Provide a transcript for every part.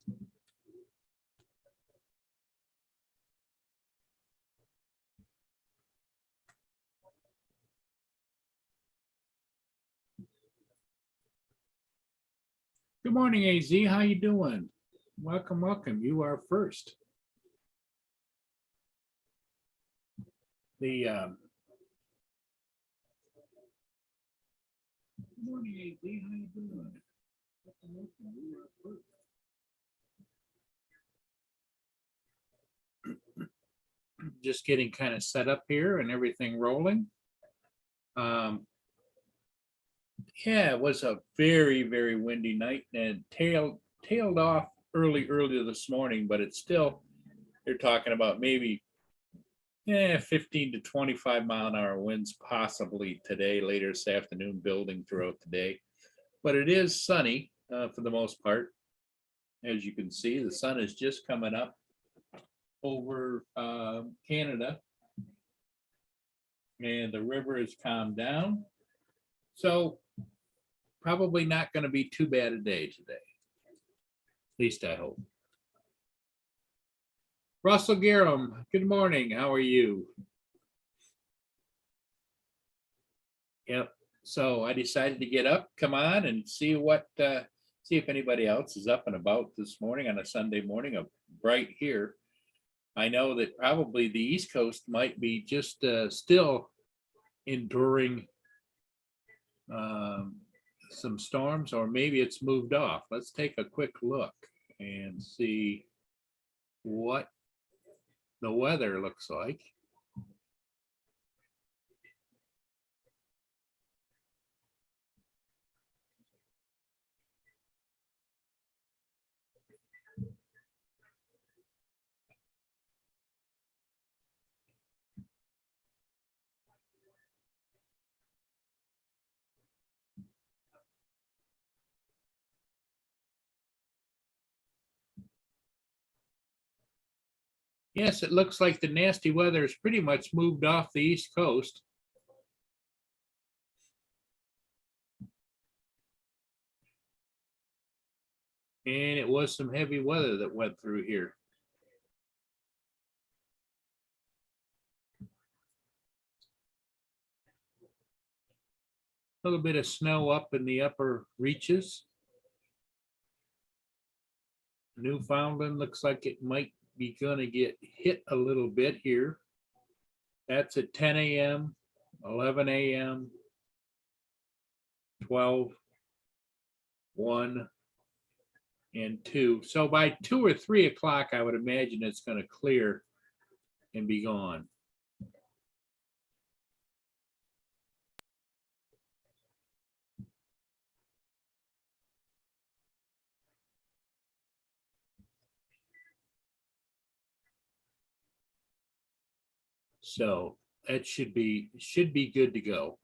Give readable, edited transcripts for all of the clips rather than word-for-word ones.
Good morning, AZ. How you doing? Welcome, welcome. You are first. Good morning, AZ. How you doing? Welcome, welcome. You are first. Just getting kind of set up here and everything rolling. Yeah, it was a very, very windy night and tailed off early this morning, but it's still, they're talking about maybe 15 to 25-mile-an-hour winds possibly today, later this afternoon, building throughout the day. But it is sunny for the most part. As you can see, the sun is just coming up over Canada, and the river has calmed down. So probably not going to be too bad a day today. At least I hope. Russell Garham, good morning. How are you? Yep. So I decided to get up, come on, and see if anybody else is up and about this morning on a Sunday morning, bright here. I know that probably the East Coast might be just still enduring some storms, or maybe it's moved off. Let's take a quick look and see what the weather looks like. Yes, it looks like the nasty weather is pretty much moved off the East Coast. And it was some heavy weather that went through here. A little bit of snow up in the upper reaches. Newfoundland looks like it might be gonna get hit a little bit here. That's at 10 a.m., 11 a.m., 12, 1, and 2. So by 2 or 3 o'clock, I would imagine it's gonna clear and be gone. So that should be good to go.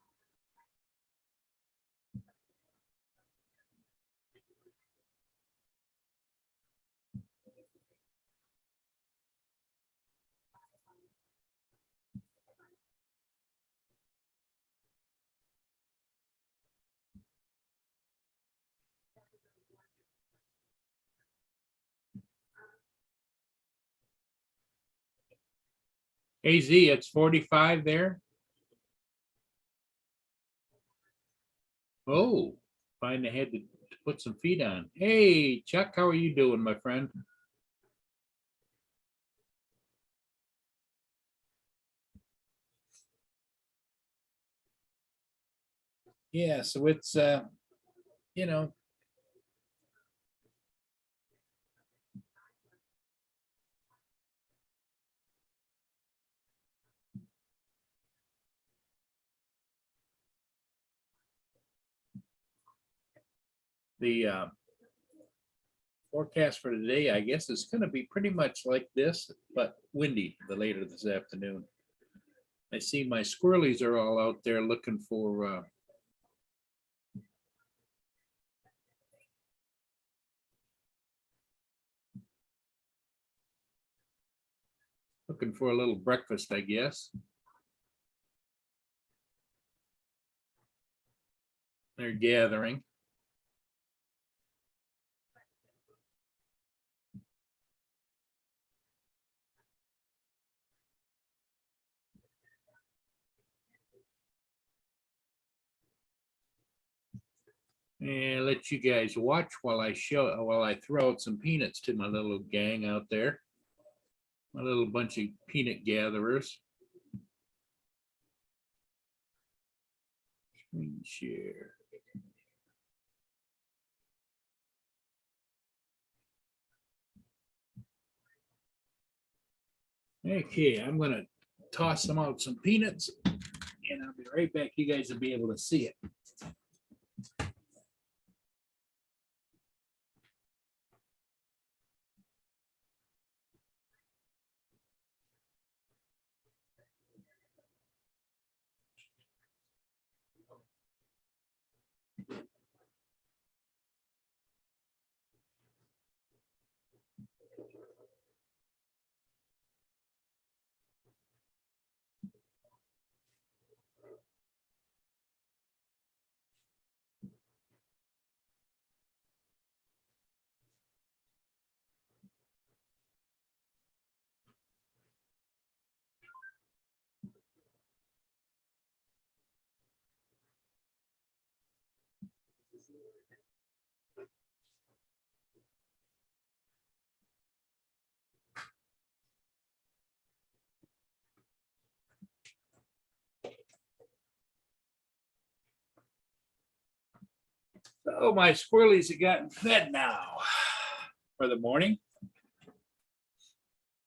AZ, it's 45 there. Oh, find I had to put some feet on. Hey, Chuck, how are you doing, my friend? Yeah, so it's you know, the forecast for today, I guess, is going to be pretty much like this, but windy the later this afternoon. I see my squirrelies are all out there looking for a little breakfast, I guess. They're gathering. And let you guys watch while I throw out some peanuts to my little gang out there. My little bunch of peanut gatherers. Screen share. Okay, I'm gonna toss them out some peanuts and I'll be right back. You guys will be able to see it. Oh, my squirrelies have gotten fed now for the morning.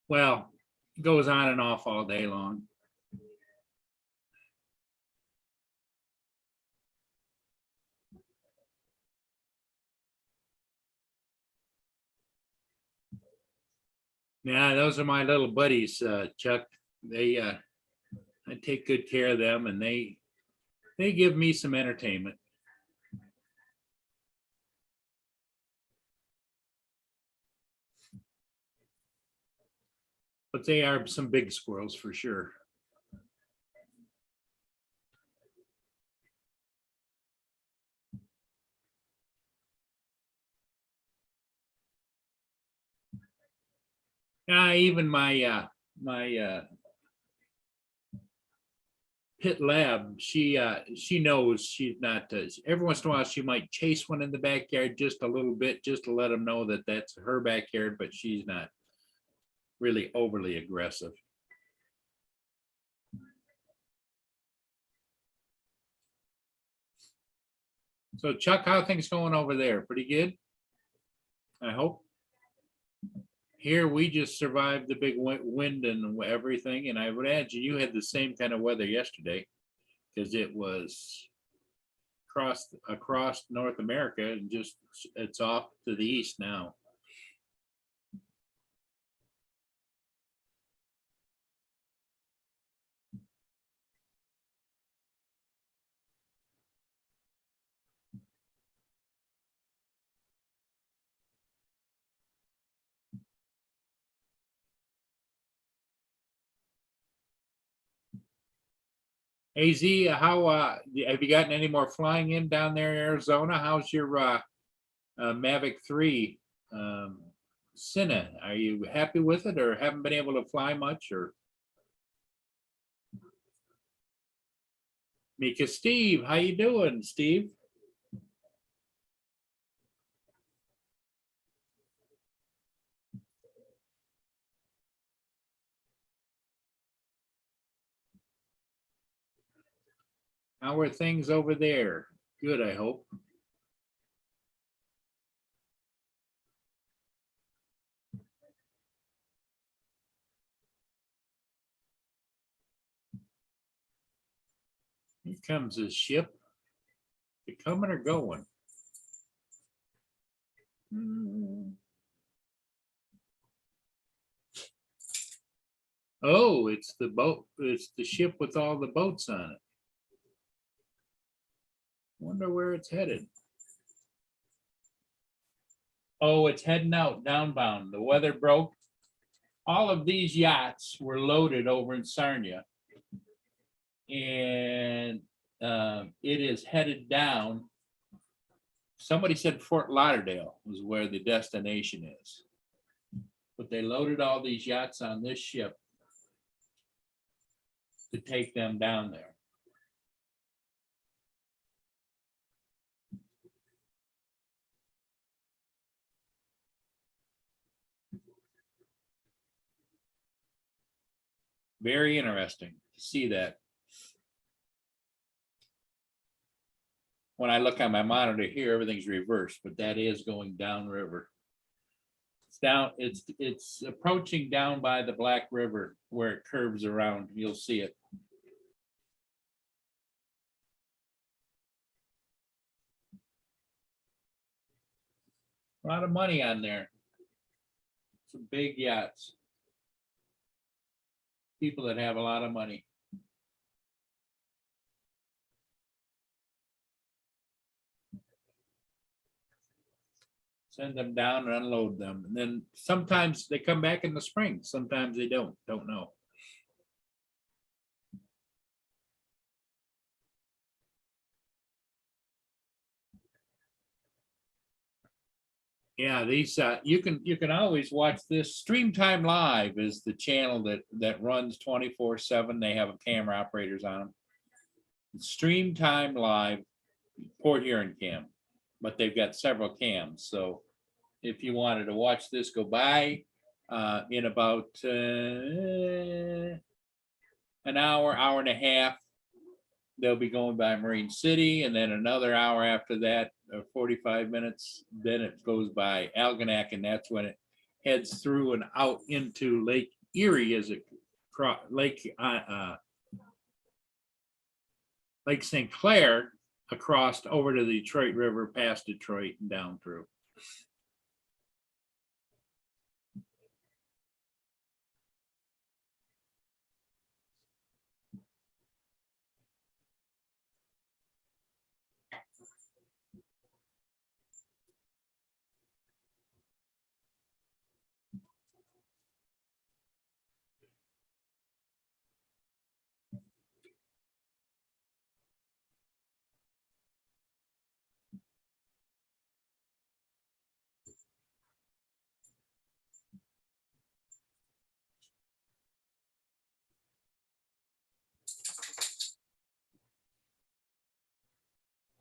Well, it goes on and off all day long. Yeah, those are my little buddies, Chuck. They I take good care of them and they give me some entertainment. But they are some big squirrels for sure. Even my pit lab, she knows she's not. Every once in a while, she might chase one in the backyard just a little bit, just to let them know that that's her backyard, but she's not really overly aggressive. So Chuck, how are things going over there? Pretty good, I hope. Here we just survived the big wind and everything, and I would imagine you had the same kind of weather yesterday because it was across North America and just it's off to the east now. AZ, how have you gotten any more flying in down there in Arizona? How's your Mavic 3 Cinna? Are you happy with it or haven't been able to fly much? Or Mika Steve, how you doing, Steve? How are things over there? Good, I hope. Here comes his ship. They coming or going? Oh, it's the boat. It's the ship with all the boats on it. Wonder where it's headed. Oh, it's heading out downbound. The weather broke. All of these yachts were loaded over in Sarnia, and it is headed down. Somebody said Fort Lauderdale was where the destination is, but they loaded all these yachts on this ship to take them down there. Very interesting to see that. When I look on my monitor here, everything's reversed, but that is going downriver. It's down, it's approaching down by the Black River where it curves around. You'll see it. A lot of money on there. Some big yachts. People that have a lot of money. Send them down and unload them. And then sometimes they come back in the spring. Sometimes they don't know. Yeah, these you can always watch this. Stream Time Live is the channel that runs 24/7. They have camera operators on them. Stream Time Live, Port Huron cam, but they've got several cams. So if you wanted to watch this go by in about an hour and a half, they'll be going by Marine City, and then another hour after that, 45 minutes, then it goes by Algonac, and that's when it heads through and out into Lake Erie as it Lake St. Clair across over to the Detroit River, past Detroit and down through.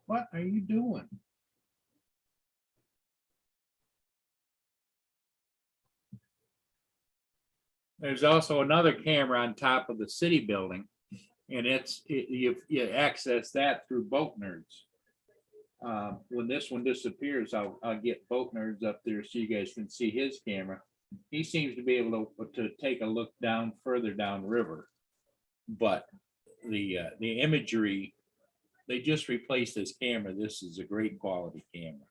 What are you doing? There's also another camera on top of the city building, and you access that through Boat Nerds. When this one disappears, I'll get Boat Nerds up there so you guys can see his camera. He seems to be able to take a look down further down river, but the imagery, they just replaced this camera. This is a great quality camera.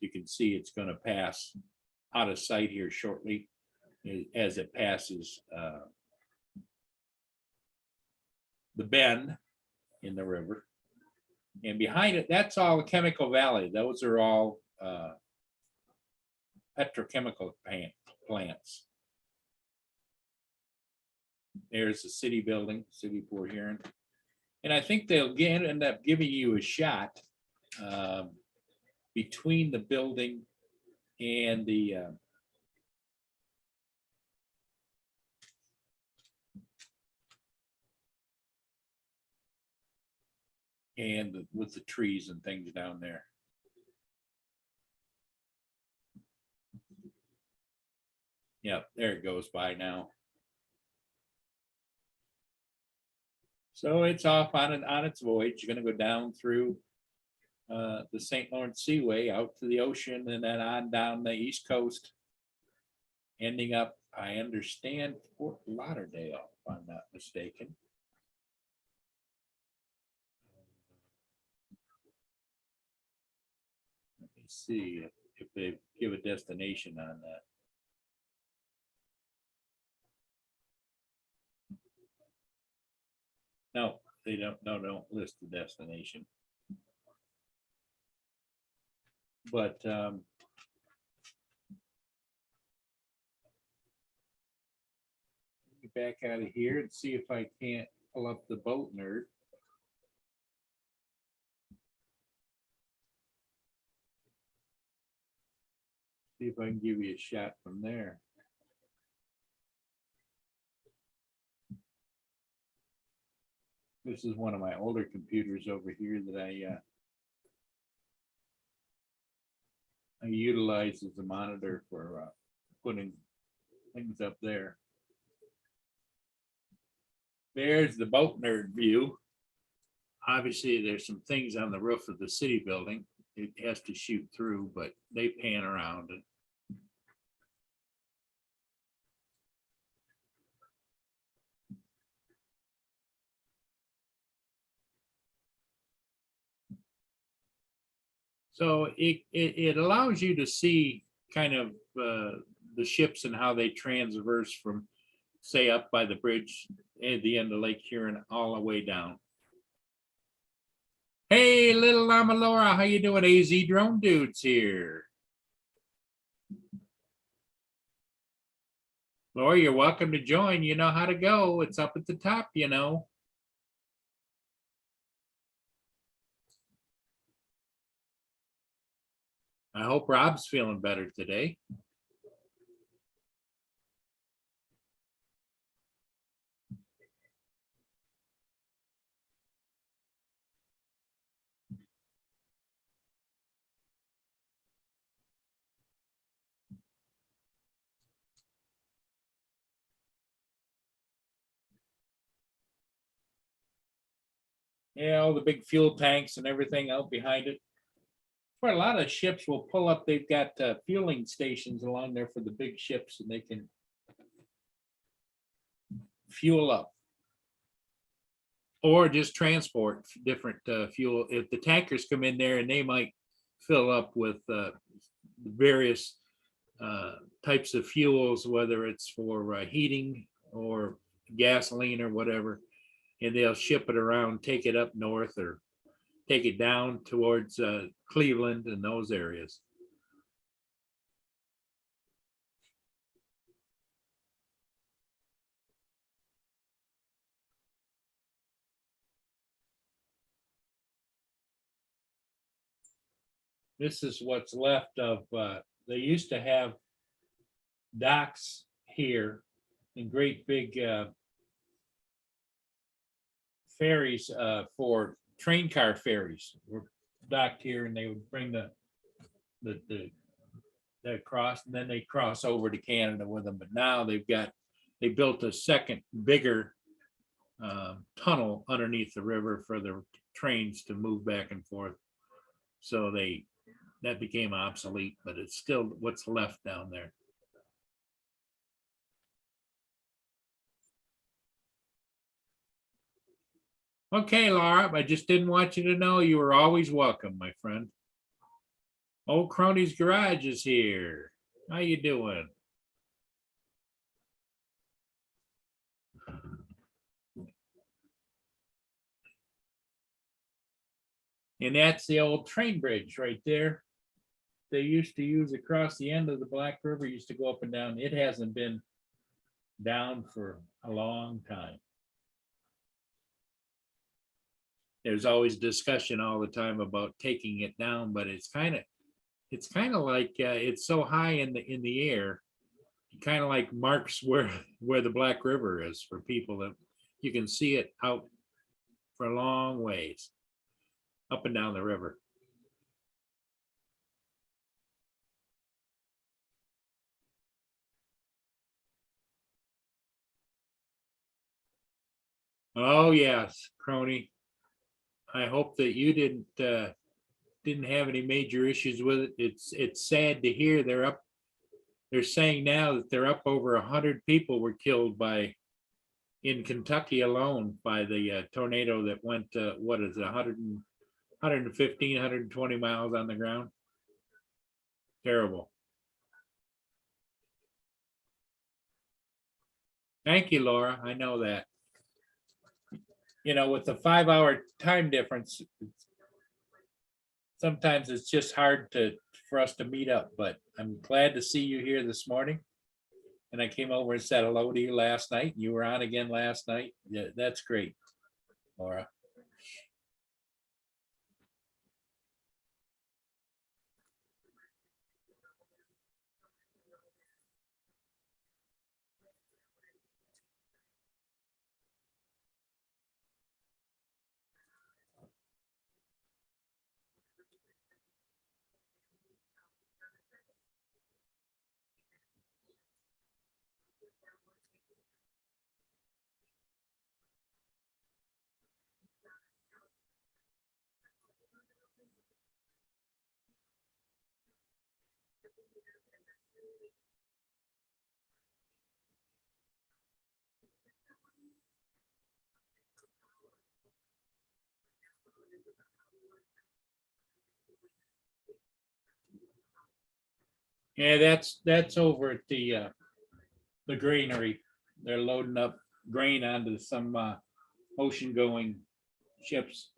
You can see it's going to pass out of sight here shortly as it passes the bend in the river. And behind it, that's all Chemical Valley. Those are all petrochemical plants. There's the city building, City Port Huron. And I think they'll end up giving you a shot between the building and the with the trees and things down there. Yeah, there it goes by now. So it's off on its voyage. You're going to go down through the St. Lawrence Seaway out to the ocean, and then on down the East Coast, ending up, I understand, Fort Lauderdale, if I'm not mistaken. Let me see if they give a destination on that. No, they don't. No, don't list the destination. But get back out of here and see if I can't pull up the Boat Nerd. See if I can give you a shot from there. This is one of my older computers over here that I utilize as a monitor for putting things up there. There's the boat nerd view. Obviously, there's some things on the roof of the city building. It has to shoot through, but they pan around and so it allows you to see kind of the ships and how they transverse from, say, up by the bridge at the end of Lake Huron all the way down. Hey, little Llama Laura, how you doing? AZ Drone Dudes here. Laura, you're welcome to join. You know how to go. It's up at the top, you know. I hope Rob's feeling better today. Yeah, all the big fuel tanks and everything out behind it. For a lot of ships will pull up, they've got fueling stations along there for the big ships, and they can fuel up. Or just transport different fuel. If the tankers come in there, and they might fill up with various types of fuels, whether it's for heating or gasoline or whatever, and they'll ship it around, take it up north or take it down towards Cleveland and those areas. This is what's left of, they used to have docks here and great big ferries for train car ferries were docked here, and they would bring the cross, and then they cross over to Canada with them. But now they built a second bigger tunnel underneath the river for the trains to move back and forth. So that became obsolete, but it's still what's left down there. Okay, Laura, I just didn't want you to know you were always welcome, my friend. Old Crony's Garage is here. How you doing? And that's the old train bridge right there. They used to use across the end of the Black River, used to go up and down. It hasn't been down for a long time. There's always discussion all the time about taking it down, but it's kind of like it's so high in the air, kind of like marks where the Black River is for people that you can see it out for a long ways up and down the river. Oh yes, Crony. I hope that you didn't have any major issues with it. It's sad to hear they're saying now that they're up over 100 people were killed in Kentucky alone by the tornado that went what is it, 115, 120 miles on the ground. Terrible. Thank you, Laura. I know that. You know, with the 5-hour time difference, sometimes it's just hard for us to meet up, but I'm glad to see you here this morning. And I came over and said hello to you last night. You were on again last night. Yeah, that's great, Laura. Yeah, that's over at the granary. They're loading up grain onto some ocean going ships.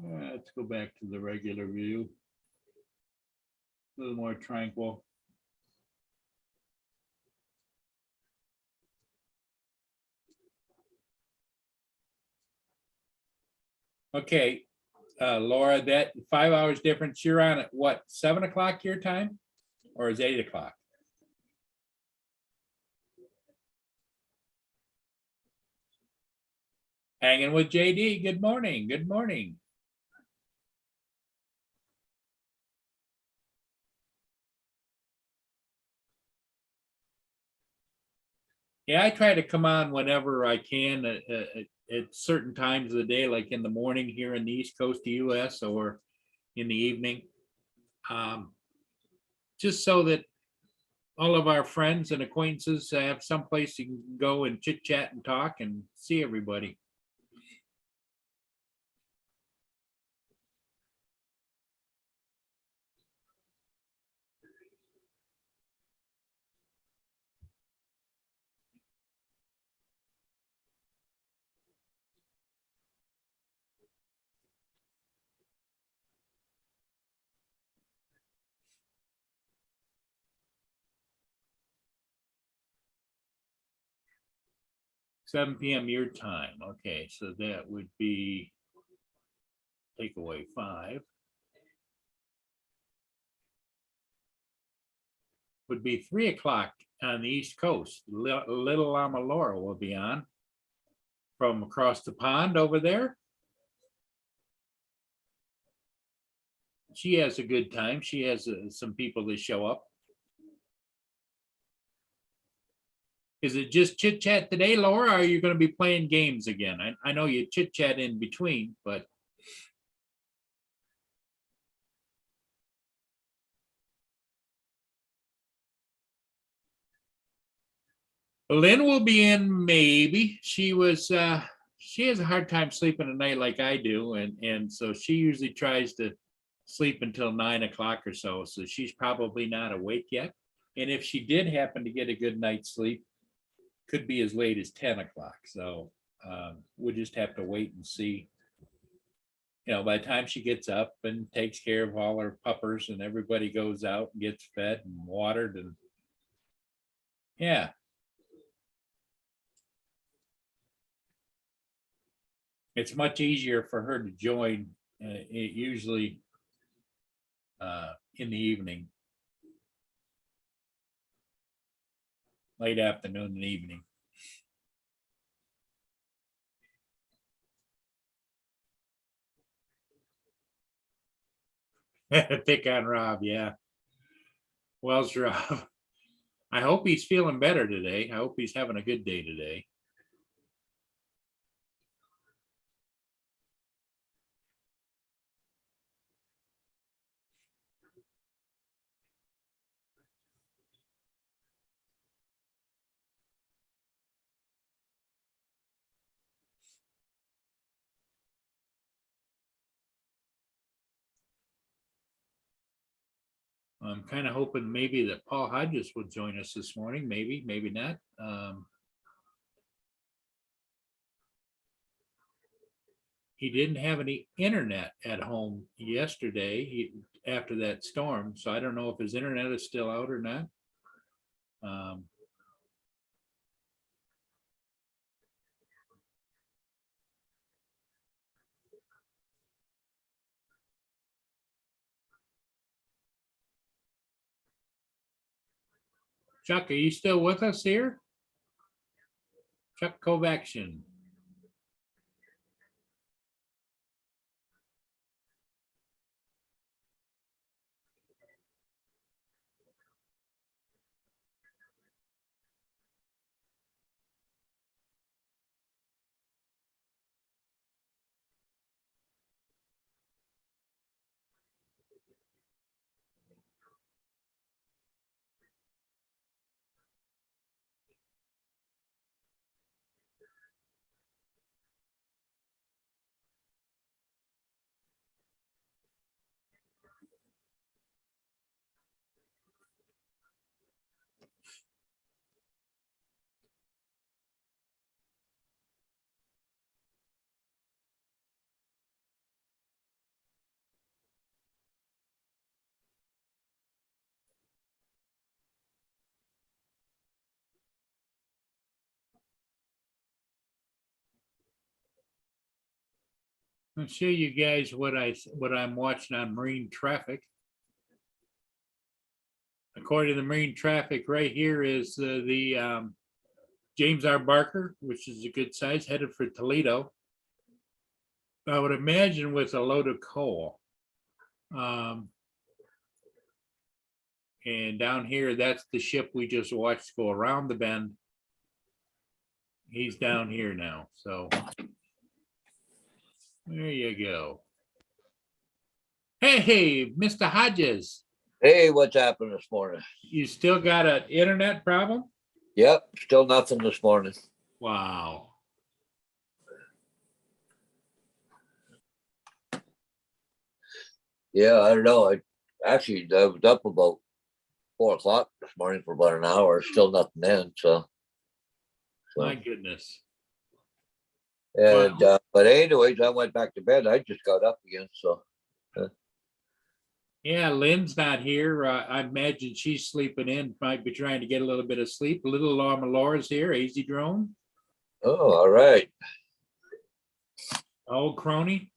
Let's go back to the regular view. A little more tranquil. Okay, Laura, that 5 hours difference, you're on at what, 7 o'clock your time? Or is it 8 o'clock? Hanging with JD. Good morning. Good morning. Yeah, I try to come on whenever I can at certain times of the day, like in the morning here in the East Coast of US or in the evening. Um, just so that all of our friends and acquaintances have someplace you can go and chit chat and talk and see everybody. Seven PM your time. Okay, so that would be take away 5. Would be 3 o'clock on the East Coast. Little Llama Laura will be on from across the pond over there. She has a good time. She has some people that show up. Is it just chit chat today, Laura? Or are you going to be playing games again? I know you chit chat in between, but Lynn will be in maybe. She has a hard time sleeping at night like I do, and so she usually tries to sleep until 9 o'clock or so. So she's probably not awake yet. And if she did happen to get a good night's sleep, could be as late as 10 o'clock. So we'll just have to wait and see. By the time she gets up and takes care of all her puppers and everybody goes out and gets fed and watered and yeah. It's much easier for her to join it usually in the evening, late afternoon and evening. Pick on Rob, yeah. Well, Rob. I hope he's feeling better today. I hope he's having a good day today. I'm kind of hoping maybe that Paul Hodges will join us this morning. Maybe, maybe not. He didn't have any internet at home yesterday after that storm. So I don't know if his internet is still out or not. Um, Chuck, are you still with us here? Chuck Kovacian. I'll show you guys what I'm watching on Marine Traffic. According to the Marine Traffic, right here is the James R. Barker, which is a good size, headed for Toledo. I would imagine with a load of coal. And down here, that's the ship we just watched go around the bend. He's down here now, so there you go. Hey, Mr. Hodges, Hey, what's happened this morning? you still got an internet problem? Yep, still nothing this morning. Wow. Yeah, I don't know. I was up about 4 o'clock this morning for about an hour. Still nothing then. So My goodness. and Wow. but anyways, I went back to bed. I just got up again. So Yeah, Lynn's not here. I imagine she's sleeping in, might be trying to get a little bit of sleep. Little Laura's here, AZ Drone, all right. old crony,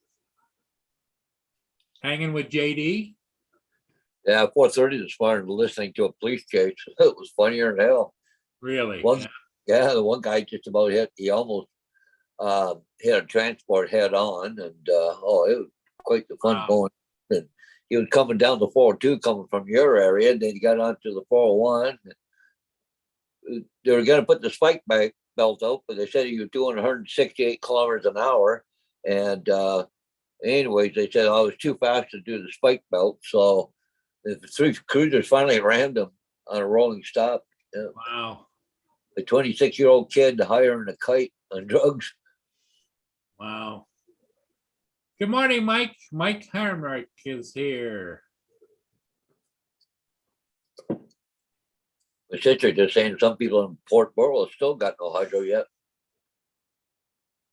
hanging with JD. Yeah, 4:30 this morning, listening to a police chase. It was funnier than hell. Really? One, yeah, the one guy just about hit. He almost hit a transport head on, and it was quite the fun Wow. going. And he was coming down the 402, coming from your area, and then he got onto the 401. They were going to put the spike belt out, but they said he was doing 168 kilometers an hour. And anyways, they said I was too fast to do the spike belt. So the three cruisers finally rammed him on a rolling stop. Wow. A 26-year-old kid hiring a kite on drugs. Wow. Good morning, Mike. Mike Harmrick is here. My sister just saying some people in Port Borough still got no hydro yet.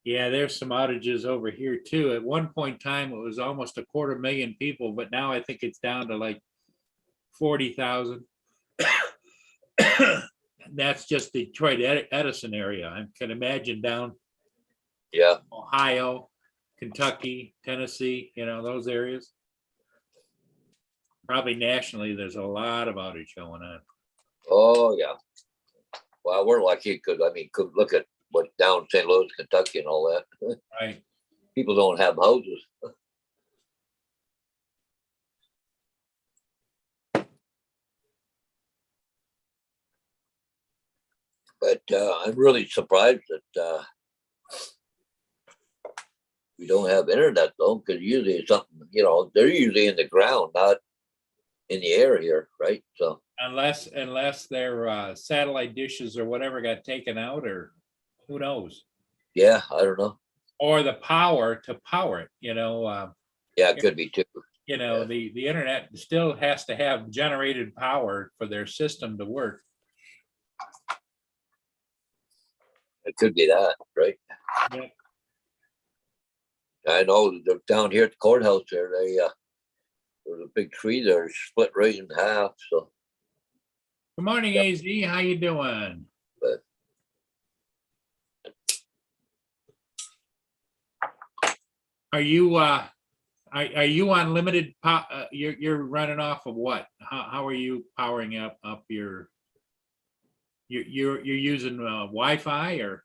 Yeah, there's some outages over here too. At one point in time, it was almost 250,000 people, but now I think it's down to like 40,000. That's just Detroit, Edison area. I can imagine down Yeah. Ohio, Kentucky, Tennessee, those areas. Probably nationally, there's a lot of outage going on. Oh, yeah. Well, we're lucky because, could look at what down St. Louis, Kentucky and all that. Right. People don't have houses. But I'm really surprised that we don't have internet, though, because usually it's something, they're usually in the ground, not in the air here, right? So Unless their satellite dishes or whatever got taken out, or who knows? Yeah, I don't know. Or the power to power it, Yeah, it could be too. Yeah. The internet still has to have generated power for their system to work. It could be that, right? Yeah. I know they're down here at the courthouse there. There's a big tree there, split right in half. So Good morning, AZ. How you doing? But Are you on limited you're running off of what? How are you powering up your you're using Wi-Fi or?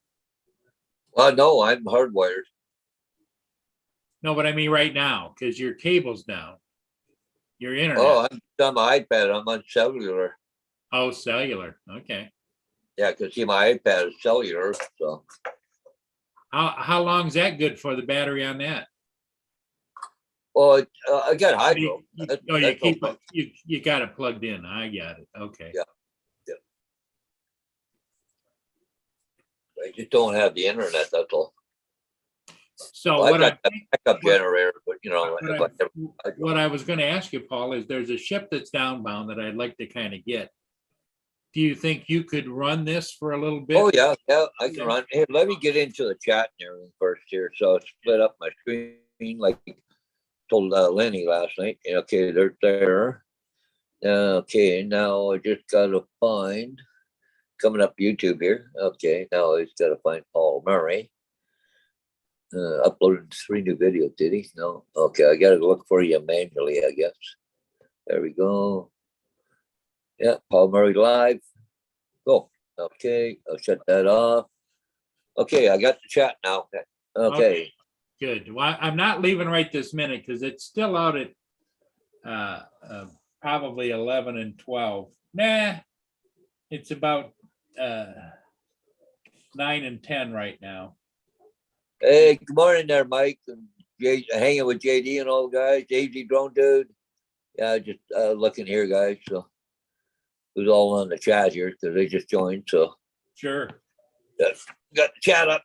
well, no, I'm hardwired. No, but I mean right now, because your cable's down. Your internet. Oh, I'm on my iPad. I'm on cellular. Oh, cellular. Okay. Yeah, because see, my iPad is cellular. So How long is that good for, the battery on that? well, I got hydro. You got it plugged in. I got it. Okay. Yeah. I just don't have the internet. That's all. So well, what I got a backup generator, but what I was going to ask you, Paul, is there's a ship that's downbound that I'd like to kind of get. Do you think you could run this for a little bit? Oh yeah, I can run. Hey, let me get into the chat and everything first here. So I split up my screen like I told Lenny last night. Okay, they're there. Okay, now I just gotta find coming up YouTube here. Okay, now I just gotta find Paul Murray. Uploaded 3 new videos, did he? No. Okay, I gotta look for you manually, I guess. There we go. Yeah, Paul Murray live. Go. Okay, I'll shut that off. Okay, I got the chat now. Okay. Good. Well, I'm not leaving right this minute because it's still out at probably 11 and 12. Nah, it's about 9 and 10 right now. Hey, good morning there, Mike. And hanging with JD and all the guys. JD Drone Dude. Yeah, just looking here, guys. So who's all on the chat here because they just joined. So Sure. got the chat up.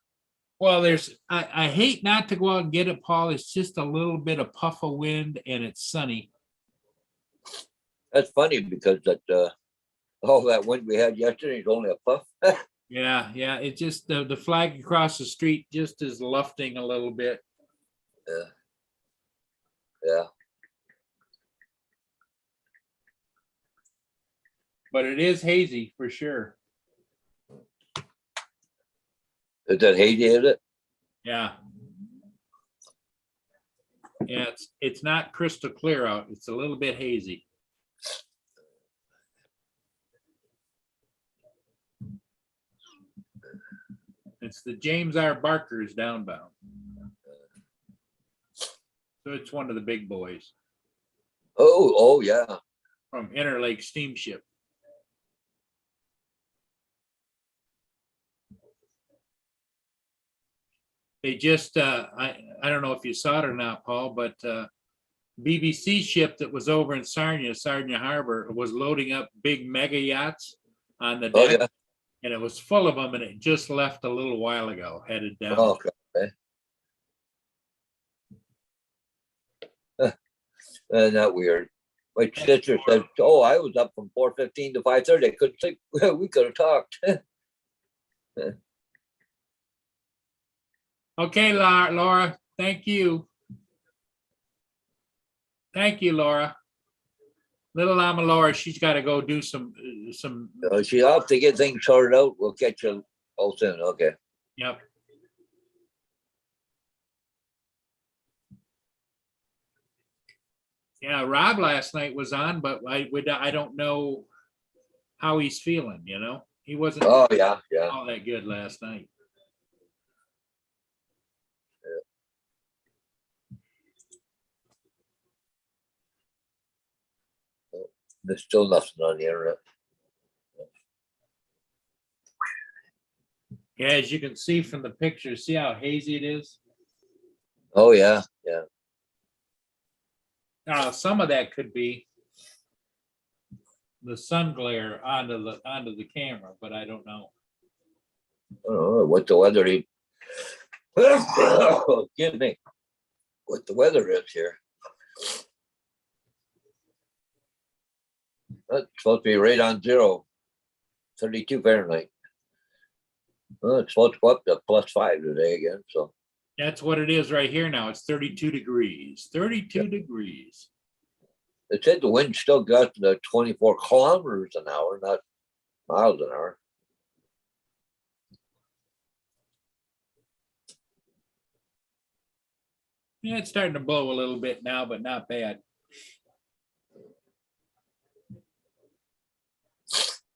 Well, I hate not to go out and get it, Paul. It's just a little bit of puff of wind and it's sunny. That's funny because that all that wind we had yesterday is only a puff. Yeah, it just the flag across the street just is lufting a little bit. Yeah. But it is hazy for sure. Is that hazy, is it? Yeah. Yeah, it's not crystal clear out. It's a little bit hazy. It's the James R. Barker's downbound. So it's one of the big boys Oh yeah. from Interlake Steamship. They just I don't know if you saw it or not, Paul, but BBC ship that was over in Sarnia Harbor was loading up big mega yachts on the deck. Yeah. And it was full of them, and it just left a little while ago, headed down. Oh, okay. Isn't that weird? My sister said, "Oh, I was up from 4:15 to 5:30. I couldn't sleep. We could have talked." Okay, Laura. Thank you. Thank you, Laura. Little Llama Laura, she's got to go do some. She's off to get things sorted out. We'll catch you all soon. Okay. Yep. Yeah, Rob last night was on, but I don't know how he's feeling. You know, he wasn't Oh yeah. all that good last night. There's still nothing on the internet. Yeah, as you can see from the picture, see how hazy it is? Oh yeah. Some of that could be the sun glare onto the camera, but I don't know. I don't know what the weather is. Excuse me. What the weather is here. It's supposed to be right on 0, 32 Fahrenheit. Well, it's supposed to go up to +5 today again. So That's what it is right here now. It's 32 degrees. 32 degrees. it said the wind still got to 24 kilometers an hour, not miles an hour. Yeah, it's starting to blow a little bit now, but not bad.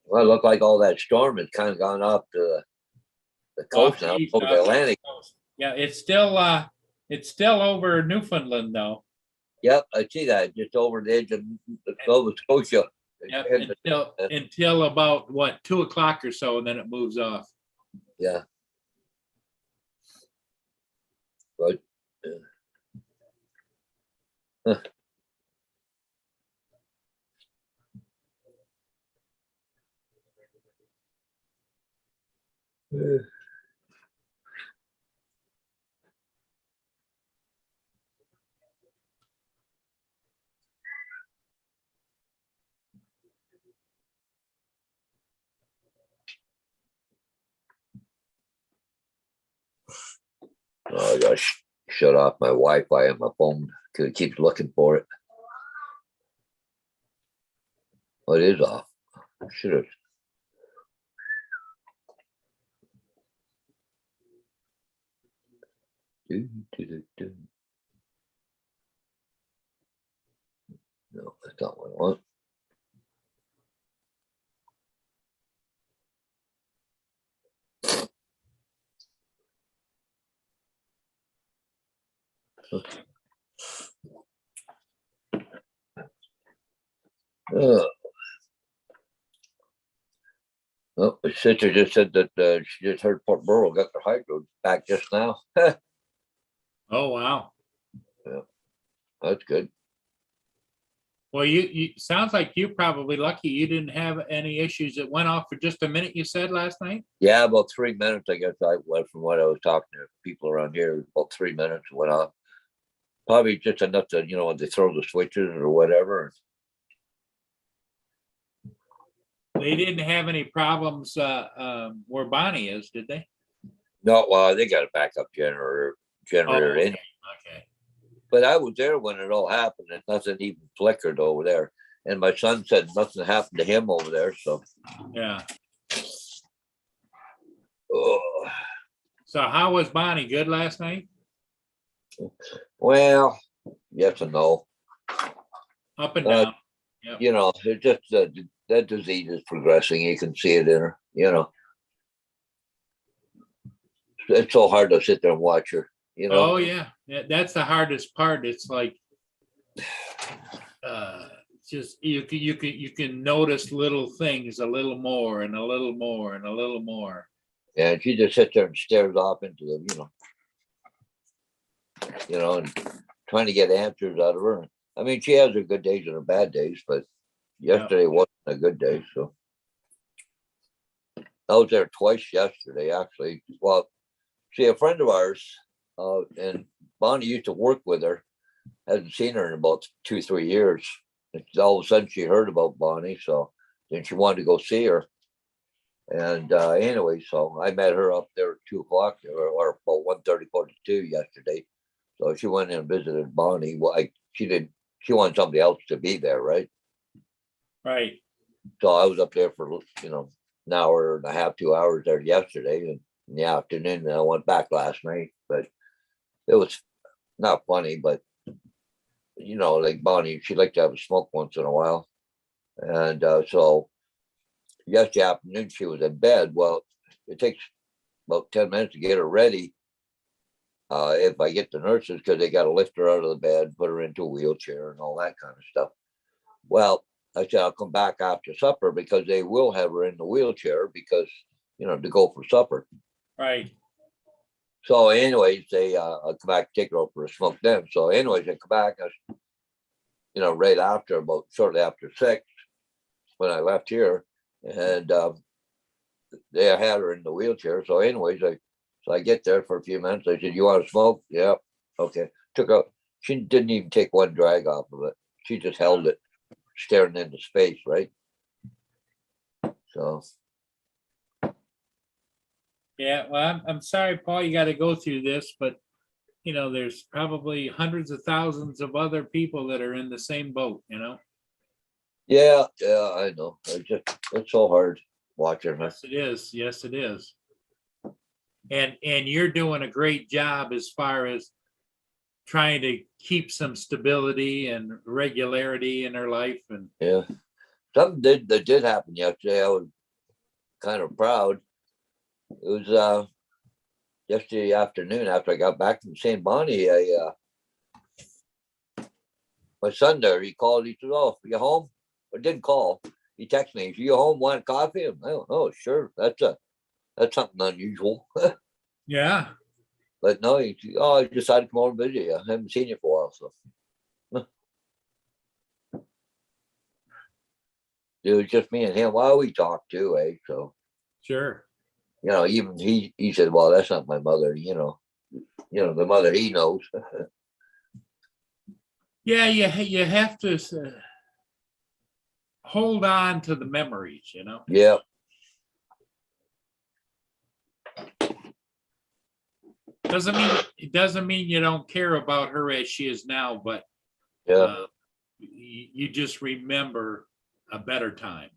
Well, it looked like all that storm had kind of gone off to the coast now, over the Atlantic. Yeah, it's still over Newfoundland though. Yep, I see that just over the edge of Nova Scotia. Yep, until about what 2 o'clock or so, and then it moves off. Yeah. But I gotta shut off my Wi-Fi on my phone because it keeps looking for it. Oh, it is off. Should have. Do, do, do, do. No, that's not what I want. Uh, oh, my sister just said that she just heard Port Burwell got their hydro back just now. Oh, wow. That's good. Well, you sounds like you probably lucky you didn't have any issues. It went off for just a minute, you said last night? Yeah, about 3 minutes, I guess I went from what I was talking to people around here, about 3 minutes went off. Probably just enough to, when they throw the switches or whatever. They didn't have any problems where Bonnie is, did they? No, well, they got a backup generator in. Okay. But I was there when it all happened and nothing even flickered over there. And my son said nothing happened to him over there. So, Yeah. oh, So how was Bonnie? Good last night? well, yes and no. Up and Uh, down. Yep. It's just that disease is progressing. You can see it in her. It's so hard to sit there and watch her. Oh yeah. That's the hardest part. It's like just you can notice little things a little more and a little more and a little more. And she just sits there and stares off into the, and trying to get answers out of her. I mean, she has her good days and her bad days, but yesterday wasn't a good day. So I was there twice yesterday, actually. Well, see, a friend of ours, and Bonnie used to work with her, hasn't seen her in about 2, 3 years. And all of a sudden she heard about Bonnie. So then she wanted to go see her. And anyway, so I met her up there at 2 o'clock or about 1:30, 42 yesterday. So she went in and visited Bonnie. Well, she wanted somebody else to be there, right? Right. So I was up there for, an hour and a half, 2 hours there yesterday and in the afternoon. And I went back last night, but it was not funny, but like Bonnie, she liked to have a smoke once in a while. And so yesterday afternoon, she was in bed. Well, it takes about 10 minutes to get her ready. If I get the nurses, because they got to lift her out of the bed, put her into a wheelchair and all that kind of stuff. Well, I said, I'll come back after supper because they will have her in the wheelchair because, to go for supper. Right. So anyways, I'll come back, take her out for a smoke then. So anyways, I come back, right after, about shortly after 6, when I left here, and they had her in the wheelchair. So anyways, I get there for a few minutes. I said, "You want to smoke?" Yeah. Okay. Took out. She didn't even take one drag off of it. She just held it, staring into space, right? So. Yeah. Well, I'm sorry, Paul, you got to go through this, but there's probably hundreds of thousands of other people that are in the same boat, Yeah, I know. It's so hard watching her. Yes, it is. Yes, it is. And you're doing a great job as far as trying to keep some stability and regularity in her life. And Yeah, something that did happen yesterday. I was kind of proud. It was yesterday afternoon after I got back from St. Bonnie. My son there, he called. He said, "Oh, you home?" I didn't call. He texted me. "You home? Want coffee?" I'm like, "Oh, sure. That's something unusual." yeah. But no, I decided to come over and visit you. I haven't seen you for a while, so it was just me and him. Well, we talked too, So Sure. even he said, "Well, that's not my mother." The mother he knows. Yeah, you have to hold on to the memories, Yeah, It doesn't mean you don't care about her as she is now, but yeah. you just remember a better time.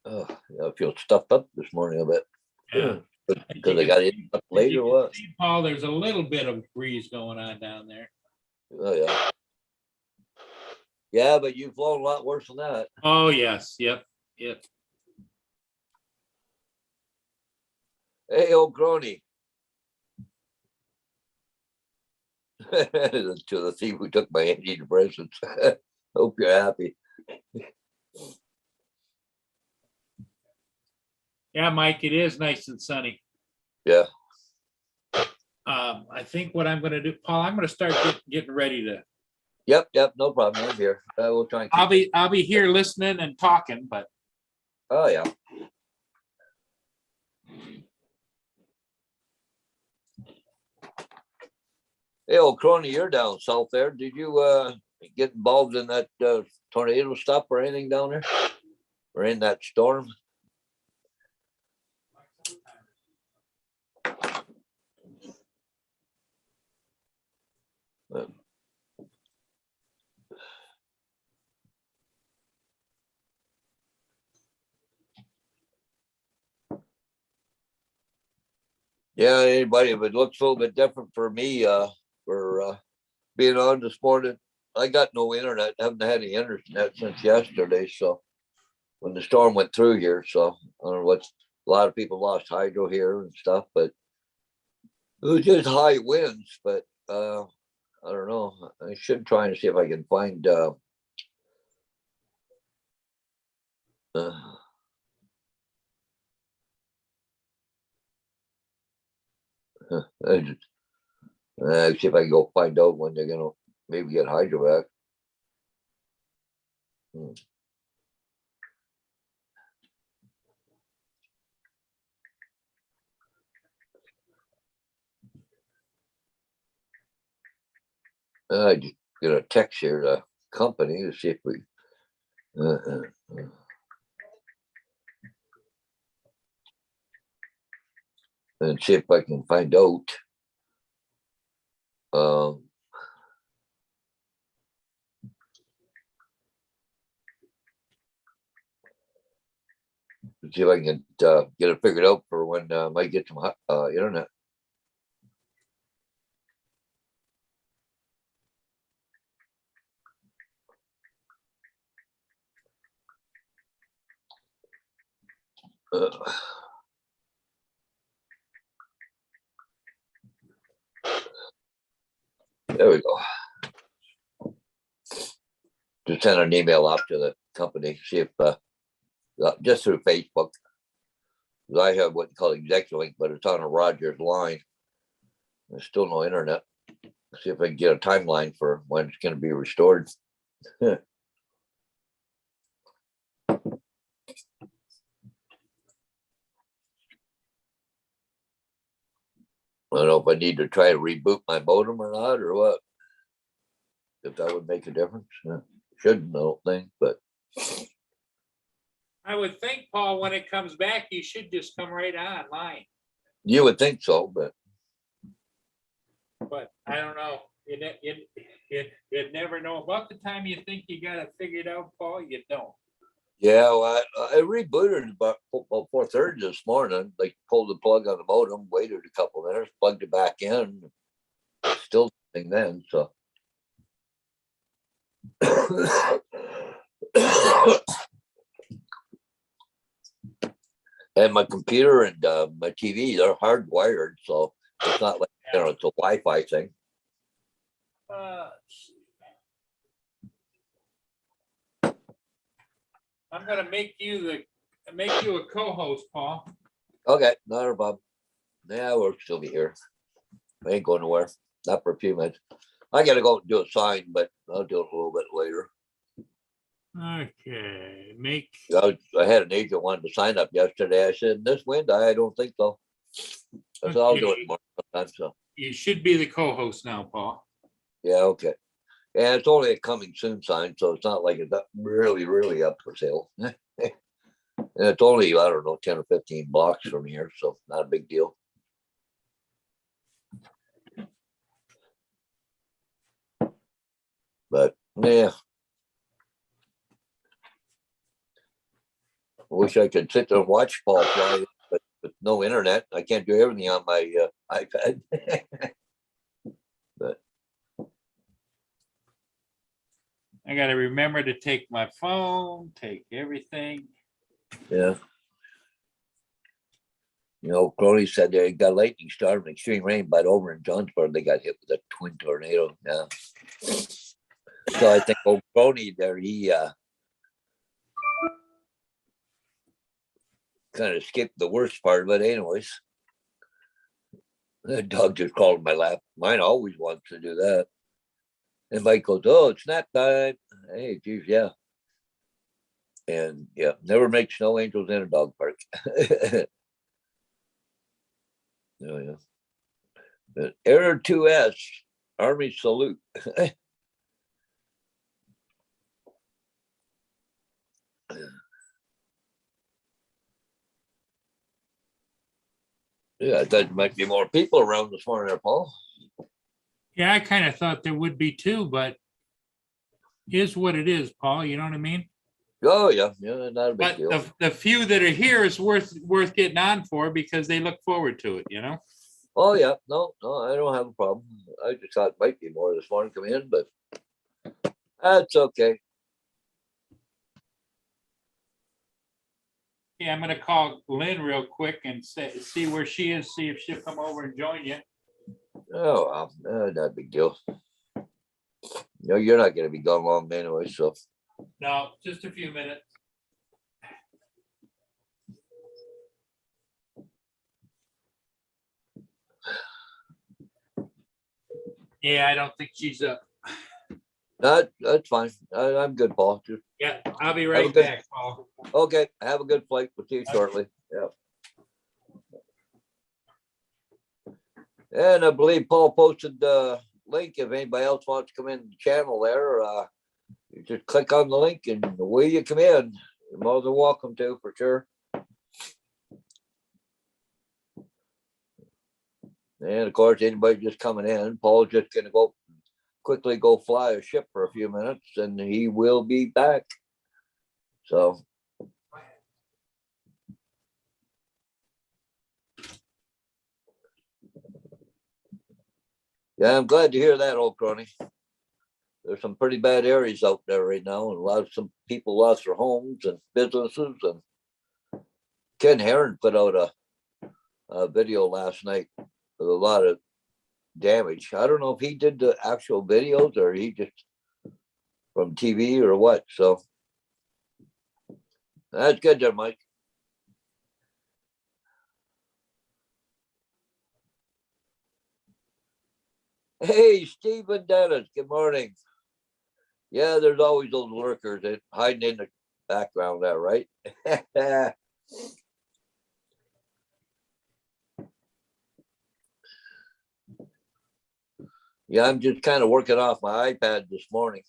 Oh, yeah, I feel stuffed up this morning a bit. Yeah. Because they got it up As late you or can what? see, Paul, there's a little bit of breeze going on down there. Oh, yeah. Yeah, but you've flown a lot worse than that. Oh, yes, yep, yep. Hey, old crony. To the thief who took my antidepressants. Hope you're happy. Yeah, Mike, it is nice and sunny. Yeah. I think what I'm gonna do, Paul, I'm gonna start getting ready to, Yep, no problem. I'm here. We'll try and keep I'll be here listening and talking, but Oh, yeah. Hey, old crony, you're down south there. Did you get involved in that tornado stuff or anything down there? Or in that storm? Yeah, anybody, if it looks a little bit different for me, for being on this morning. I got no internet, haven't had any internet since yesterday, so when the storm went through here, so I don't know what's a lot of people lost hydro here and stuff, but it was just high winds, but I don't know. I should try and see if I can find uh, I just, see if I can go find out when they're gonna maybe get hydro back. Hmm. I just get a text here to company to see if we and see if I can find out. Um, see if I can get it figured out for when I might get some internet. Uh, there we go. Just send an email out to the company, see if just through Facebook. I have what you call executive link, but it's on a Rogers line. There's still no internet. See if I can get a timeline for when it's going to be restored. I don't know if I need to try to reboot my modem or not, or what. If that would make a difference, shouldn't, I don't think, but I would think, Paul, when it comes back, you should just come right online. you would think so, but I don't know. You'd never know. About the time you think you got it figured out, Paul, you don't. yeah, well, I rebooted about 4:30 this morning. Like pulled the plug on the modem, waited a couple of minutes, plugged it back in. Still thing then, so. And my computer and my TV, they're hardwired, so it's not like it's a Wi-Fi thing. I'm gonna make you a co-host, Paul. Okay, not a problem. Yeah, we'll still be here. I ain't going nowhere. Not for a few minutes. I gotta go do a sign, but I'll do it a little bit later. Okay, I had an agent wanted to sign up yesterday. I said, this wind, I don't think so. I said, I'll do it more sometime. So you should be the co-host now, Paul. yeah, okay. And it's only a coming soon sign, so it's not like it's up really up for sale. And it's only, I don't know, 10 or 15 blocks from here, so not a big deal. But yeah, I wish I could sit there and watch Paul fly, but with no internet. I can't do everything on my iPad. But I gotta remember to take my phone, take everything. yeah, Crowley said they got a lightning storm and extreme rain, but over in Johnsburg they got hit with a twin tornado. Yeah. So I think old Crowley there, he kind of skipped the worst part of it, anyways. The dog just crawled in my lap. Mine always wants to do that. And Mike goes, "Oh, it's nap time." Hey, geez, yeah. And yeah, never make snow angels in a dog park. Oh, yeah. Error 2S, Army salute. Yeah, I thought there might be more people around this morning there, Paul. Yeah, I kind of thought there would be too, but is what it is, Paul. You know what I mean? Oh, yeah, yeah, not a big But deal. the few that are here is worth getting on for because they look forward to it, you know? Oh, yeah, no, I don't have a problem. I just thought it might be more this morning come in, but that's okay. Yeah, I'm gonna call Lynn real quick and see where she is, see if she'll come over and join you. Oh, well, not a big deal. You're not going to be gone long anyway, so. No, just a few minutes. Yeah, I don't think she's up. That's fine. I'm good, Paul. Just, Yeah, I'll be Have a right good- back, Paul. okay, have a good flight. We'll see you Okay. shortly. Yeah. And I believe Paul posted the link. If anybody else wants to come in the channel there, you just click on the link and away you come in. You're more than welcome to, for sure. And of course, anybody just coming in, Paul's just gonna quickly go fly a ship for a few minutes and he will be back. So. Yeah, I'm glad to hear that, old crony. There's some pretty bad areas out there right now, and some people lost their homes and businesses. And Ken Heron put out a video last night with a lot of damage. I don't know if he did the actual videos or he just from TV or what. So that's good there, Mike. Hey, Stephen Dennis, good morning. Yeah, there's always those lurkers that hiding in the background there, right? Yeah, I'm just kind of working off my iPad this morning.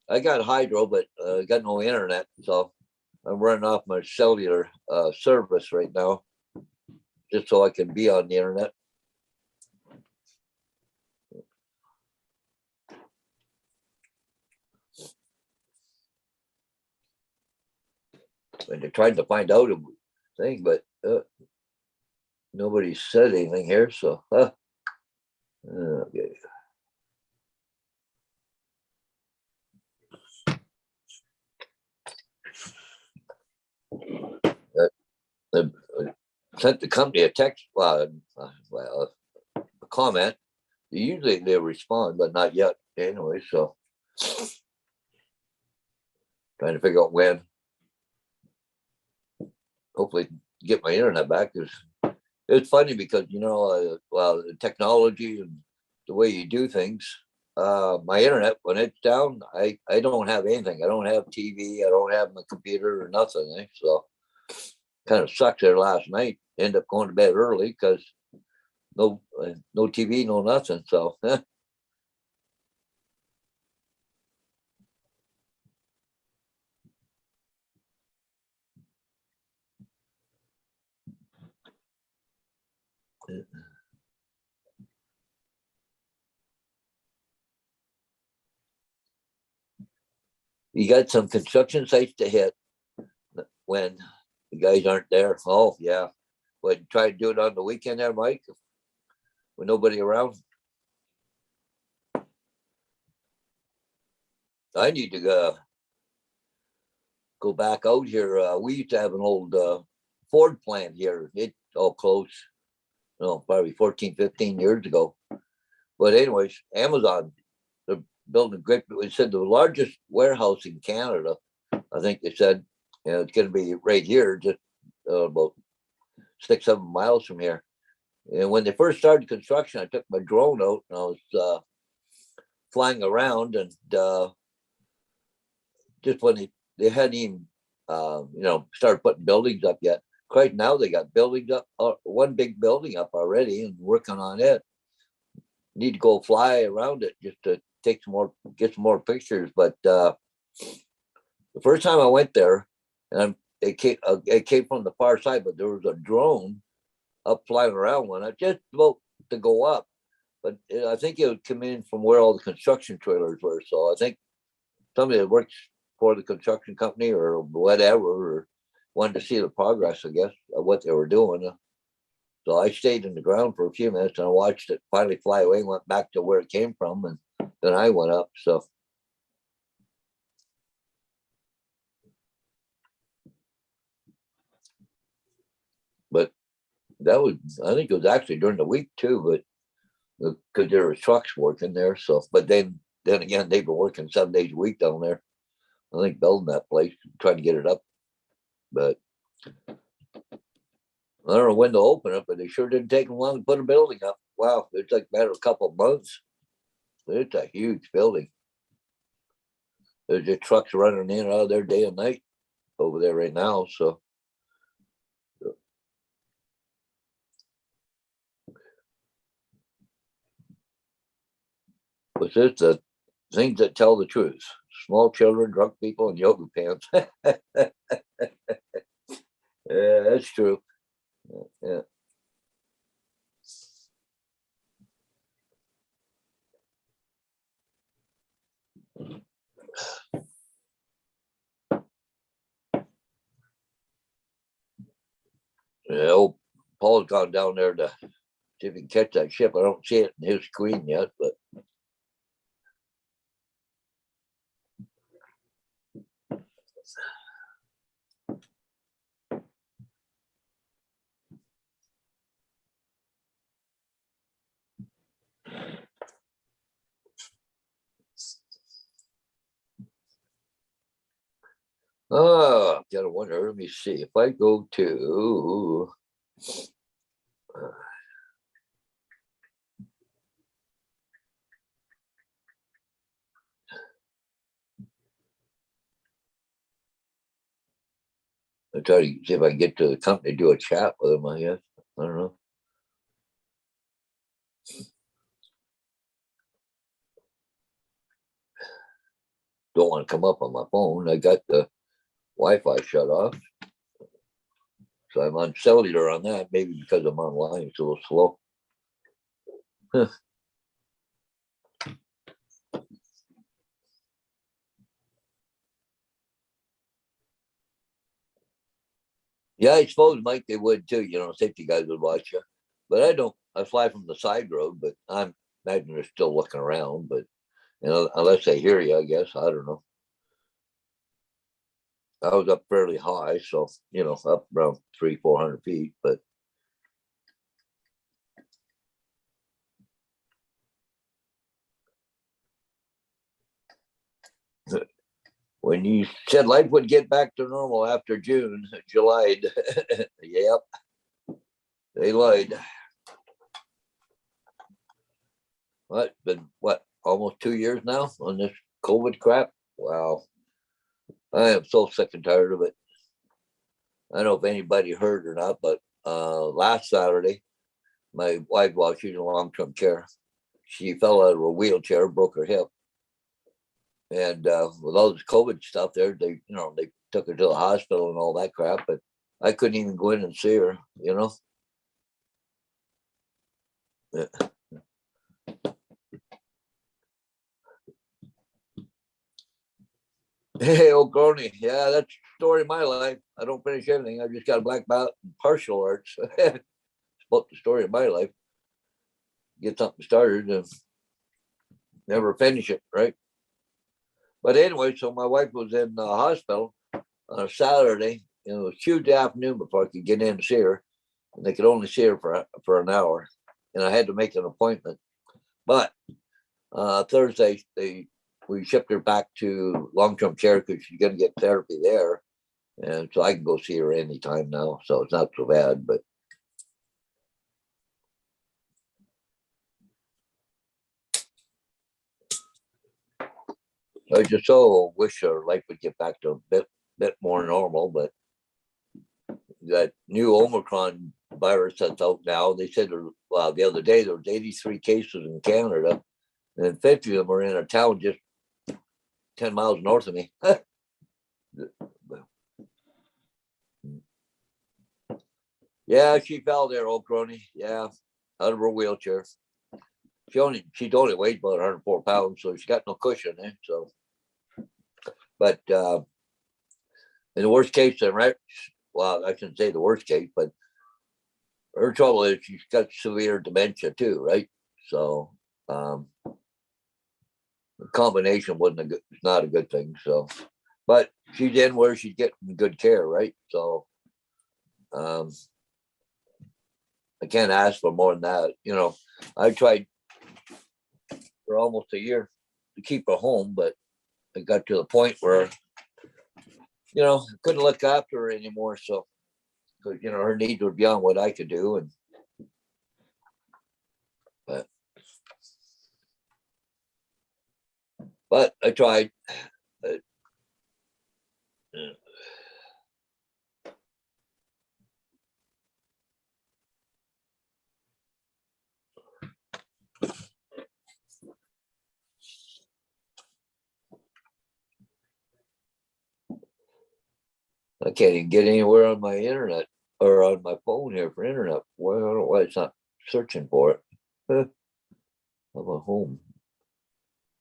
I got hydro, but got no internet, so I'm running off my cellular service right now, just so I can be on the internet. And they're trying to find out a thing, but nobody said anything here, so okay. Sent the company a text, a comment. Usually they respond, but not yet. Anyway, so trying to figure out when. Hopefully, get my internet back. It's funny because the technology and the way you do things. My internet, when it's down, I don't have anything. I don't have TV. I don't have my computer or nothing. So kind of sucked there last night. End up going to bed early because no TV, no nothing. So you got some construction sites to hit when the guys aren't there. Oh yeah, What, try to do it on the weekend there, Mike? With nobody around? I need to go back out here. We used to have an old Ford plant here. It all closed, probably 14, 15 years ago. But anyways, Amazon, they're building a great, it said the largest warehouse in Canada. I think they said, it's going to be right here, just about 6-7 miles from here. And when they first started construction, I took my drone out and I was flying around, and just when they hadn't even, started putting buildings up yet. Right now they got buildings up, one big building up already, and working on it. Need to go fly around it just to get some more pictures. But the first time I went there, and it came from the far side, but there was a drone up flying around when I just about to go up. But I think it would come in from where all the construction trailers were. So I think somebody that works for the construction company or whatever, or wanted to see the progress, I guess, of what they were doing. So I stayed in the ground for a few minutes and I watched it finally fly away and went back to where it came from. And then I went up. So. But that was, I think it was actually during the week too, but because there were trucks working there. So, but then again, they've been working 7 days a week down there. I think building that place, trying to get it up. But I don't know when they'll open it, but they sure didn't take them long to put a building up. Wow, it's like a matter of a couple of months. It's a huge building. There's just trucks running in and out of there day and night over there right now. So. But it's the things that tell the truth. Small children, drunk people, and yoga pants. Yeah, that's true. Yeah. Yeah, old Paul's gone down there to see if he can catch that ship. I don't see it in his screen yet, but I've got to wonder. Let me see if I go to. I try to see if I can get to the company, do a chat with them. I guess I don't know. Don't want to come up on my phone. I got the Wi-Fi shut off, so I'm on cellular on that. Maybe because I'm online, it's a little slow. Yeah, I suppose, Mike, they would too. Safety guys would watch you. But I don't. I fly from the side road, but I'm imagine they're still looking around. But unless they hear you, I guess I don't know. I was up fairly high, so up around 300-400 feet. But when you said life would get back to normal after June, July, yep, they lied. What? Been what? Almost 2 years now on this COVID crap. Wow, I am so sick and tired of it. I don't know if anybody heard or not, but last Saturday, my wife, while she's in long-term care, she fell out of a wheelchair, broke her hip, and with all this COVID stuff, they took her to the hospital and all that crap. But I couldn't even go in and see her. Yeah. Hey, old Crony. Yeah, that's the story of my life. I don't finish everything. I just got a black belt and partial arts. It's about the story of my life. Get something started and never finish it, right? But anyway, so my wife was in the hospital on a Saturday. And it was Tuesday afternoon before I could get in to see her, and they could only see her for an hour, and I had to make an appointment. But Thursday, we shipped her back to long-term care because she's going to get therapy there, and so I can go see her anytime now. So it's not so bad. But I just so wish her life would get back to a bit more normal. But that new Omicron virus that's out now, they said, well, the other day there was 83 cases in Canada, and 50 of them are in a town just 10 miles north of me. Yeah, she fell there, old Crony. Yeah, out of her wheelchair. She'd only weighed about 104 pounds, so she got no cushion. So, but in the worst case, right? Well, I shouldn't say the worst case, but her trouble is she's got severe dementia too, right? So, the combination it's not a good thing. So, but she's in where she's getting good care, right? So, I can't ask for more than that. I tried for almost a year to keep her home, but it got to the point where, I couldn't look after her anymore. So, because, her needs were beyond what I could do. But I tried. Uh, I can't even get anywhere on my internet or on my phone here for internet. Well, I don't know why it's not searching for it. I'm at home.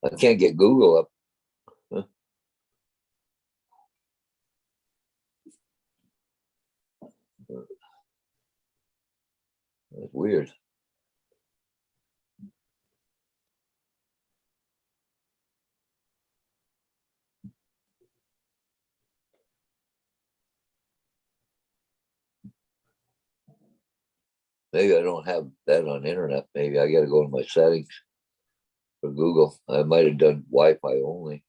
I can't get Google up. That's weird. Maybe I don't have that on internet. Maybe I got to go to my settings for Google. I might have done Wi-Fi only.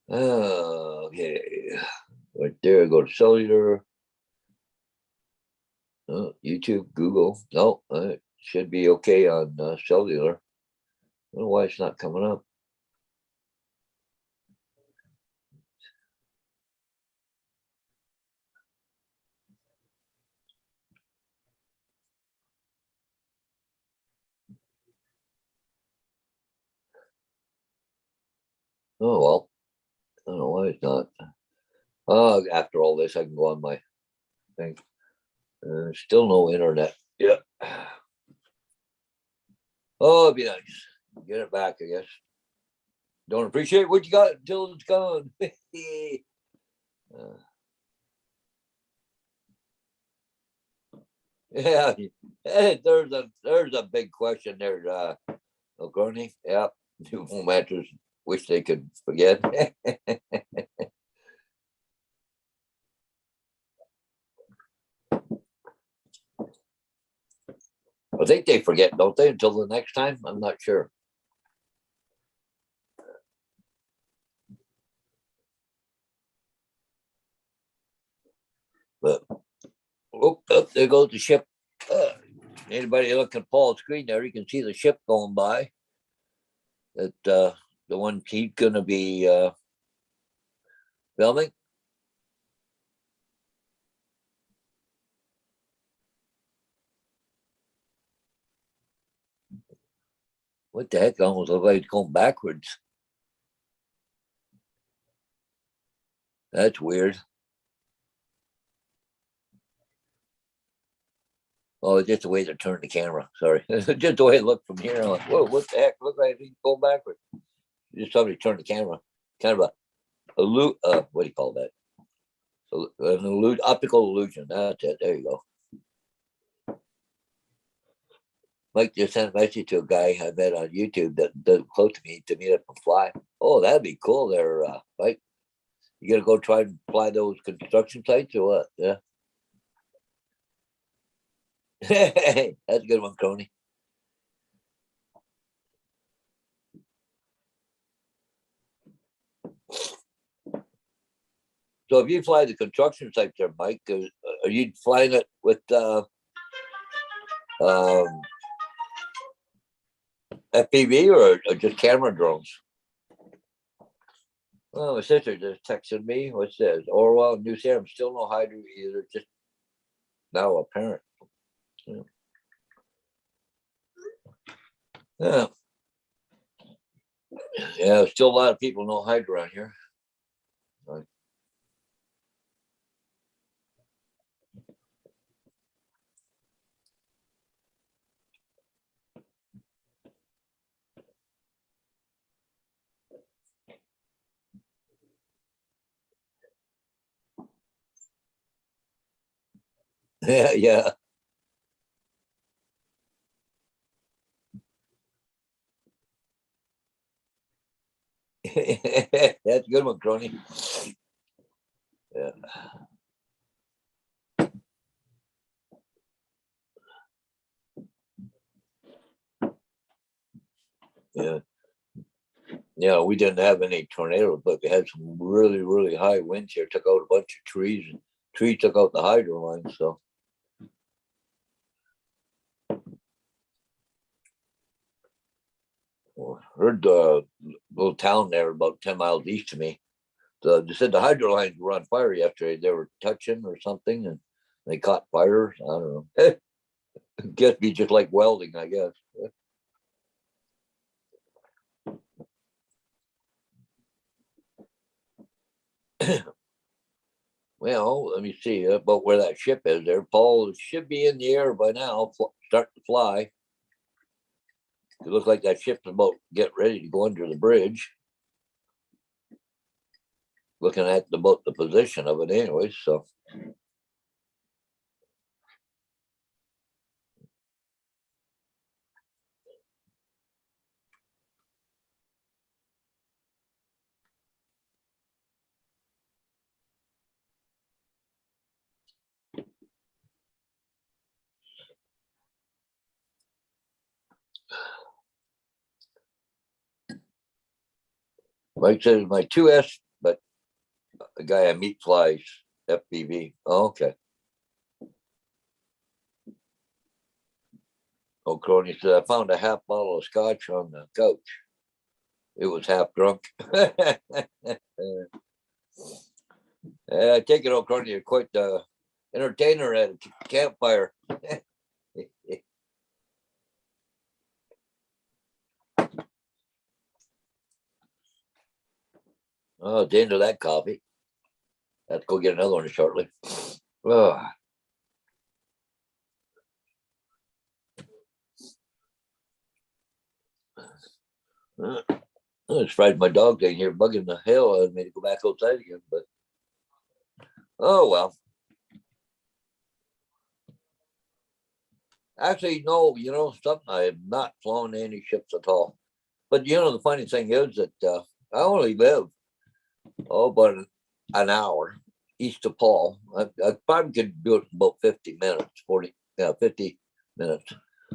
Okay, right there. Go to cellular. YouTube, Google. No, it should be okay on cellular. I don't know why it's not coming up. Oh well, I don't know why it's not. After all this, I can go on my thing. Still no internet. Yeah. Oh, it'd be nice. Get it back, I guess. Don't appreciate what you got until it's gone. Yeah, there's a big question there, O'Gorney. Yeah, new home matches. Wish they could forget. I think they forget, don't they, until the next time? I'm not sure. But there goes the ship. Anybody look at Paul's screen there, you can see the ship going by. That the one he's gonna be filming. What the heck? Almost looks like it's going backwards. That's weird. Oh, it's just the way they turn the camera. Sorry, just the way it looked from here. I'm like, whoa, what the heck? Look like he's going backwards. Just somebody turned the camera. Kind of a what do you call that? An optical illusion. That's it. There you go. Mike just sent a message to a guy I met on YouTube that doesn't close to meet up and fly. Oh, that'd be cool there, Mike. You gonna go try and fly those construction sites or what? Yeah. That's a good one, Crony. So if you fly the construction sites there, Mike, are you flying it with FPV or just camera drones? Well, my sister just texted me. What's this? Orwell, New Salem, still no hydro either. Just now apparent. Yeah. Yeah. Yeah, still a lot of people no hide around here. Yeah, yeah. That's a good one, Crony. Yeah. Yeah. Yeah, we didn't have any tornadoes, but we had some really, really high winds here. Took out a bunch of trees, and trees took out the hydro lines. So heard the little town there about 10 miles east of me. They said the hydro lines were on fire yesterday. They were touching or something, and they caught fire. I don't know. Guess be just like welding, I guess. Well, let me see about where that ship is there. Paul should be in the air by now, start to fly. It looks like that ship's about to get ready to go under the bridge. Looking at about the position of it anyway, so. Mike says my 2S, but the guy I meet flies FPV. Oh, okay. Oh, Crony said I found a half bottle of scotch on the couch. It was half drunk. I take it, O'Crony, you're quite the entertainer at a campfire. Oh, the end of that coffee. Have to go get another one shortly. Oh. I was afraid my dog in here bugging the hell out of me to go back outside again, but oh well. Actually, no, something. I have not flown any ships at all. But the funny thing is that I only live about an hour east of Paul. I probably could do it in about 50 minutes, 50 minutes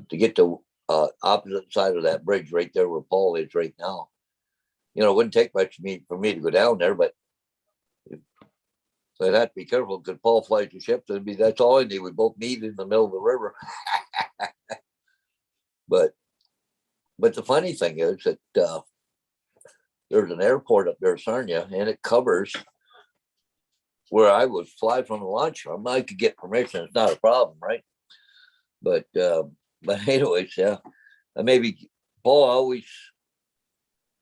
to get to opposite side of that bridge right there where Paul is right now. It wouldn't take much for me to go down there, but I'd have to be careful because Paul flies the ship. That's all I need. We both meet in the middle of the river. but the funny thing is that there's an airport up there, Sarnia, and it covers where I would fly from the launch. I could get permission. It's not a problem, right? But anyways, yeah. Maybe Paul always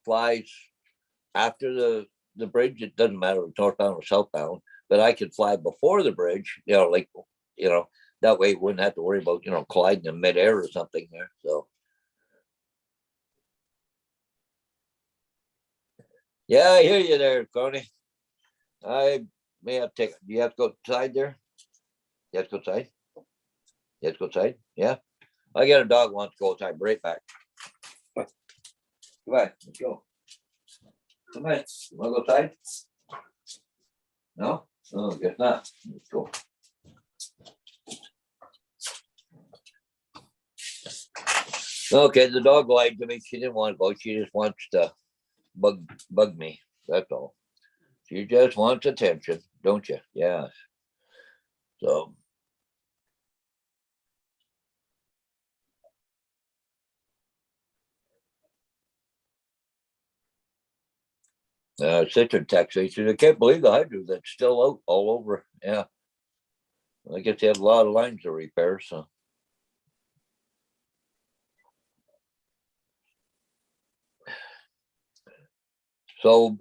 flies after the bridge. It doesn't matter if it's northbound or southbound, but I could fly before the bridge, that way we wouldn't have to worry about, colliding in midair or something there. So yeah, I hear you there, Coney. I may have to take. Do you have to go outside there? You have to go outside. You have to go outside. Yeah. I got a dog wants to go outside. Be right back. Come on, let's go. Come on. You want to go outside? No? No, guess not. Let's go. Okay, the dog lied to me. She didn't want to go. She just wants to bug me. That's all. She just wants attention, don't you? Yeah. So citrus taxation. I can't believe the hydro that's still out all over. Yeah. I guess they had a lot of lines to repair. So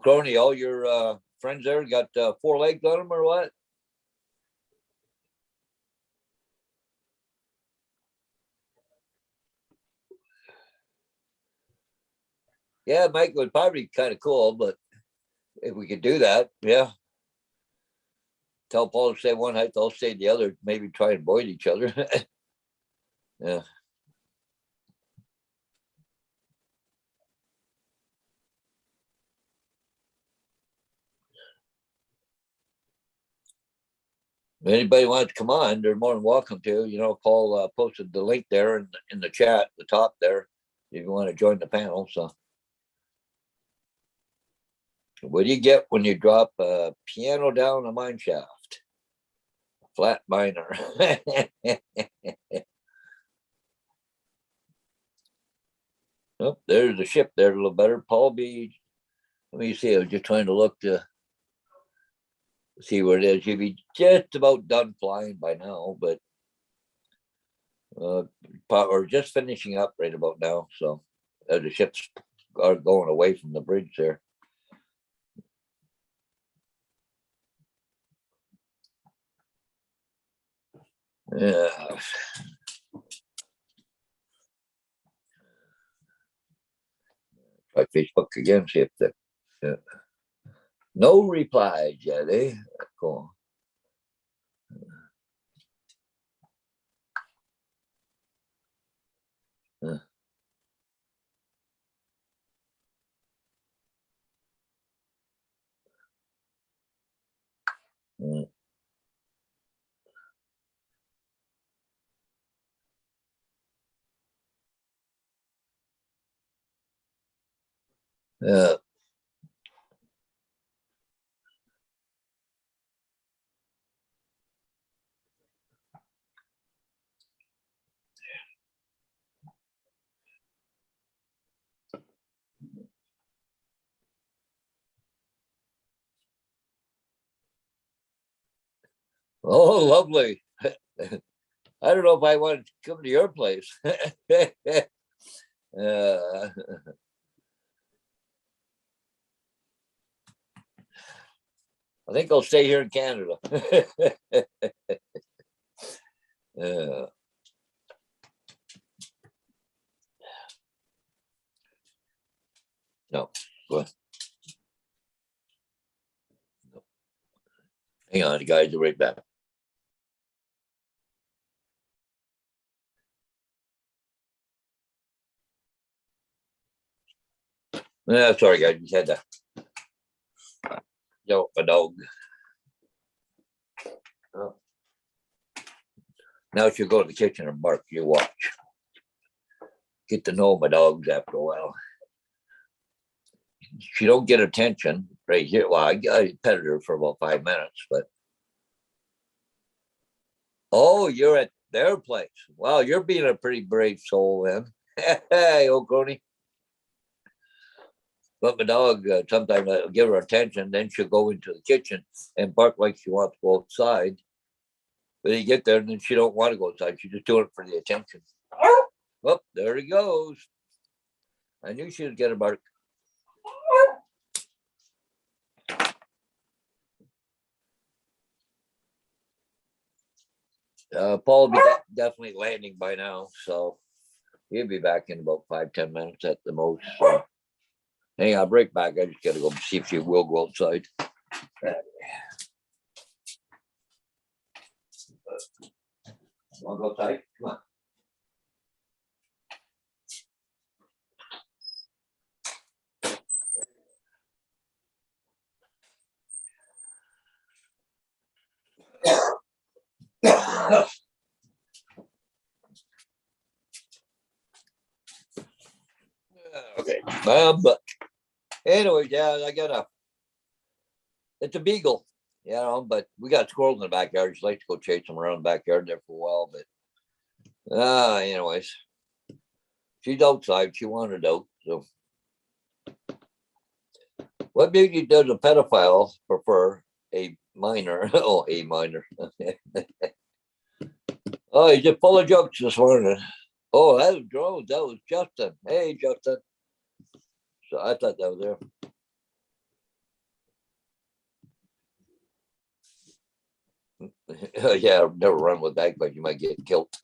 Crony, all your friends there got 4 legs on them or what? Yeah, Mike would probably kind of cool, but if we could do that, yeah. Tell Paul to stay one height, they'll stay the other. Maybe try and avoid each other. Yeah. If anybody wants to come on, they're more than welcome to. Paul posted the link there in the chat, the top there, if you want to join the panel. So, what do you get when you drop a piano down a mine shaft? Flat minor. Oh, there's the ship there a little better. Paul B. Let me see. I was just trying to look to see where it is. You'd be just about done flying by now, but we're just finishing up right about now. So the ships are going away from the bridge there. Yeah. Try Facebook again, see if that. No reply, Jelly. Cool. Uh, uh, uh, oh, lovely. I don't know if I want to come to your place. uh, I think I'll stay here in Canada. uh, no, go ahead. No. Hang on, guys, are right back. Sorry, guys, just had to yell at my dog. Now she'll go to the kitchen and bark. You watch. Get to know my dogs after a while. She don't get attention right here. Well, I petted her for about 5 minutes, but oh, you're at their place. Wow, you're being a pretty brave soul then. Hey, old crony. But my dog, sometimes I'll give her attention, then she'll go into the kitchen and bark like she wants to go outside. But you get there and then she don't want to go outside. She's just doing it for the attention. Oh, there he goes. I knew she would get a bark. Paul will be definitely landing by now, so he'll be back in about 5-10 minutes at the most. So. Hey, I'll break back. I just gotta go see if she will go outside. Want to go outside? Come on. Okay. But anyway, yeah, it's a beagle, but we got squirrels in the backyard. Just like to go chase them around the backyard there for a while, but anyways, she's outside. She wanted out. So, what beauty does a pedophile prefer? A minor? Oh, a minor. Oh, he's just full of jokes this morning. Oh, that was Joe. That was Justin. Hey, Justin. So I thought that was there. Yeah, never run with that, but you might get killed.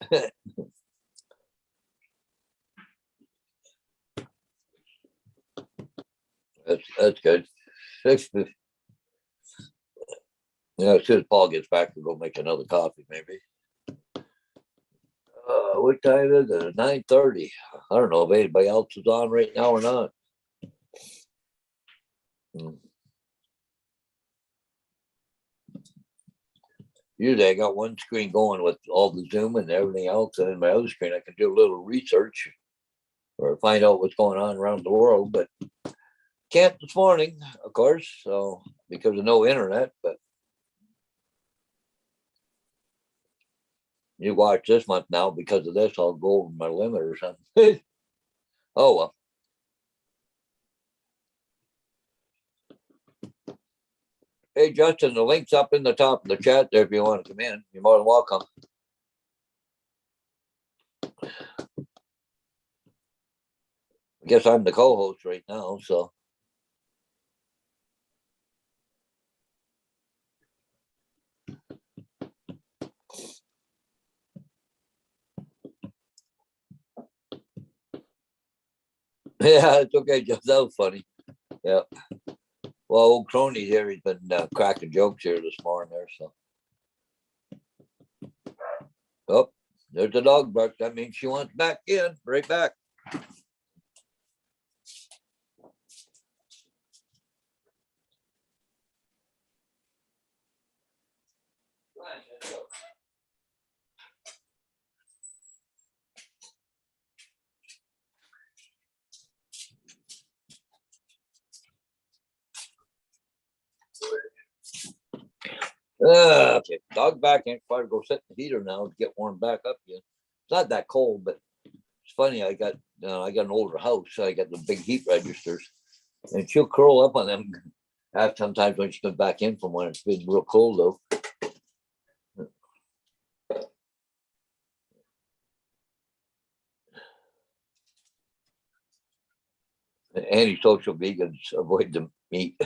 That's good. Yeah, as soon as Paul gets back, we'll go make another coffee, maybe. What time is it? 9:30. I don't know if anybody else is on right now or not. Usually I got one screen going with all the Zoom and everything else, and then my other screen I can do a little research or find out what's going on around the world, but can't this morning, of course, so because of no internet, but you watch this month now because of this, I'll go over my limit or something. Oh well. Hey Justin, the link's up in the top of the chat there if you want to come in. You're more than welcome. I guess I'm the co-host right now, so yeah, it's okay. Just that was funny. Yeah. Well, old crony here, he's been cracking jokes here this morning there. So, oh, there's the dog bark. That means she wants back in. Right back. Okay, dog back in. Try to go sit in the heater now to get warmed back up again. It's not that cold, but it's funny. I got an older house, so I got the big heat registers, and she'll curl up on them. Sometimes when she comes back in from when it's been real cold though. Antisocial vegans avoid the meat.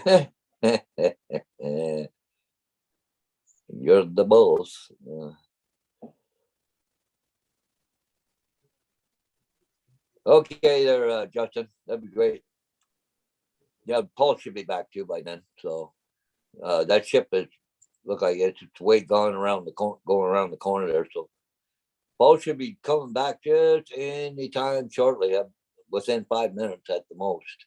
You're the boss. Okay, there, Justin. That'd be great. Yeah, Paul should be back too by then. So that ship is look like it's way gone around going around the corner there. So Paul should be coming back just any time shortly, within 5 minutes at the most,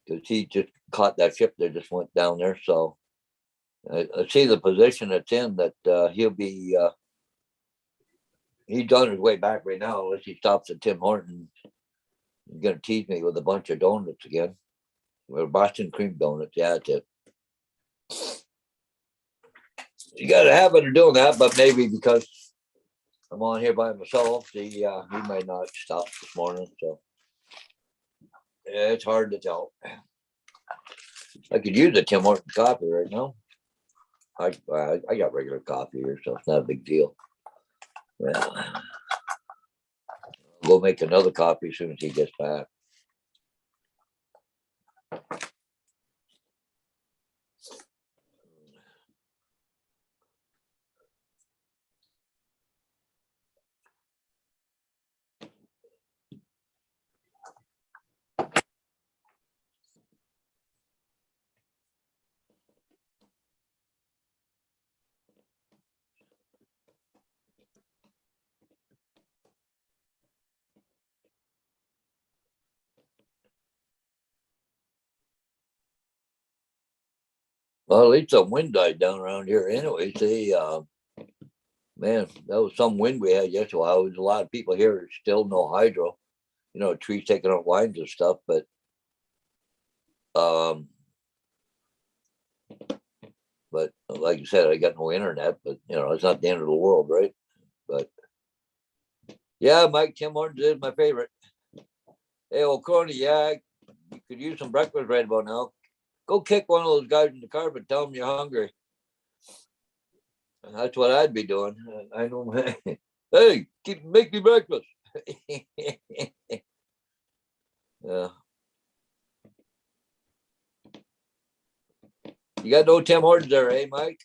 because he just caught that ship that just went down there. So I see the position it's in that he'll be. He's on his way back right now, unless he stops at Tim Hortons. He's gonna tease me with a bunch of donuts again. Or Boston cream donuts. Yeah, that's it. You got a habit of doing that, but maybe because I'm on here by myself, he might not stop this morning. So yeah, it's hard to tell. I could use a Tim Hortons coffee right now. I got regular coffee here, so it's not a big deal. Yeah. We'll make another coffee as soon as he gets back. Well, at least some wind died down around here anyway. See, man, that was some wind we had yesterday. Well, there's a lot of people here. There's still no hydro. You know, trees taking out lines and stuff, um, but like you said, I got no internet. But you know, it's not the end of the world, right? But yeah, Mike, Tim Hortons is my favorite. Hey, old Crony, yeah, you could use some breakfast right about now. Go kick one of those guys in the carpet. Tell them you're hungry. That's what I'd be doing. I know. Hey, make me breakfast. Yeah. You got no Tim Hortons there, eh, Mike?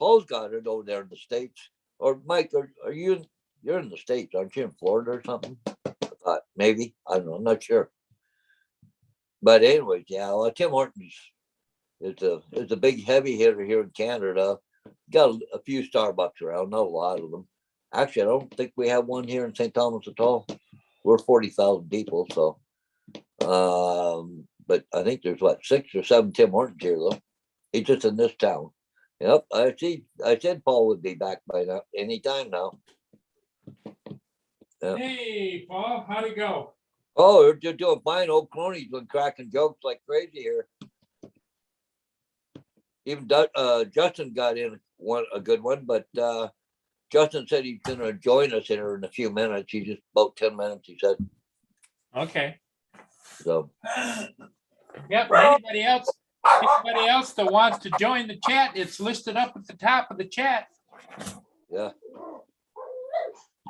Paul's got it over there in the States. Or Mike, are you you're in the States, aren't you, in Florida or something? I thought maybe. I don't know, I'm not sure. But anyways, yeah, well, Tim Hortons is a big heavy hitter here in Canada. Got a few Starbucks around, not a lot of them. Actually, I don't think we have one here in St. Thomas at all. We're 40,000 people, so but I think there's what 6 or 7 Tim Hortons here though. He's just in this town. Yep, I see. I said Paul would be back by now, anytime now. Yep. Hey, Paul, how'd it go? Oh, they're just doing fine. Old Crony's been cracking jokes like crazy here. Even Justin got in a good one, but Justin said he's going to join us here in a few minutes. He's just about 10 minutes, he said. Okay. So. Yep. Anybody else that wants to join the chat, it's listed up at the top of the chat. Yeah.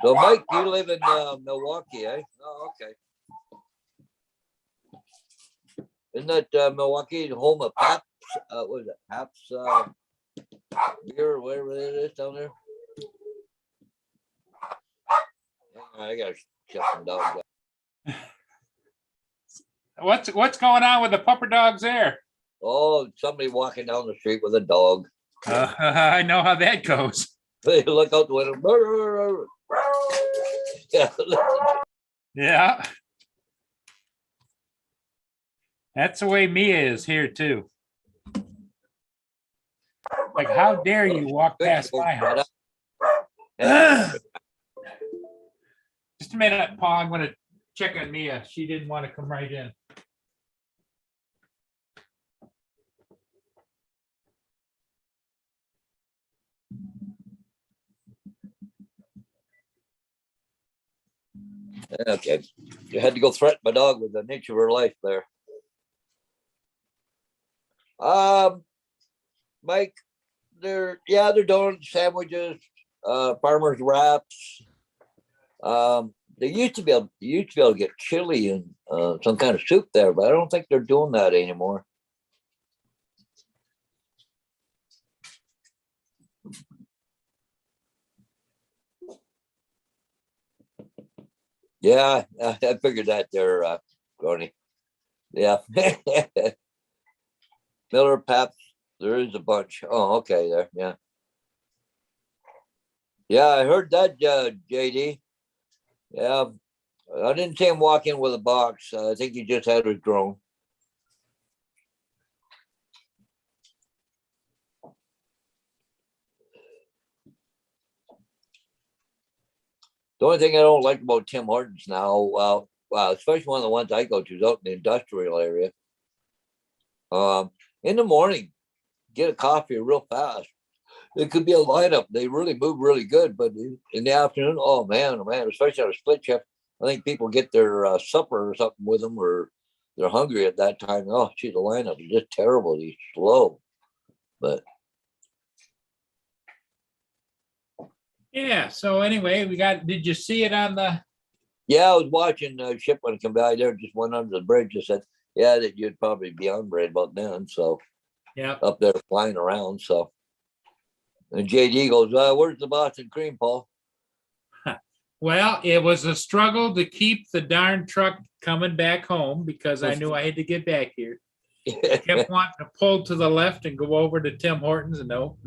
So, Mike, you live in Milwaukee, eh? Oh, okay. Isn't that Milwaukee, home of Pabst? What is it? Pabst beer or whatever it is down there? I gotta shut some dogs up. What's going on with the pupper dogs there? Oh, somebody walking down the street with a dog. I know how that goes. They look out the window. Yeah. Yeah. That's the way Mia is here too. Like, how dare you walk past my house? Just a minute, Paul. I'm going to check on Mia. She didn't want to come right in. Okay. You had to go threaten my dog with the nature of her life there. Mike, they're doing sandwiches, farmers wraps. They used to be able to get chili and some kind of soup there, but I don't think they're doing that anymore. Yeah, I figured that there, Gordie. Yeah. Miller, Pabst, there is a bunch. Oh, okay, there, yeah. Yeah, I heard that, JD. Yeah, I didn't see him walk in with a box. I think he just had his drone. The only thing I don't like about Tim Hortons now, well, especially one of the ones I go to is out in the industrial area. In the morning, get a coffee real fast. It could be a lineup. They really move really good, but in the afternoon, oh man, especially on a split shift, I think people get their supper or something with them, or they're hungry at that time. Oh, gee, the lineup is just terrible. He's slow, but Yeah. So anyway, did you see it on the? yeah, I was watching ship when it come by there. Just went under the bridge. I said, yeah, that you'd probably be on bread about then. So Yeah. up there flying around. So and JD goes, where's the Boston cream, Paul? Well, it was a struggle to keep the darn truck coming back home because I knew I had to get back here. I kept wanting to pull to the left and go over to Tim Hortons, and no.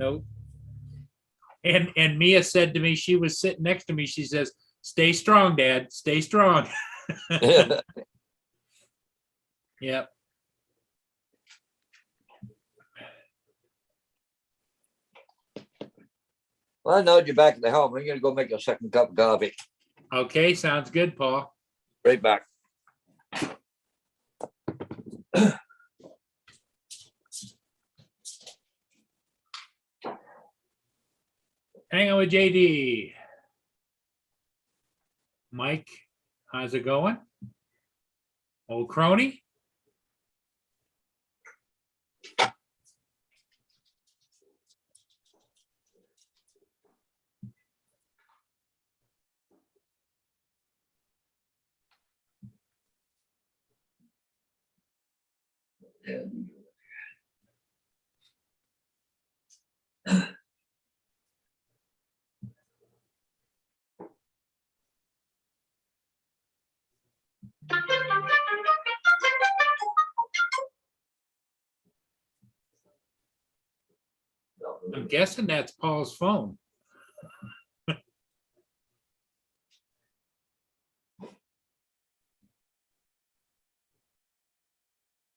And Mia said to me, she was sitting next to me. She says, "Stay strong, Dad. Stay strong." Yep. Well, now you're back at the helm. I'm gonna go make a second cup of coffee. Okay, sounds good, Paul. Right back. Hang on with JD. Mike, how's it going? Old crony? I'm guessing that's Paul's phone.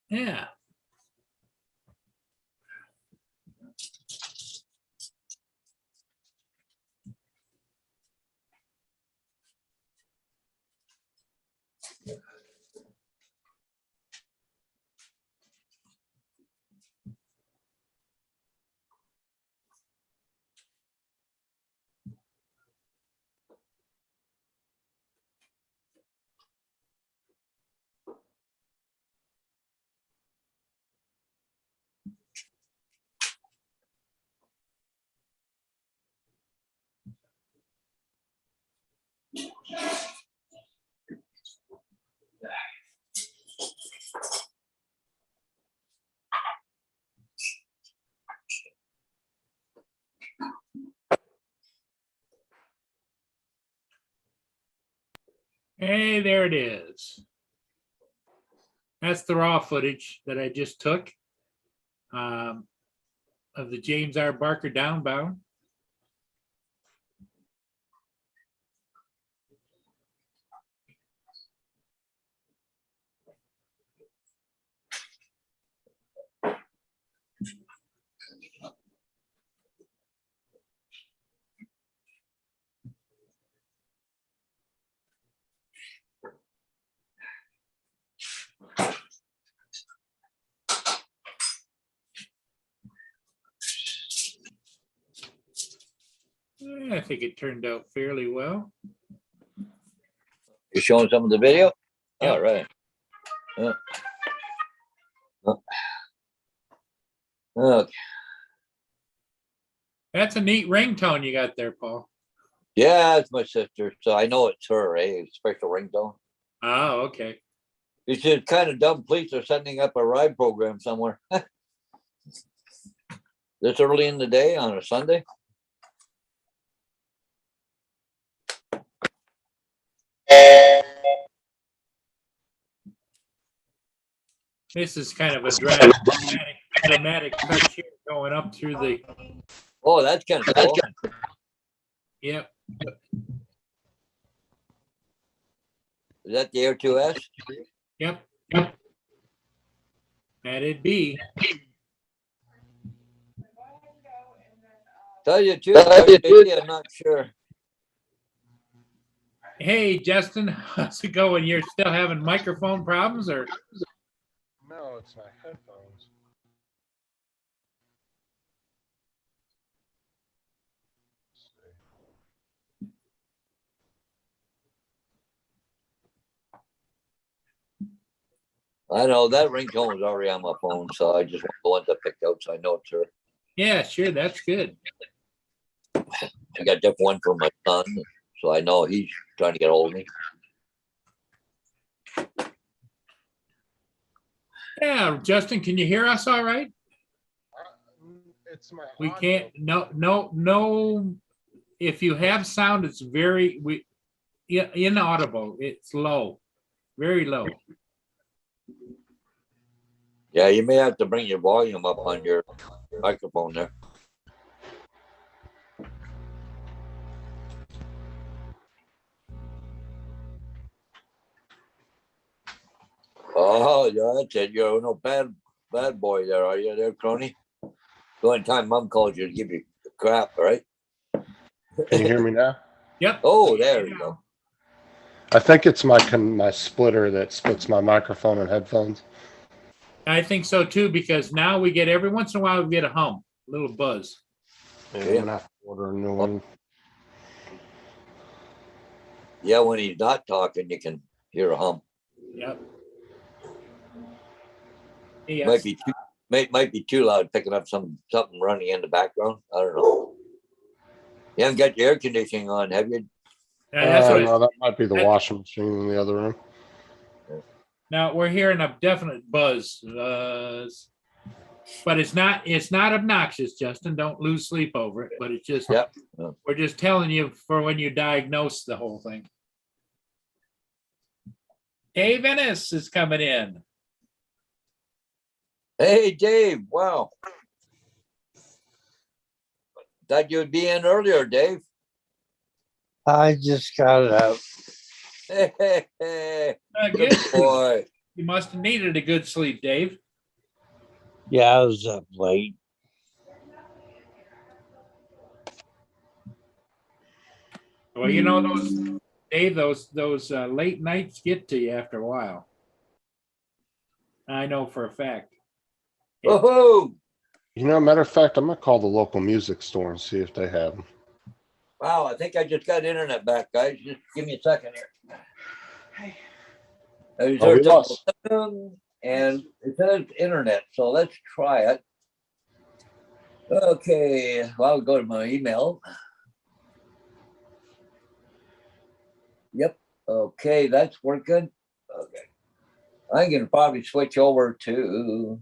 Yeah. Hey, there it is. That's the raw footage that I just took of the James R. Barker downbound. I think it turned out fairly well. You're showing some of the video? Yep. All right. Okay. That's a neat ringtone you got there, Paul. Yeah, it's my sister, so I know it's her, eh? Special ringtone. Oh, okay. It's just kind of dumb. Police are setting up a ride program somewhere. This early in the day on a Sunday. This is kind of a dramatic touch here going up through the. Oh, that's kind of cool. Yep. Is that the Air 2S? Yep. That'd be. Tell you the truth, I'm not sure. Hey, Justin, how's it going? You're still having microphone problems, or? No, it's my headphones. I know that ringtone was already on my phone, so I just want the ones I picked out, so I know it's her. Yeah, sure. That's good. I got a different one from my son, so I know he's trying to get hold of me. Yeah, Justin, can you hear us all right? It's my. We audio. can't. No. If you have sound, it's very inaudible. It's low, very low. Yeah, you may have to bring your volume up on your microphone there. Oh, yeah, that's it. You're no bad boy there, are you there, Crony? The only time Mom calls you to give you crap, right? Can you hear me now? Yep. Oh, there you go. I think it's my splitter that splits my microphone and headphones. I think so too, because now we get every once in a while we get a hum, a little buzz. Yeah, Yeah. I'm gonna have to order a new one. Yeah, when he's not talking, you can hear a hum. Yep. Might be too might be too loud, picking up something running in the background. I don't know. You haven't got your air conditioning on, have you? That's what No, that might be the that- washing machine in the other room. now we're hearing a definite buzz, but it's not obnoxious, Justin. Don't lose sleep over it. But it's just Yep. we're just telling you for when you diagnose the whole thing. Dave Ennis is coming in. Hey, Dave. Wow. Thought you'd be in earlier, Dave. I just got up. Good Good. boy. You must have needed a good sleep, Dave. Yeah, I was up late. Well, you know those, Dave. Those late nights get to you after a while. I know for a fact. Woohoo! You know, matter of fact, I'm gonna call the local music store and see if they have them. Wow, I think I just got internet back, guys. Just give me a second here. Oh, we lost. And it says internet, so let's try it. Okay, well, I'll go to my email. Yep, okay, that's working. Okay. I'm gonna probably switch over to,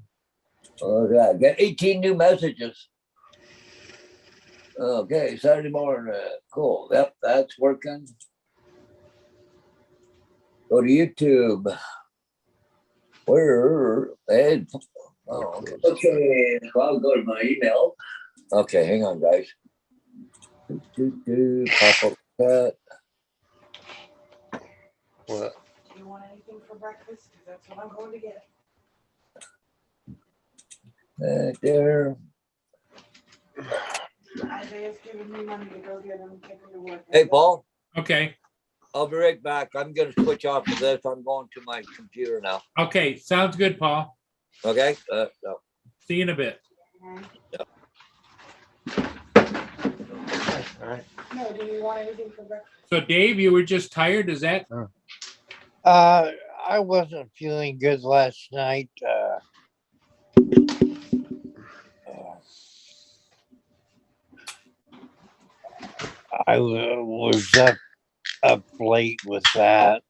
I got 18 new messages. Okay, Saturday morning, cool, yep, that's working. Go to YouTube. Where? Hey, oh, okay, well, I'll go to my email. Okay, hang on, guys. Pop up that. What? Do you want anything for breakfast? Because that's what I'm going to get. There. Isaiah's giving me money to go get him, take him to work. Hey, Paul, Okay. I'll be right back. I'm gonna switch off of this. I'm going to my computer now. Okay. Sounds good, Paul. Okay? Oh. See you in a bit. All right. No, do you want anything for breakfast? So, Dave, you were just tired. Is that? I wasn't feeling good last night. I was up late with that.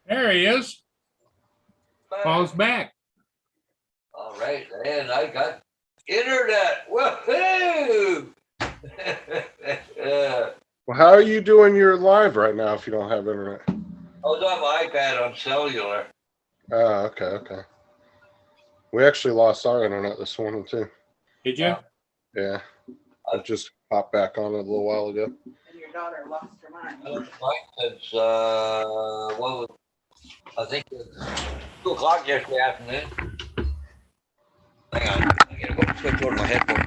There he is. Paul's back. All right, and I got internet. Woohoo! Well, how are you doing your live right now if you don't have internet? I was on my iPad on cellular. Oh, okay. We actually lost our internet this morning too. Did you? Yeah. It just popped back on a little while ago. And your daughter lost her mind. I was mine since I think it was 2 o'clock yesterday afternoon. Hang on, I gotta go switch over my headphones.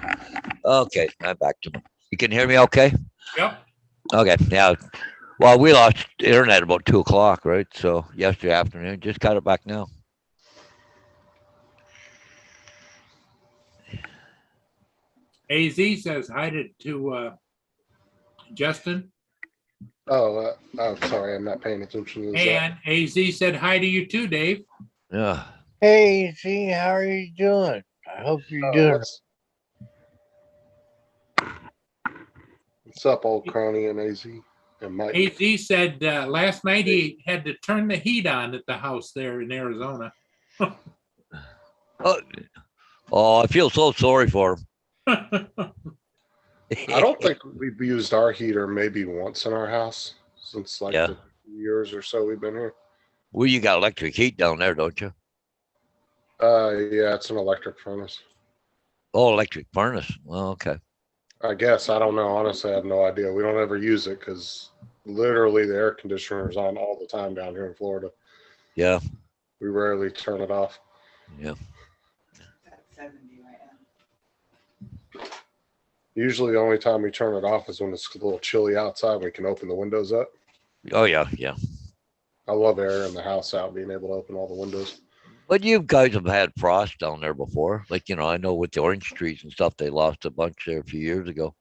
Okay, I'm back to me. You can hear me okay? Yep. Okay, yeah. Well, we lost internet about 2 o'clock, right? So yesterday afternoon, just got it back now. AZ says hi to Justin. Oh, sorry, I'm not paying attention to this. And AZ said hi to you too, Dave. Yeah. Hey, Z, how are you doing? I hope you're Oh, doing. what's up, old crony and AZ and Mike? AZ said last night he had to turn the heat on at the house there in Arizona. Oh, I feel so sorry for him. I don't think we've used our heater maybe once in our house since like Yeah. the 2 years or so we've been here. Well, you got electric heat down there, don't you? Yeah, it's an electric furnace. Oh, electric furnace. Well, okay. I guess. I don't know. Honestly, I have no idea. We don't ever use it because literally the air conditioner is on all the time down here in Florida. Yeah, We rarely turn it off. yeah. At 70 right now. Usually the only time we turn it off is when it's a little chilly outside. We can open the windows up. Oh, yeah, yeah. I love air in the house out, being able to open all the windows. But you guys have had frost down there before. Like, I know with the orange trees and stuff, they lost a bunch there a few years ago.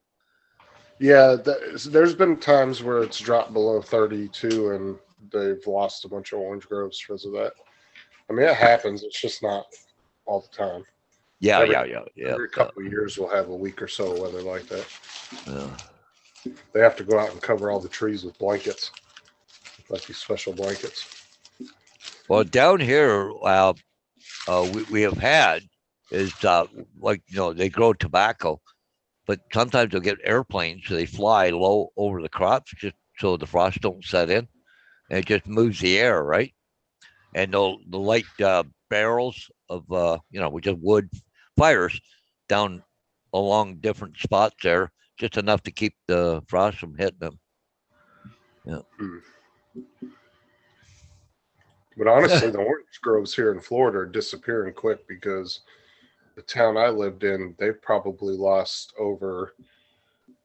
Yeah, there's been times where it's dropped below 32 and they've lost a bunch of orange groves because of that. I mean, it happens. It's just not all the time. Yeah, Every- yeah. Every couple of years, we'll have a week or so of weather like that. Yeah. They have to go out and cover all the trees with blankets, like these special blankets. Well, down here, we have had is like they grow tobacco, but sometimes they'll get airplanes, so they fly low over the crops just so the frost don't set in, and it just moves the air, right? And they'll light barrels of with just wood fires down along different spots there, just enough to keep the frost from hitting them. But honestly, the orange groves here in Florida are disappearing quick because the town I lived in, they've probably lost over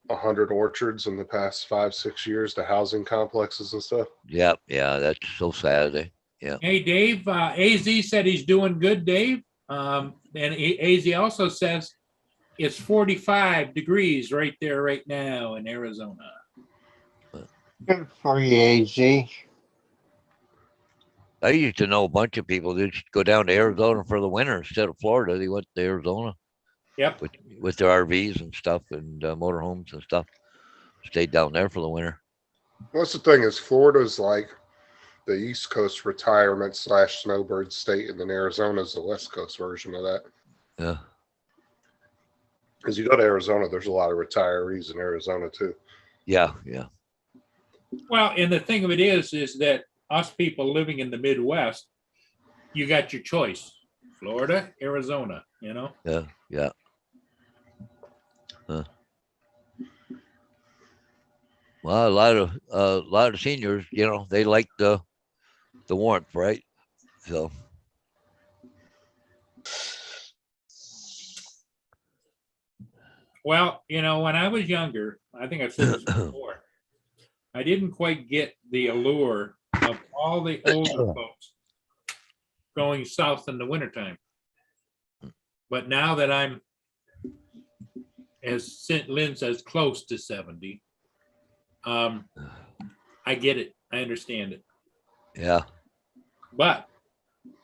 100 orchards in the past 5-6 years to housing complexes and stuff. Yeah, that's so sad. Hey, Dave, AZ said he's doing good, Dave. And AZ also says it's 45 degrees right there right now in Arizona. Good for you, AZ. I used to know a bunch of people that just go down to Arizona for the winter instead of Florida. They went to Arizona. Yep. With their RVs and stuff and motorhomes and stuff. Stayed down there for the winter. What's the thing is Florida's like the East Coast retirement / snowbird state, and then Arizona's the West Coast version of that. Yeah. Because you go to Arizona, there's a lot of retirees in Arizona too. Yeah. Well, and the thing of it is that us people living in the Midwest, you got your choice: Florida, Arizona. Yeah. Well, a lot of seniors, they like the warmth, right? So. Well, when I was younger, I think I've said this before, I didn't quite get the allure of all the older folks going south in the wintertime. But now that I'm, as Lynn says, close to 70, I get it. I understand it. Yeah. But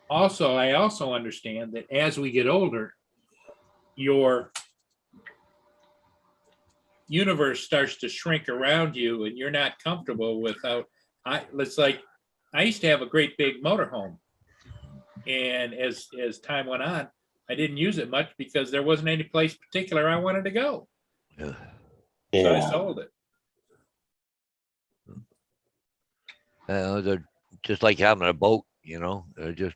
I also understand that as we get older, your universe starts to shrink around you and you're not comfortable without. It's like I used to have a great big motorhome, and as time went on, I didn't use it much because there wasn't any place particular I wanted to go. Yeah. So I sold it. They're just like having a boat, They're just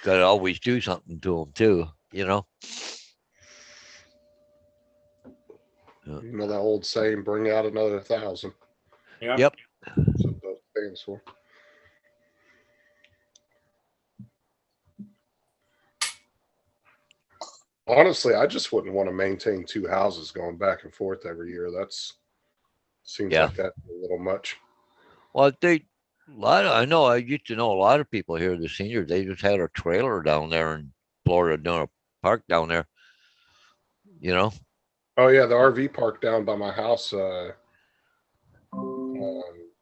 got to always do something to them too, You know that old saying, bring out another 1,000. Yeah. Yep. That's what that stands for. Honestly, I just wouldn't want to maintain 2 houses going back and forth every year. Seems Yeah. like that's a little much. Well, I know I used to know a lot of people here, the seniors, they just had a trailer down there in Florida, doing a park down there, Oh yeah, the RV park down by my house,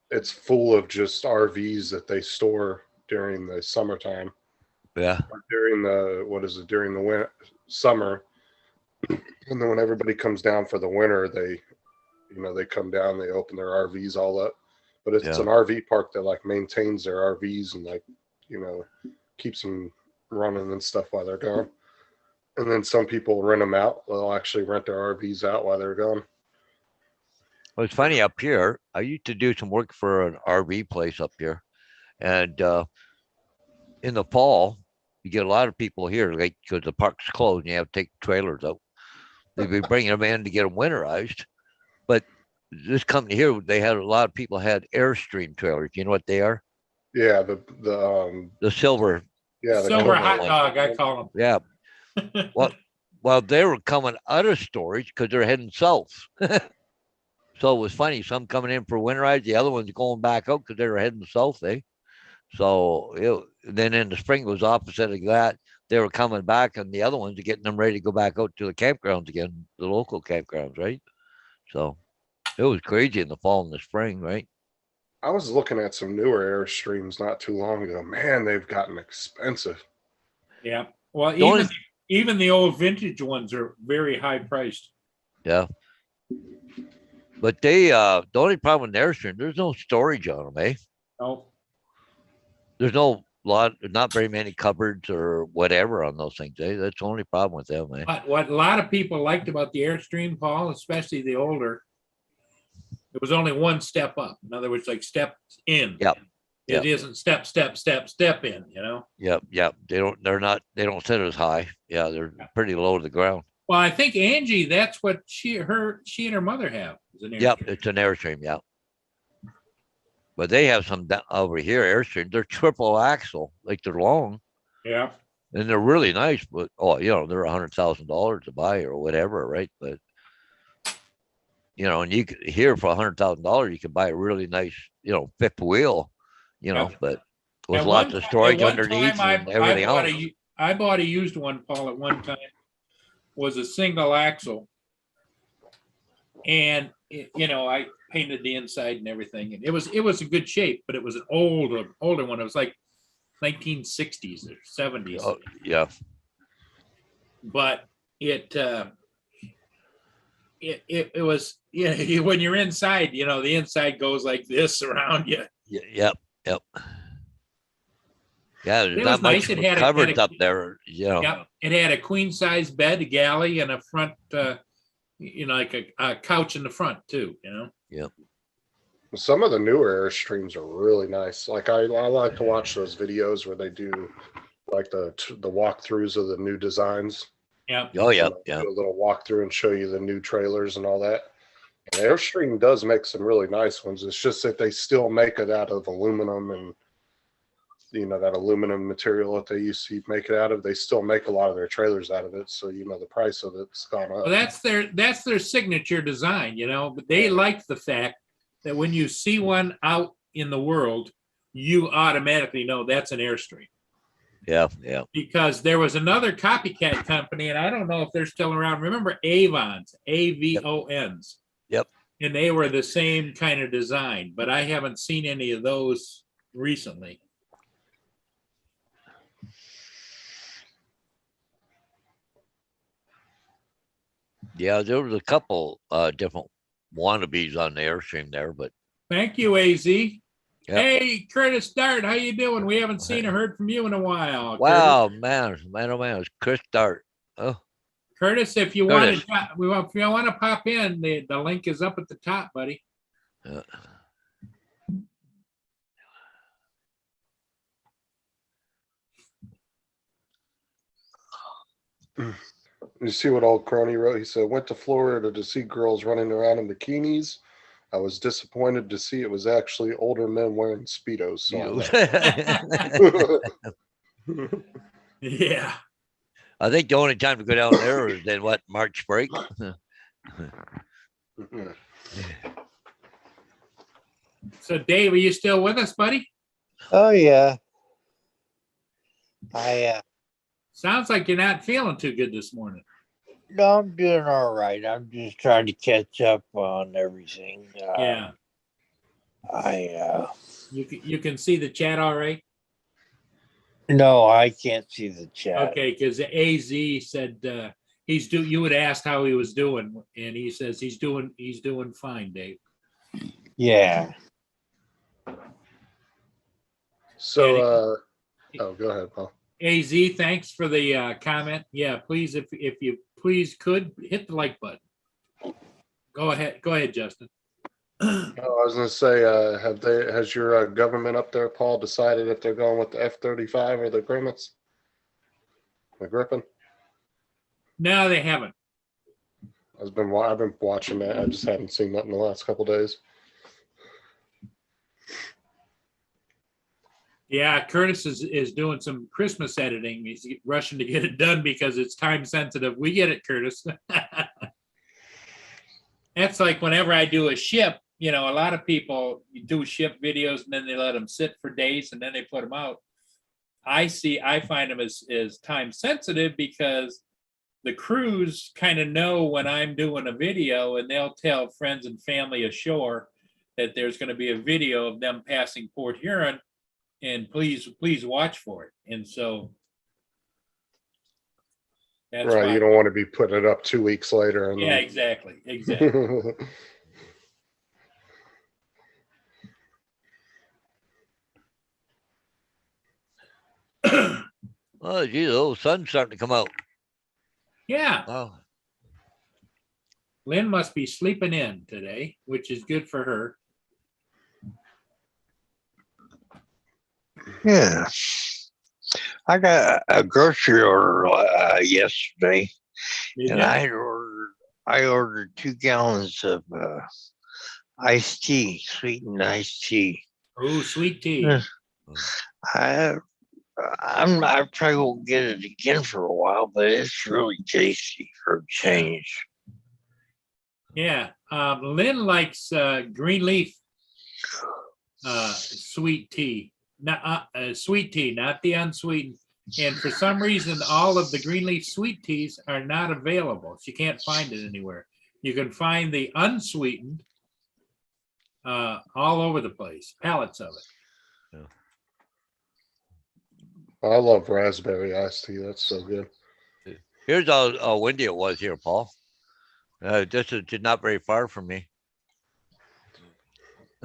it's full of just RVs that they store during the summertime. Yeah. Or during the winter, summer, and then when everybody comes down for the winter, they come down, they open their RVs all up. But it's Yeah. an RV park that like maintains their RVs and keeps them running and stuff while they're gone. And then some people rent them out. They'll actually rent their RVs out while they're gone. Well, it's funny up here. I used to do some work for an RV place up here, and in the fall, you get a lot of people here, like because the park's closed, and you have to take trailers out. They'd be bringing them in to get them winterized, but this company here, they had a lot of people had Airstream trailers. You know what they are? Yeah, The silver. yeah, the Silver Cobra hot one. dog, I call Yeah. them. Well, they were coming out of storage because they're heading south. So it was funny. Some coming in for winterize, the other ones going back out because they were heading south. So then in the spring it was opposite of that. They were coming back, and the other ones are getting them ready to go back out to the campgrounds again, the local campgrounds, right? So it was crazy in the fall and the spring, right? I was looking at some newer Airstreams not too long ago. Man, they've gotten expensive. Yeah. Well, The only- even the old vintage ones are very high priced. Yeah. But they the only problem with the Airstream, there's no storage on them, eh? Oh, There's not very many cupboards or whatever on those things, eh? That's the only problem with them, eh? but what a lot of people liked about the Airstream, Paul, especially the older, it was only one step up. In other words, like step in. Yep. It Yep. isn't step in, you know? Yep. They don't sit as high. Yeah, they're pretty low to the ground. Well, I think Angie, that's what she and her mother have. Is an Yep, Airstream. it's an Airstream, yeah. But they have some over here, Airstream. They're triple axle, like they're long, Yeah. and they're really nice. But they're $100,000 to buy or whatever, right? But and you could here for $100,000, you could buy a really nice, fifth wheel, Yep. but with At lots one of ti- storage at one underneath time, and everything else. I bought a used one, Paul, at one time. Was a single axle. And I painted the inside and everything. And it was in good shape, but it was an older one. It was like 1960s or 70s. Oh, yeah, But it was, when you're inside, the inside goes like this around you. yep. Yeah, there's It not was nice. much It had coverage up there. Yeah, it had a queen size bed, a galley, and a front, like a couch in the front too. Some of the newer Airstreams are really nice. Like I like to watch those videos where they do like the walkthroughs of the new designs. Yeah. Oh, yeah, Do yeah. a little walkthrough and show you the new trailers and all that. And Airstream does make some really nice ones. It's just that they still make it out of aluminum and that aluminum material that they used to make it out of. They still make a lot of their trailers out of it. So the price of it's gone up. Well, that's their signature design, but they like the fact that when you see one out in the world, you automatically know that's an Airstream. Yeah. Because there was another copycat company, and I don't know if they're still around. Remember Avons, AVONs? Yep. And they were the same kind of design, but I haven't seen any of those recently. Yeah, there was a couple different wannabes on the Airstream there, but Thank you, AZ. Yep. Hey, Curtis Dart, how you doing? We haven't seen or heard from you in a while. wow, man, it's Chris Dart. Oh, Curtis, if you want Curtis. to pop in, the link is up at the top, buddy. yeah. You see what old crony wrote? He said, went to Florida to see girls running around in bikinis. I was disappointed to see it was actually older men wearing Speedos. So Yeah. I think the only time to go down there is then what, March break? So, Dave, are you still with us, buddy? Oh yeah. Sounds like you're not feeling too good this morning. No, I'm doing all right. I'm just trying to catch up on everything. Yeah. You can see the chat all right? No, I can't see the chat. Okay, because AZ said you would asked how he was doing, and he says he's doing fine, Dave. Yeah. So, go ahead, Paul. AZ, thanks for the comment. Yeah, please, if you could hit the like button. Go ahead, Justin. I was going to say, has your government up there, Paul, decided if they're going with the F-35 or the Grimmets? The Griffin? No, they haven't. I've been watching that. I just hadn't seen that in the last couple days. Yeah, Curtis is doing some Christmas editing. He's rushing to get it done because it's time sensitive. We get it, Curtis. That's like whenever I do a ship, a lot of people do ship videos and then they let them sit for days and then they put them out. I find them as time sensitive because the crews kind of know when I'm doing a video and they'll tell friends and family ashore that there's going to be a video of them passing Port Huron and please watch for it. And so that's Right. why. You don't want to be putting it up 2 weeks later. And Yeah, exactly. Oh, geez, the sun's starting to come out. Yeah, Oh, Lynn must be sleeping in today, which is good for her. Yeah. I got a grocery order yesterday, Did and ya? I ordered 2 gallons of iced tea, sweetened iced tea. Oh, sweet tea. Yeah. I probably won't get it again for a while, but it's really tasty for a change. Yeah, Lynn likes green leaf sweet tea, not sweet tea, not the unsweetened. And for some reason, all of the green leaf sweet teas are not available. She can't find it anywhere. You can find the unsweetened all over the place, pallets of it. I love raspberry iced tea. That's so good. here's how windy it was here, Paul. This is not very far from me.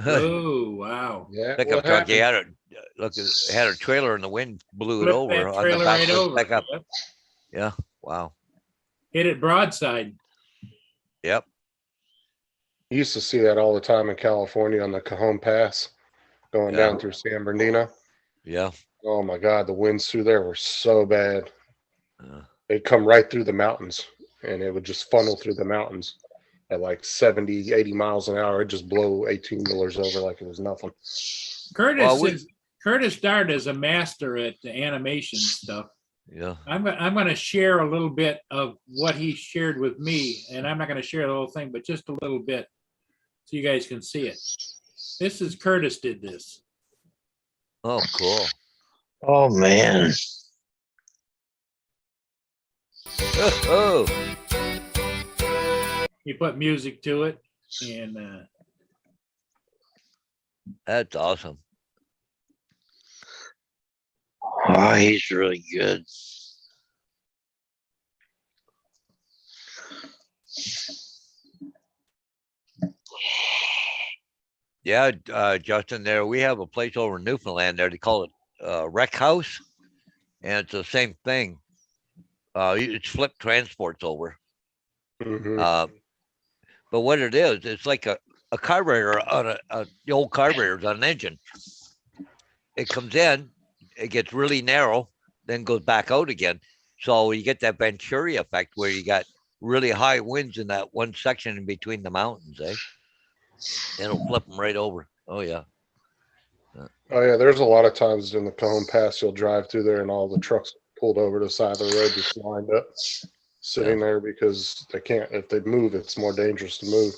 Oh, wow. Yeah. Pickup What truck, he happened? had a trailer and the wind blew it Flip over that on the trailer back right of over. the pickup. Yep. Yeah, wow. Hit it broadside. Yep. You used to see that all the time in California on the Cajon Pass, going Yeah. down through San Bernardino. Yeah. Oh my God, the winds through there were so bad. Uh, They'd come right through the mountains, and it would just funnel through the mountains at like 70, 80 miles an hour. It'd just blow 18-wheelers over like it was nothing. Curtis Dart is a master at the animation stuff. yeah. I'm going to share a little bit of what he shared with me, and I'm not going to share the whole thing, but just a little bit so you guys can see it. This is Curtis did this. Oh, cool. Oh man. Oh, He put music to it, and that's awesome. Oh, he's really good. Yeah, Justin, there we have a place over in Newfoundland there. They call it Rec House, and it's the same thing. It's flip transports over. Mhm. But what it is, it's like a carburetor on the old carburetors on an engine. It comes in, it gets really narrow, then goes back out again. So you get that Venturi effect where you got really high winds in that one section in between the mountains, eh? It'll flip them right over. Oh yeah. Oh yeah, there's a lot of times in the Cajon Pass you'll drive through there and all the trucks pulled over to the side of the road, just lined up, sitting there because they can't. If they move, it's more dangerous to move.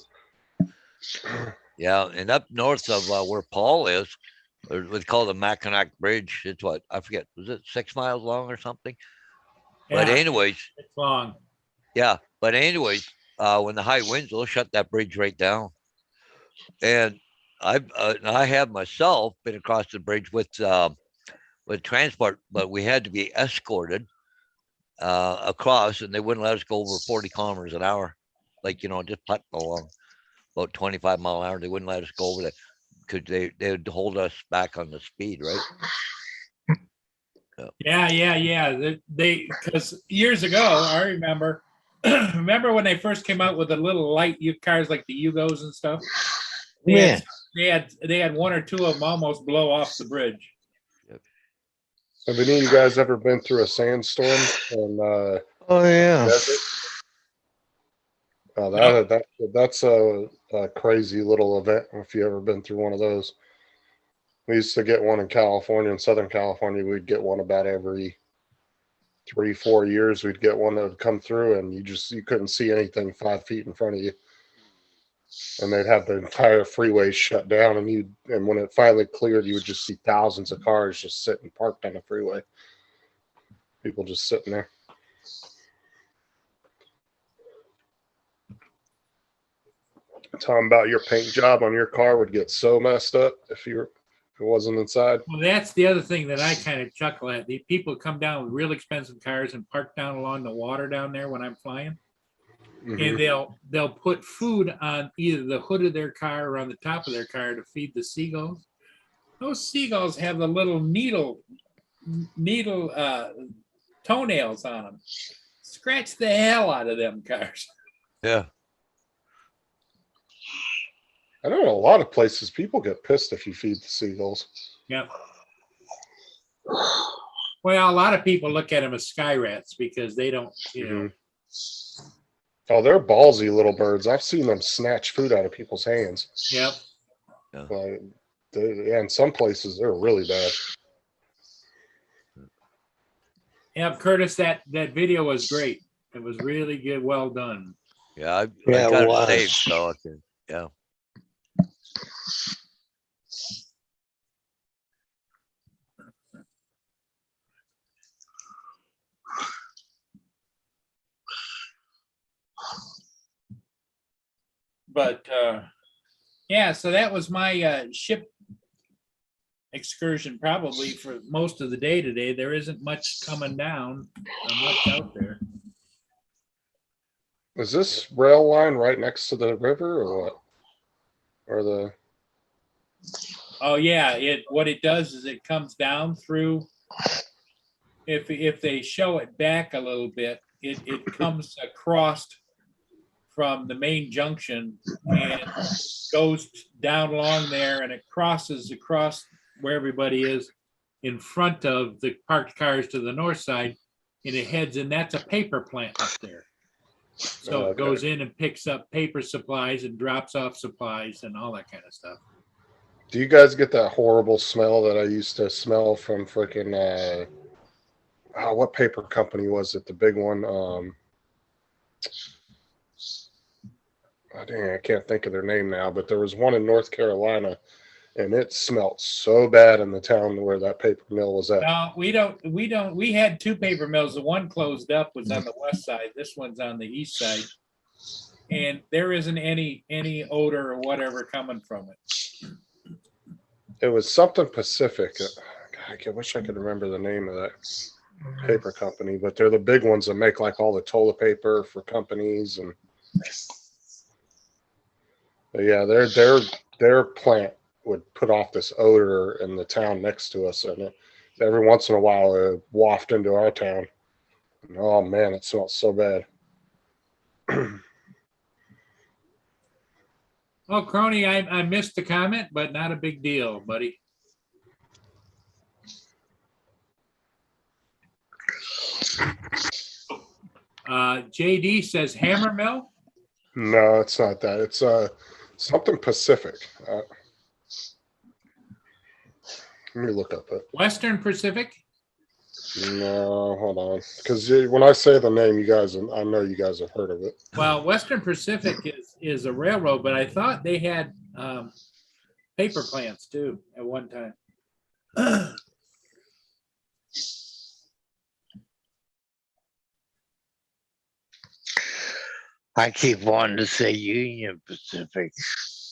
Yeah, and up north of where Paul is, what's called the Mackinac Bridge. It's what I forget. Was it 6 miles long or something? But yeah, anyways, it's long. yeah. But anyways, when the high winds, they'll shut that bridge right down. And I have myself been across the bridge with transport, but we had to be escorted across, and they wouldn't let us go over 40 kilometers an hour, like just putting along about 25 mile an hour. They wouldn't let us go over that because they would hold us back on the speed, right? Yeah. They because years ago, I remember when they first came out with the little light cars like the Yugos and stuff. Yeah. They had one or two of them almost blow off the bridge. Have any of you guys ever been through a sandstorm in Oh yeah. desert? That's a crazy little event if you ever been through one of those. We used to get one in California, in Southern California. We'd get one about every 3-4 years. We'd get one that would come through, and you couldn't see anything 5 feet in front of you, and they'd have the entire freeway shut down. And when it finally cleared, you would just see thousands of cars just sitting parked on the freeway. People just sitting there. Talking about your paint job on your car would get so messed up if it wasn't inside. Well, that's the other thing that I kind of chuckle at. The people come down with real expensive cars and park down along the water down there when I'm flying. And Mhm. they'll put food on either the hood of their car or on the top of their car to feed the seagulls. Those seagulls have the little needle toenails on them. Scratch the hell out of them cars. Yeah. I know in a lot of places people get pissed if you feed the seagulls. Yep. Well, a lot of people look at them as sky rats because they don't, Oh, they're ballsy little birds. I've seen them snatch food out of people's hands. Yep. Like, in some places, they're really bad. Yep, Curtis, that video was great. It was really good. Well done. Yeah. I Yeah, it got it was. saved, so I can, yeah. But yeah, so that was my ship excursion probably for most of the day today. There isn't much coming down and much out there. Is this rail line right next to the river or what? Or the Oh yeah, what it does is it comes down through. If they show it back a little bit, it comes across from the main junction and goes down along there, and it crosses across where everybody is in front of the parked cars to the north side, and it heads in. That's a paper plant up there. So it goes in and picks up paper supplies and drops off supplies and all that kind of stuff. Do you guys get that horrible smell that I used to smell from freaking what paper company was it? The big one. Dang, I can't think of their name now, but there was one in North Carolina, and it smelled so bad in the town where that paper mill was at. No, we don't. We had two paper mills. The one closed up was on the west side. This one's on the east side. And there isn't any odor or whatever coming from it. It was something Pacific. God, I wish I could remember the name of that paper company, but they're the big ones that make like all the toilet paper for companies. And yeah, their plant would put off this odor in the town next to us, and every once in a while it would waft into our town. And, oh man, it smells so bad. Oh, Crony, I missed the comment, but not a big deal, buddy. JD says hammer mill. No, it's not that. It's something Pacific. Let me look up it. Western Pacific. No, hold on. Because when I say the name, you guys, I know you guys have heard of it. Well, Western Pacific is a railroad, but I thought they had paper plants too at one time. I keep wanting to say Union Pacific.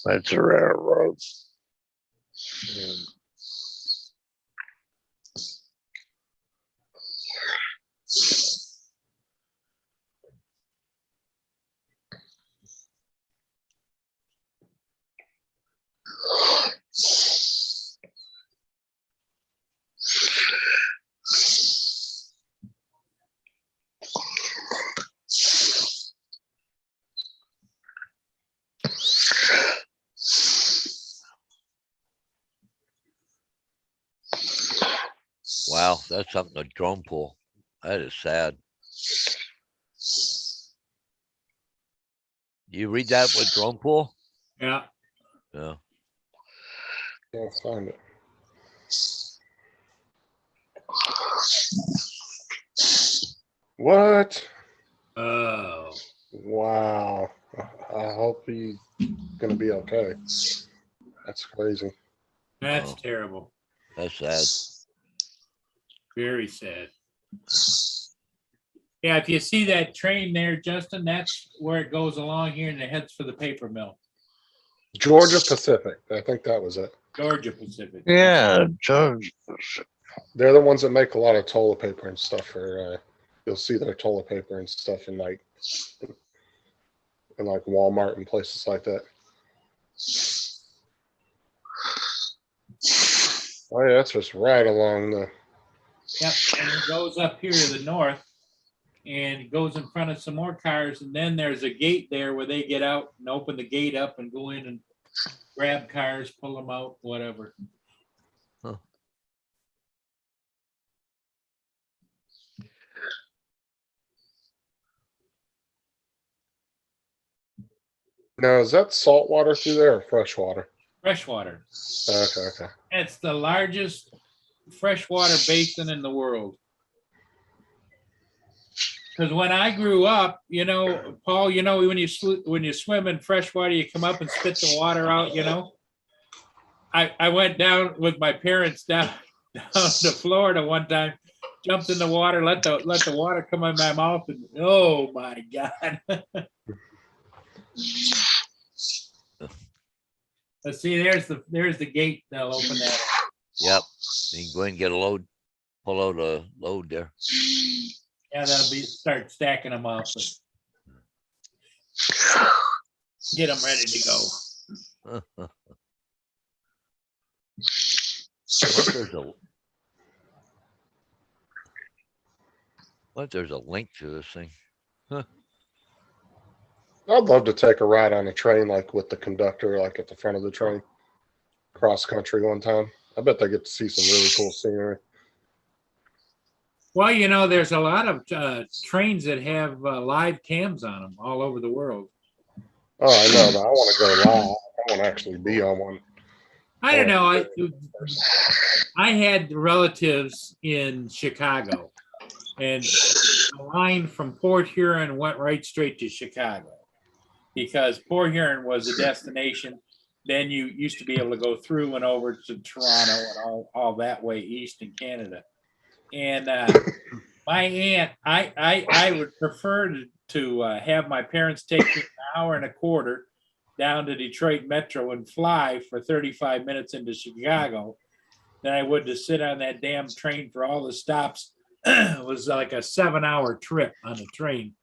That's a railroad. Wow. That's something to drone pool. That is sad. You read that with drone pool? Yeah. Yeah. Can't find it. What? Oh, Wow. I hope he's gonna be okay. That's crazy. that's Oh. terrible. That's sad. Very sad. Yeah, if you see that train there, Justin, that's where it goes along here and it heads for the paper mill, Georgia Pacific. I think that was it. Georgia Pacific. Yeah, George. They're the ones that make a lot of toilet paper and stuff for you'll see their toilet paper and stuff in like Walmart and places like that. Oh yeah, that's just right along the Yep, and it goes up here to the north and goes in front of some more cars. And then there's a gate there where they get out and open the gate up and go in and grab cars, pull them out, whatever. Now is that salt water through there or fresh water? Freshwater. Okay. It's the largest freshwater basin in the world. Because when I grew up, you know, Paul, you know, when you swim in freshwater, you come up and spit the water out, you know. I went down with my parents down to Florida one time, jumped in the water, let the water come in my mouth, and oh my God. Let's see, there's the gate. They'll open that up. Yep. You can go and get a load, pull out a load there. Yeah, start stacking them up. Get them ready to go. There's a link to this thing. I'd love to take a ride on a train like with the conductor like at the front of the train. Cross country one time. I bet they get to see some really cool scenery. Well, you know, there's a lot of trains that have live cams on them all over the world. Oh, I know, but I want to go live. I want to actually be on one. I don't know. I had relatives in Chicago, and the line from Port Huron went right straight to Chicago because Port Huron was a destination. Then you used to be able to go through and over to Toronto and all that way east in Canada. And my aunt, I would prefer to have my parents take me an hour and a quarter down to Detroit Metro and fly for 35 minutes into Chicago than I would to sit on that damn train for all the stops. It was like a 7-hour trip on the train.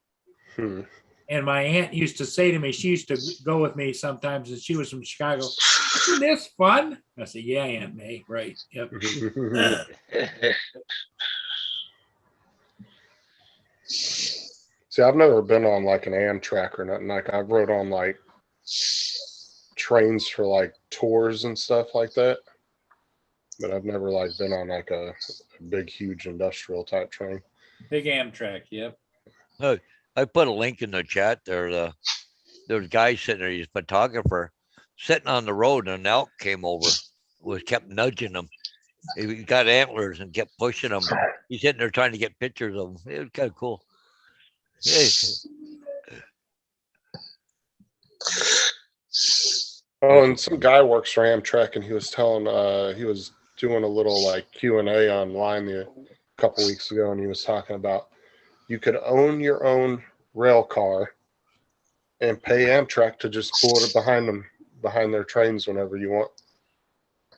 And my aunt used to say to me, she used to go with me sometimes, and she was from Chicago. Isn't this fun? I said, yeah, Aunt May, right. Yep. See, I've never been on like an Amtrak or nothing. Like I rode on like trains for like tours and stuff like that. But I've never like been on like a big, huge industrial type train. Big Amtrak, yep. I put a link in the chat there. There's a guy sitting there, he's a photographer, sitting on the road, and an elk came over, kept nudging him. He got antlers and kept pushing him. He's sitting there trying to get pictures of him. It was kind of cool. Oh, and some guy works for Amtrak, and he was telling, he was doing a little like Q&A online a couple weeks ago, and he was talking about you could own your own rail car and pay Amtrak to just pull it behind their trains whenever you want.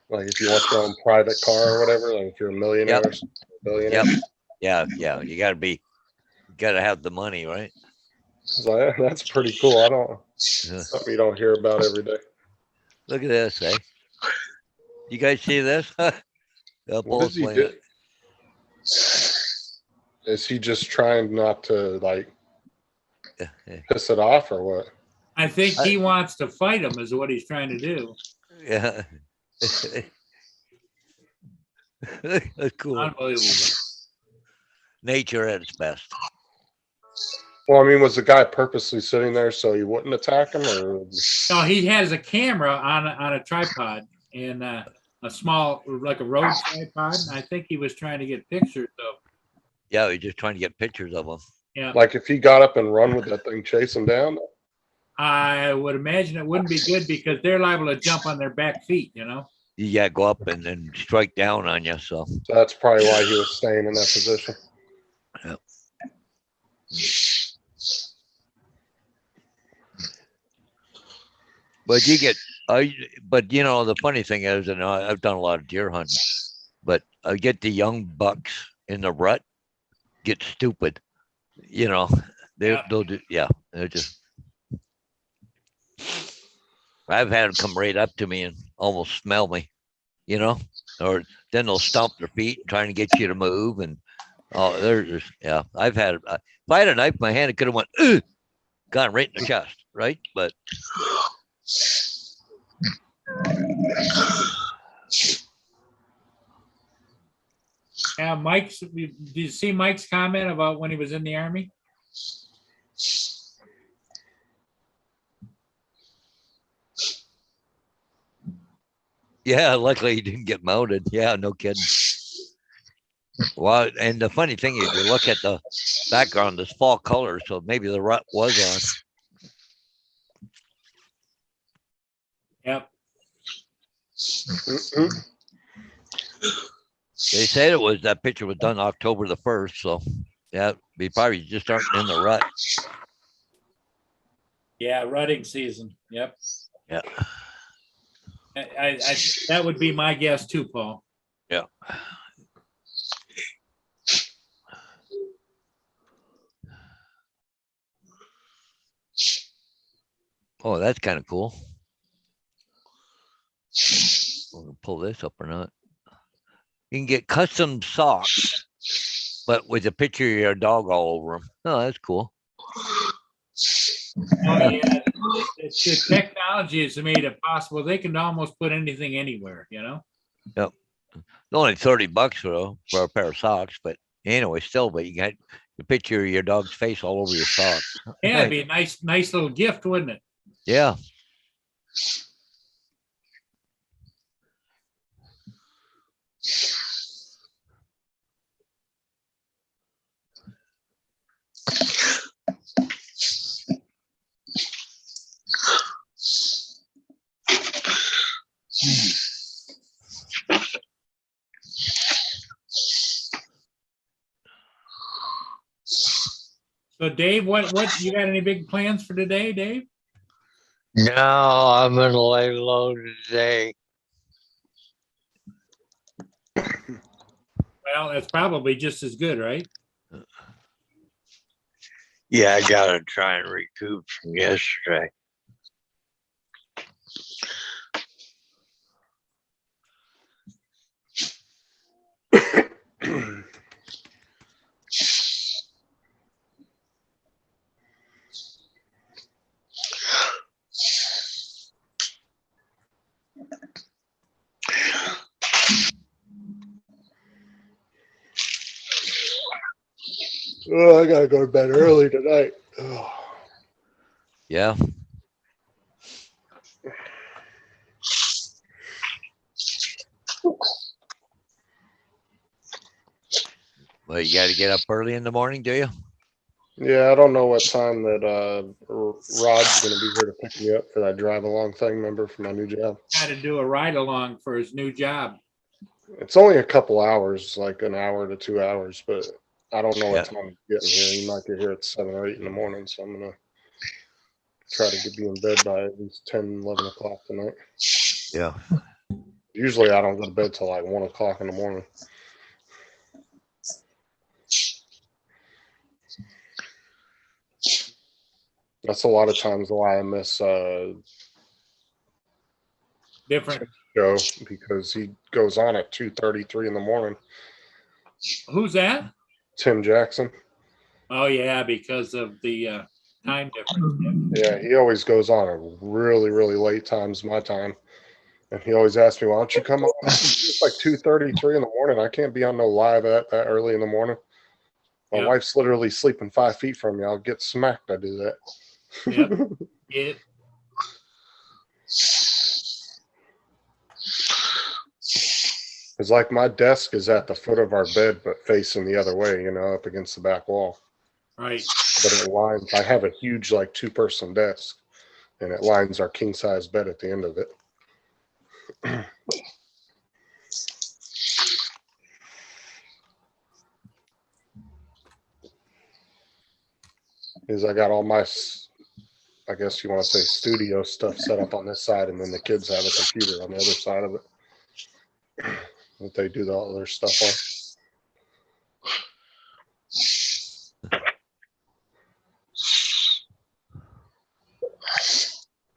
Like if you want your own private car or whatever, like if you're a millionaire or billionaire. Yep. Yeah. You gotta have the money, right? So that's pretty cool. Something you don't hear about every day. Look at this, eh? You guys see this? What does he do? Is he just trying not to like piss it off or what? I think he wants to fight him is what he's trying to do. Yeah. That's cool. Unbelievable. Nature at its best. Well, I mean, was the guy purposely sitting there so he wouldn't attack him, or No, he has a camera on a tripod and a small, like a Rode tripod. And I think he was trying to get pictures of, Yeah, he's just trying to get pictures of them. yeah. like if he got up and run with that thing, chase him down? I would imagine it wouldn't be good because they're liable to jump on their back feet, you know? You gotta go up and then strike down on you, so. So that's probably why he was staying in that position. But you get, but you know, the funny thing is, and I've done a lot of deer hunting, but I get the young bucks in the rut get stupid, you know, Yeah. they'll do, yeah, they're just. I've had them come right up to me and almost smell me, you know, or then they'll stomp their feet trying to get you to move. And oh, they're just, yeah, I've had, if I had a knife in my hand, it could have went, ugh, got right in the chest, right? But Yeah, did you see Mike's comment about when he was in the Army? yeah, luckily he didn't get mounted. Yeah, no kidding. Well, and the funny thing is, you look at the background, this fall color, so maybe the rut was on. Yep. Mhm. They said it was, that picture was done October the 1st, so yeah, we probably just aren't in the rut. Yeah, rutting season. Yep. Yeah. I that would be my guess too, Paul. Yeah. Oh, that's kind of cool. We're gonna pull this up or not. You can get custom socks, but with a picture of your dog all over them. Oh, that's cool. Oh, yeah. The technology has made it possible. They can almost put anything anywhere, you know? Only $30 for a pair of socks, but anyway, still, but you got the picture of your dog's face all over your socks. Yeah, it'd be a nice little gift, wouldn't it? Yeah. So Dave, what you got any big plans for today, Dave? No, I'm gonna lay low today. Well, that's probably just as good, right? Yeah, I gotta try and recoup from yesterday. Oh, I gotta go to bed early tonight. Oh. Yeah. Well, you got to get up early in the morning, do you? Yeah, I don't know what time that Rod's gonna be here to pick me up for that drive along thing. Remember, for my new job. Got to do a ride along for his new job. It's only a couple hours, like an hour to 2 hours, but I don't know what time he's getting here. He might get here at 7 or 8 in the morning, so I'm gonna try to be in bed by at least 10, 11 o'clock tonight. Yeah. Usually I don't go to bed till like 1 o'clock in the morning. That's a lot of times why I miss Different. Joe, because he goes on at 2:33 in the morning. Who's that? Tim Jackson. Oh yeah, because of the time difference. Yeah, he always goes on at really, really late times my time. And he always asks me, why don't you come on? It's like 2:33 in the morning. I can't be on no live at that early in the morning. My Yep. wife's literally sleeping 5 feet from me. I'll get smacked. I do that. Yep. It, It's like my desk is at the foot of our bed, but facing the other way, up against the back wall. right. But it lines, I have a huge, like 2-person desk, and it lines our king size bed at the end of it. Is I got all my, I guess you want to say studio stuff set up on this side, and then the kids have a computer on the other side of it that they do all their stuff on.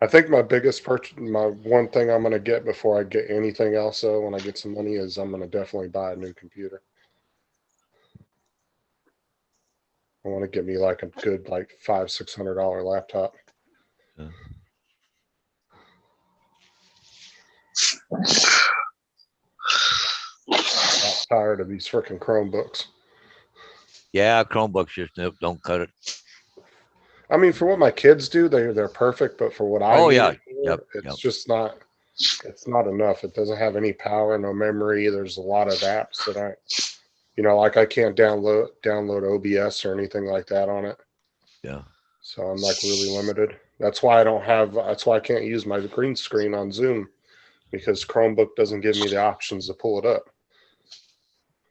I think my biggest purchase, my one thing I'm going to get before I get anything else, though, when I get some money, is I'm going to definitely buy a new computer. I want to get me like a good, like $500-$600 laptop. Yeah. I'm tired of these freaking Chromebooks. Yeah, Chromebooks just don't cut it. I mean, for what my kids do, they're perfect. But for what I Oh, need yeah. it for, Yep, it's yep. just not. It's not enough. It doesn't have any power, no memory. There's a lot of apps that like I can't download OBS or anything like that on it. Yeah. So I'm like really limited. That's why I can't use my green screen on Zoom, because Chromebook doesn't give me the options to pull it up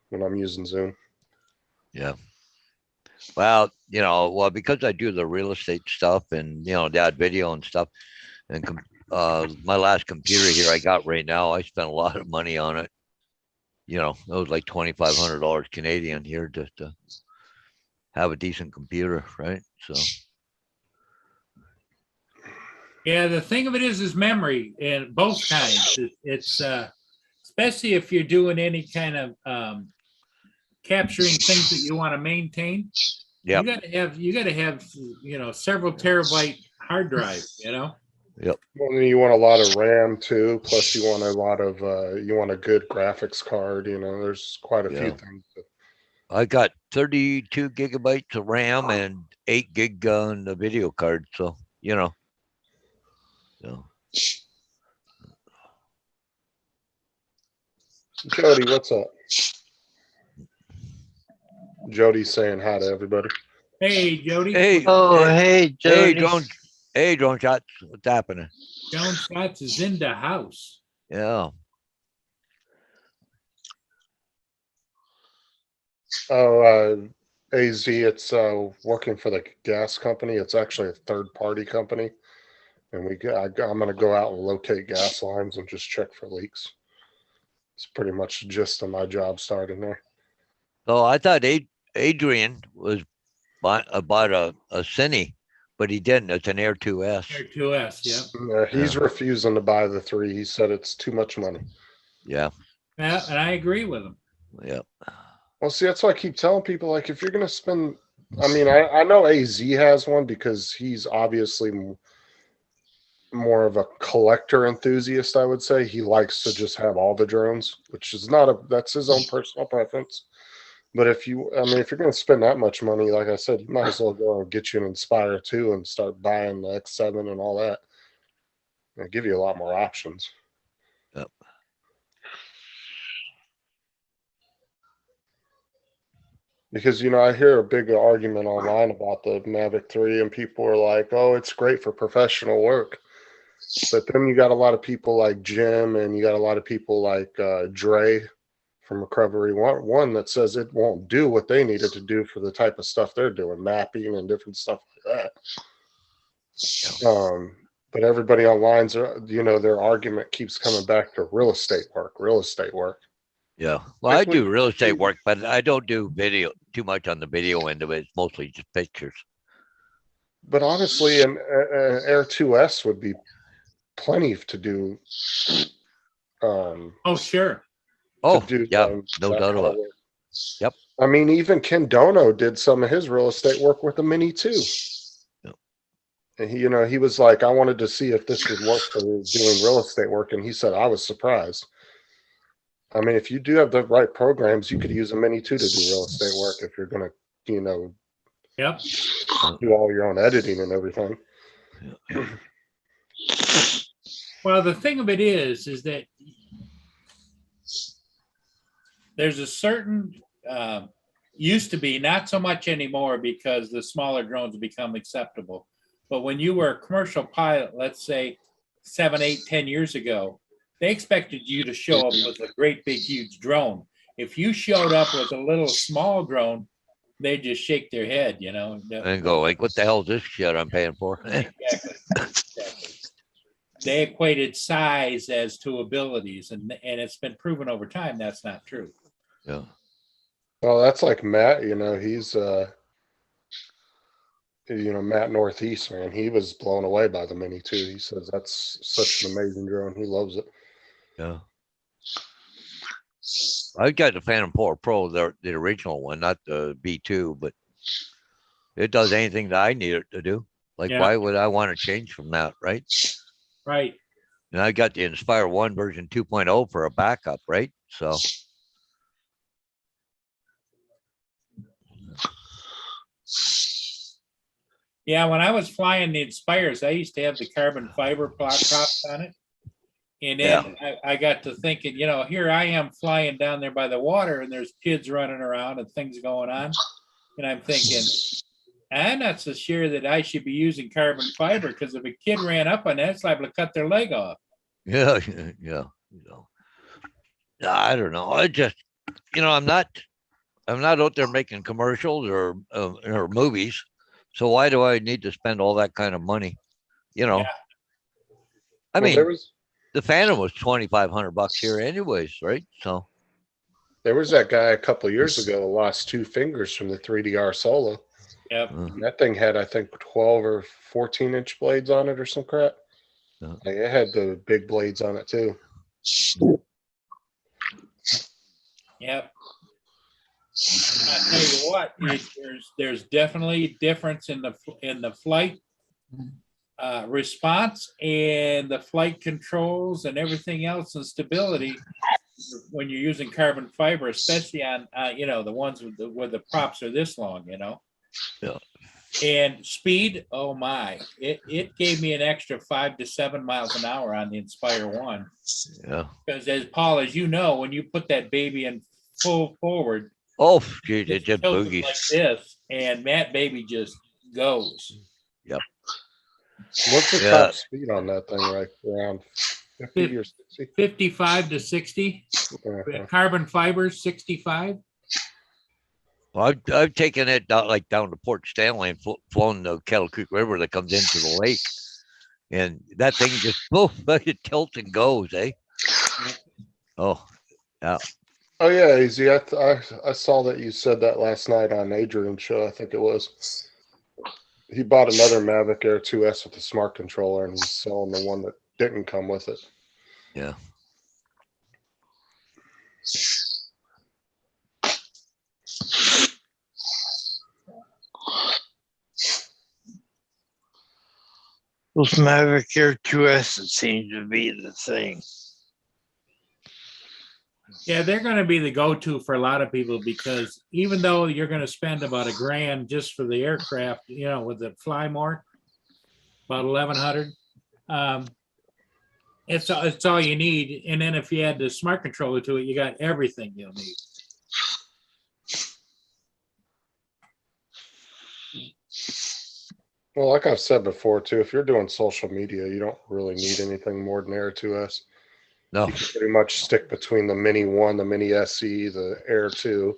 when I'm using Zoom. Yeah. Well, because I do the real estate stuff and, that video and stuff, and my last computer here I got right now, I spent a lot of money on it. It was like $2,500 Canadian here just to have a decent computer, right? So. Yeah, the thing of it is memory in both kinds. It's especially if you're doing any kind of capturing things that you want to maintain. Yeah. You gotta have several terabyte hard drive. Well, then you want a lot of RAM too. Plus, you want a lot of you want a good graphics card. There's quite a few things. I got 32 gigabytes of RAM and 8 gig on the video card. So, Jody, what's up? Jody's saying hi to everybody. Hey, Jody. Hey. Oh, hey, Jody. Drone Shots. What's happening? Joan Scotts is in the house. Yeah. Oh, AZ, it's working for the gas company. It's actually a third-party company, and I'm going to go out and locate gas lines and just check for leaks. It's pretty much the gist of my job starting there. Oh, I thought Adrian was bought a Cine, but he didn't. It's an Air 2S. Air 2S, yeah. He's refusing to buy the 3. He said it's too much money. Yeah. Yeah, and I agree with him. Yeah. Well, see, that's why I keep telling people, like, if you're going to spend, I mean, I know AZ has one because he's obviously more of a collector enthusiast, I would say. He likes to just have all the drones, which is that's his own personal preference. But if you're going to spend that much money, like I said, you might as well go and get you an Inspire 2 and start buying the X7 and all that. It'll give you a lot more options. Yep. Because, I hear a big argument online about the Mavic 3, and people are like, oh, it's great for professional work. But then you got a lot of people like Jim, and you got a lot of people like Dre from Recovery One that says it won't do what they needed to do for the type of stuff they're doing, mapping and different stuff like that. But everybody online's, their argument keeps coming back to real estate work. Yeah. Well, I do real estate work, but I don't do video too much on the video end of it. It's mostly just pictures. But honestly, an Air 2S would be plenty to do. Oh, sure. No doubt about it. Yep. I mean, even Ken Dono did some of his real estate work with the Mini too. Yep. And he was like, I wanted to see if this would work for doing real estate work, and he said, I was surprised. I mean, if you do have the right programs, you could use a Mini 2 to do real estate work if you're going to you know, Yep. do all your own editing and everything. Well, the thing of it is that there's a certain, used to be, not so much anymore because the smaller drones have become acceptable. But when you were a commercial pilot, let's say 7, 8, 10 years ago, they expected you to show up with a great big huge drone. If you showed up with a little small drone, they just shake their head, you know. And go like, what the hell is this shit I'm paying for? Exactly. They equated size as to abilities, and it's been proven over time that's not true. Yeah. Well, that's like Matt, you know, he's Matt Northeast, man, he was blown away by the Mini too. He says that's such an amazing drone. He loves it. Yeah. I got the Phantom 4 Pro, the original one, not the B2, but it does anything that I need it to do. Like, Yeah. why would I want to change from that, right? Right. And I got the Inspire 1 version 2.0 for a backup, right? So Yeah, when I was flying the Inspires, I used to have the carbon fiber props on it. And then I got to thinking, you know, here I am flying down there by the water and there's kids running around and things going on. And I'm thinking, I'm not so sure that I should be using carbon fiber because if a kid ran up on that, it's liable to cut their leg off. yeah, yeah, I don't know. I just, I'm not out there making commercials or movies. So why do I need to spend all that kind of money? Yeah. I Well, mean, the Phantom was $2,500 here anyways, right? So there was that guy a couple of years ago who lost 2 fingers from the 3DR Solo. Yep. And that thing had, I think, 12 or 14-inch blades on it or some crap. Yeah. Like, it had the big blades on it too. Yep. I tell you what, there's definitely difference in the flight response and the flight controls and everything else and stability when you're using carbon fiber, especially on the ones where the props are this long, you know. Yeah. And speed, oh my, it gave me an extra 5 to 7 miles an hour on the Inspire 1. yeah. Because as Paul, as you know, when you put that baby in full forward, Oh, geez, it it's just tilted boogies. like this, and that baby just goes. What's the Yeah. top speed on that thing, right around 50 or 60? 55 to 60. Uh-huh. Carbon fibers, 65. Well, I've taken it down to Port Stanley and flown the Kettle Creek River that comes into the lake, and that thing just it tilts and goes, eh? Oh, yeah. Oh yeah, Easy. I saw that you said that last night on Adrian's show. I think it was. He bought another Mavic Air 2S with a smart controller, and he's selling the one that didn't come with it. Yeah. Those Mavic Air 2S seem to be the thing. Yeah, they're going to be the go-to for a lot of people because even though you're going to spend about $1,000 just for the aircraft, with the Fly More, about 1,100, it's all you need. And then if you add the smart controller to it, you got everything you'll need. Well, like I've said before too, if you're doing social media, you don't really need anything more than Air 2S. No. You can pretty much stick between the Mini 1, the Mini SE, the Air 2,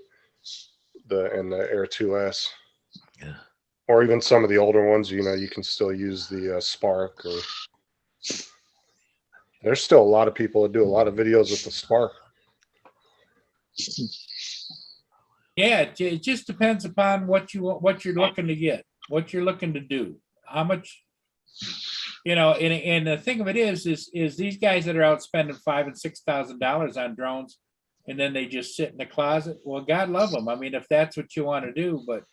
and the Air 2S. Yeah. Or even some of the older ones, you can still use the Spark. Or there's still a lot of people that do a lot of videos with the Spark. Yeah, it just depends upon what you're looking to get, what you're looking to do, how much, and the thing of it is these guys that are out spending $5,000 and $6,000 on drones, and then they just sit in the closet. Well, God love them. I mean, if that's what you want to do, but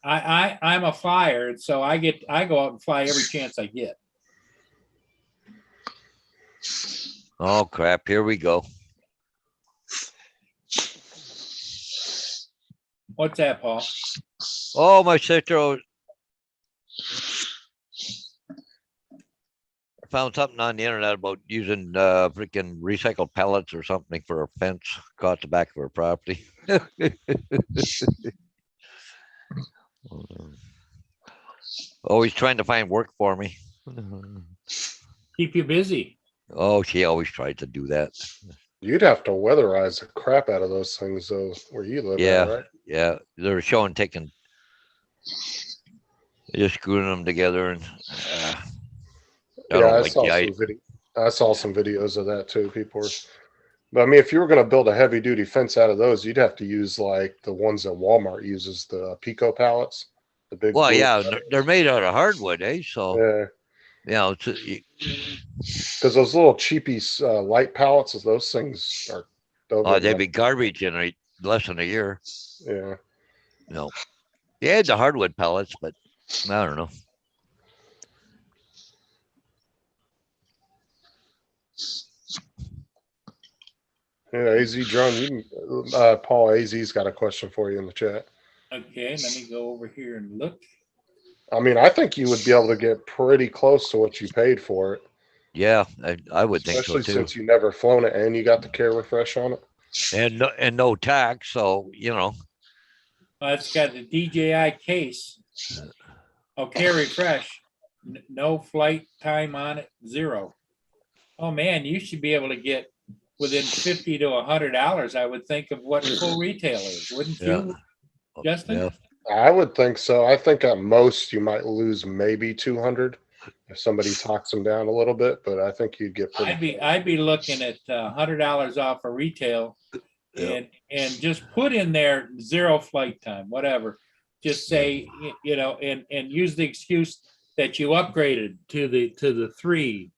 I'm a flyer, and so I go out and fly every chance I get. Oh crap! Here we go. What's that, Paul? Oh, my sister found something on the internet about using freaking recycled pellets or something for a fence across the back of her property. Always trying to find work for me. Keep you busy. Oh, she always tried to do that. You'd have to weatherize the crap out of those things though, where you live Yeah, at, right? yeah. They're showing taking, just screwing them together, and I Yeah, don't I like saw the some video. I saw some videos of that too. People were, but I mean, if you were going to build a heavy duty fence out of those, you'd have to use like the ones that Walmart uses, the Pico pallets, the big. Well, blue- yeah, they're made out of hardwood, eh? So, Yeah, it's, because those little cheapy light pallets, those things are. They'll get they'd be messed- garbage in less than a year. Yeah. No, they had the hardwood pellets, but I don't know. Yeah, AZ drone. Paul AZ's got a question for you in the chat. Okay, let me go over here and look. I mean, I think you would be able to get pretty close to what you paid for it, Yeah, I would think so especially too. since you never flown it and you got the Care Refresh on it. And no tax, so It's got the DJI case. Okay, refresh. No flight time on it, 0. Oh man, you should be able to get within $50 to $100. I would think of what full retail is, wouldn't Yeah. you, Justin? Yeah. I would think so. I think at most you might lose maybe 200 if somebody talks them down a little bit, but I think you'd get pretty. I'd be looking at $100 off of retail, Yeah. and just put in there 0 flight time, whatever. Just say, and use the excuse that you upgraded to the 3.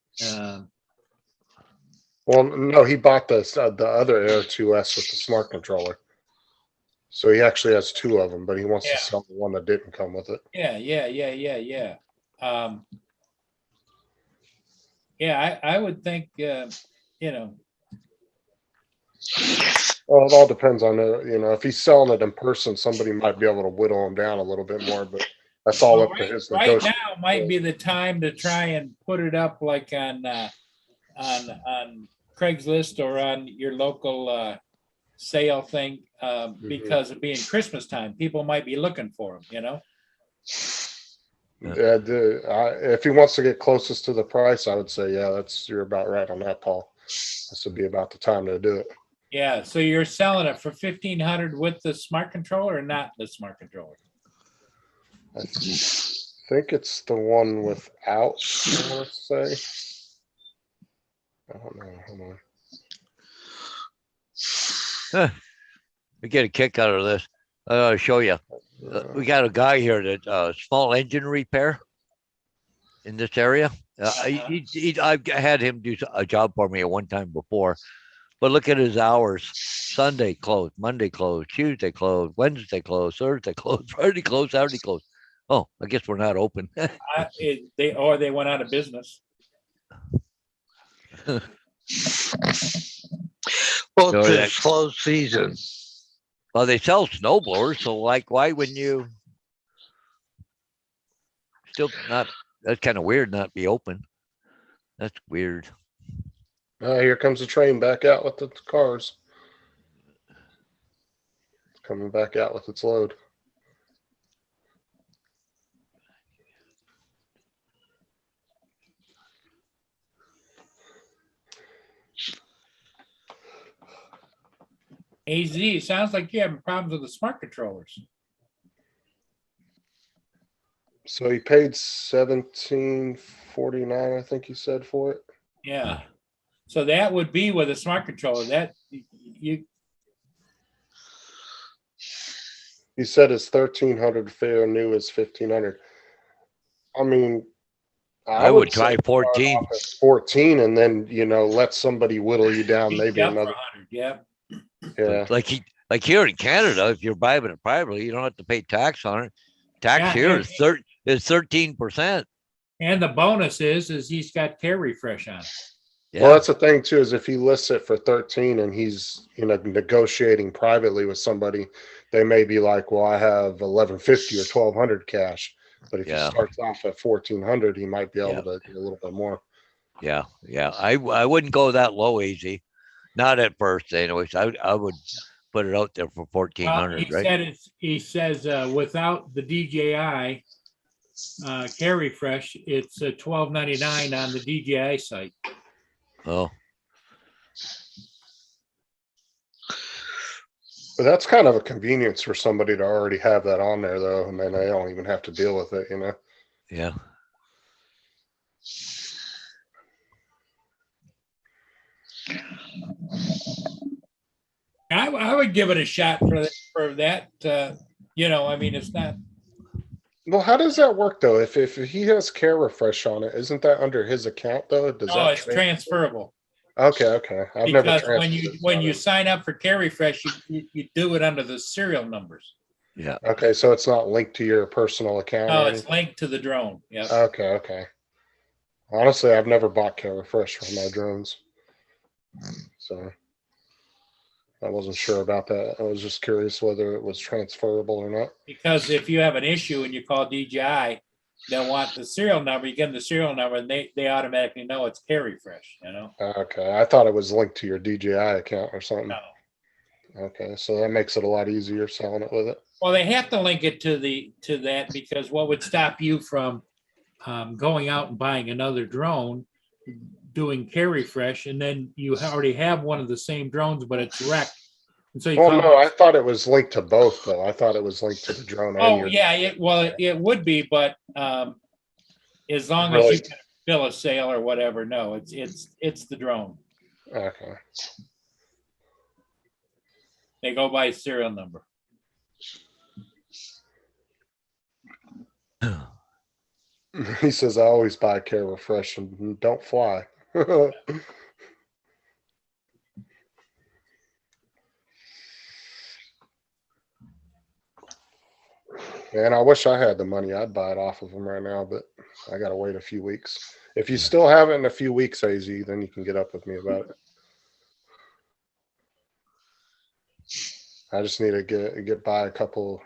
Well, no, he bought the other Air 2S with the smart controller. So he actually has 2 of them, but he wants Yeah. to sell the one that didn't come with it. Yeah. I would think, Well, it all depends on if he's selling it in person, somebody might be able to whittle him down a little bit more, but that's all up to his right negotiation. now might be the time to try and put it up like on Craigslist or on your local sale thing, because of being Christmas time, people might be looking for them, Yeah, if he wants to get closest to the price, I would say, yeah, you're about right on that, Paul. This would be about the time to do it. Yeah, so you're selling it for $1,500 with the smart controller or not the smart controller? I think it's the one without, I want to say. I don't know. Hold on. We get a kick out of this. I'll show you. We got a guy here that small engine repair in this area. I've had him do a job for me at one time before, but look at his hours: Sunday closed, Monday closed, Tuesday closed, Wednesday closed, Thursday closed, Friday closed, Saturday closed. Oh, I guess we're not open. They went out of business. Well, So it's closed season. Well, they sell snow blowers, so why wouldn't you still not? That's kind of weird, not be open. That's weird. Here comes the train back out with the cars. It's coming back out with its load. AZ, it sounds like you're having problems with the smart controllers. So he paid $17.49, I think he said, for it. Yeah. So that would be with a smart controller. That you He said it's 1,300 fair, new is 1,500. I mean, I would try say start 14. off at 14, and then let somebody whittle you down. beat Maybe you up for another. 100. Yeah. Yeah, Like here in Canada, if you're buying it privately, you don't have to pay tax on it. Tax Yeah, here and- is 13%. And the bonus is he's got Care Refresh on it. Well, Yeah, that's the thing too, is if he lists it for 13 and he's, negotiating privately with somebody, they may be like, well, I have 1150 or 1200 cash. But if he yeah, starts off at 1400, he might be yeah, able to do a little bit more. yeah, yeah. I wouldn't go that low, easy. Not at first, anyways. I would put it out there for Well, 1400, he right? said he says, without the DJI, Carry Fresh, it's $12.99 on the DJI site. Oh, But that's kind of a convenience for somebody to already have that on there though, and then they don't even have to deal with it. yeah. I would give it a shot for that. I mean, it's not. Well, how does that work though? If he has Care Refresh on it, isn't that under his account though? Does Oh, that it's transferable Okay. I've never because transferred it. when you sign up for Carry Fresh, you do it under the serial numbers. Yeah. Okay, so it's not linked to your personal account No, or it's anything? linked to the drone. Yeah. Okay. Honestly, I've never bought Care Refresh for my drones. So I wasn't sure about that. I was just curious whether it was transferable or not. Because if you have an issue and you call DJI, they'll want the serial number. You give them the serial number, and they automatically know it's Carry Fresh. Okay, I thought it was linked to your DJI account or something. No. Okay, so that makes it a lot easier selling it with it. Well, they have to link it to that because what would stop you from going out and buying another drone, doing Carry Fresh, and then you already have one of the same drones, but it's wrecked. And so you Well, call. no, I thought it was linked to both though. I thought it was linked to the drone and Oh your. yeah, it would be, but as long as Really? you can bill a sale or whatever, no, it's the drone. Okay. They go by serial number. He says I always buy Care Refresh and don't fly. And I wish I had the money. I'd buy it off of them right now, but I gotta wait a few weeks. If you still have it in a few weeks, AZ, then you can get up with me about it. I just need to get by a couple,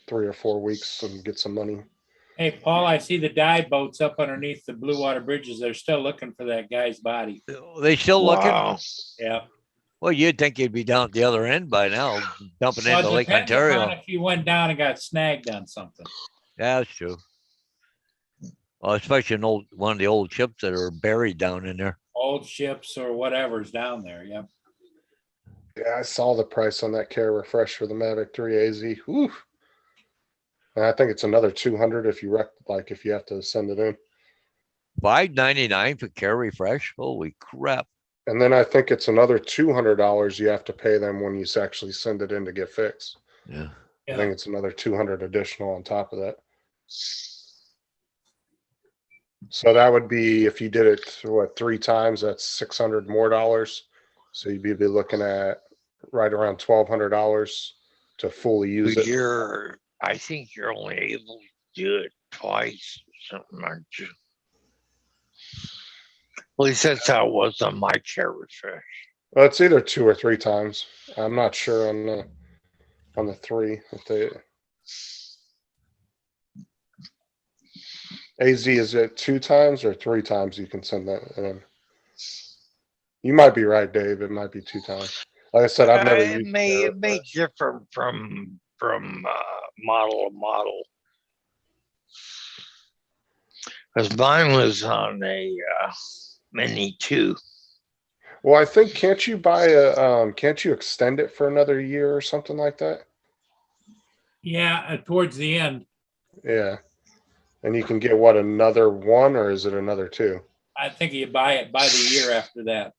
3 or 4 weeks and get some money. Hey, Paul, I see the dive boats up underneath the Blue Water bridges. They're still looking for that guy's body. They still looking? Wow. Yeah. Well, you'd think he'd be down at the other end by now, dumping Well, into it Lake depends upon Ontario. if he went down and got snagged on something. Yeah, that's true. Well, especially one of the old ships that are buried down in there. Old ships or whatever's down there. Yeah. Yeah, I saw the price on that Care Refresh for the Mavic 3 AZ. Whew. And I think it's another 200 if you if you have to send it in. $5.99 for Carry Fresh. Holy crap! And then I think it's another $200 you have to pay them when you actually send it in to get fixed. Yeah. I think it's another 200 additional on top of that. So that would be, if you did it, 3 times, that's $600 more. So you'd be looking at right around $1,200 to fully use it. I think you're only able to do it twice or something, aren't you? At least that's how it was on my Care Refresh. Well, it's either 2 or 3 times. I'm not sure on the 3. If they AZ, is it 2 times or 3 times you can send that in? You might be right, Dave. It might be 2 times. Like I said, I've never It used may Care it may Refresh. differ from model to model. Because mine was on a Mini 2. Well, I think can't you extend it for another year or something like that? Yeah. Towards the end, Yeah. And you can get another 1 or is it another 2? I think you buy it by the year after that.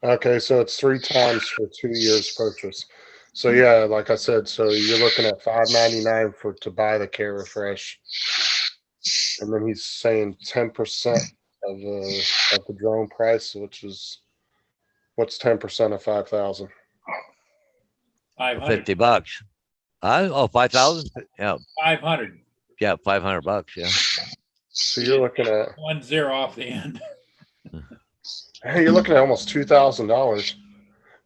Okay, so it's 3 times for 2 years purchase. So yeah, like I said, so you're looking at $5.99 to buy the Care Refresh, and then he's saying 10% of the drone price, which is what's 10% of 5,000? 500. $50. Oh, 5,000? Yeah, 500. yeah, $500. Yeah. So you're looking at 10 off the end. you're looking at almost $2,000.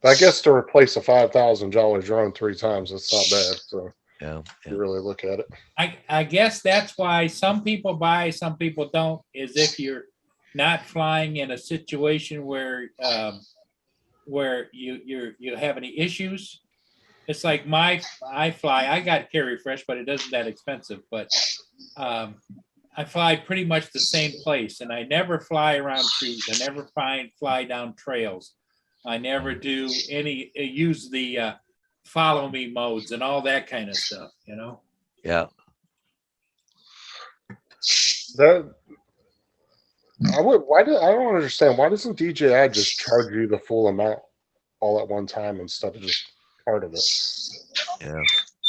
But I guess to replace a $5,000 drone 3 times, that's not bad. So Yeah. if you really look at it. I guess that's why some people buy, some people don't, is if you're not flying in a situation where you have any issues. It's like I fly, I got Care Refresh, but it isn't that expensive, but I fly pretty much the same place, and I never fly around trees. I never fly down trails. I never do use the follow me modes and all that kind of stuff, you know? Yeah. That I don't understand. Why doesn't DJI just charge you the full amount all at one time instead of just part of it? Yeah.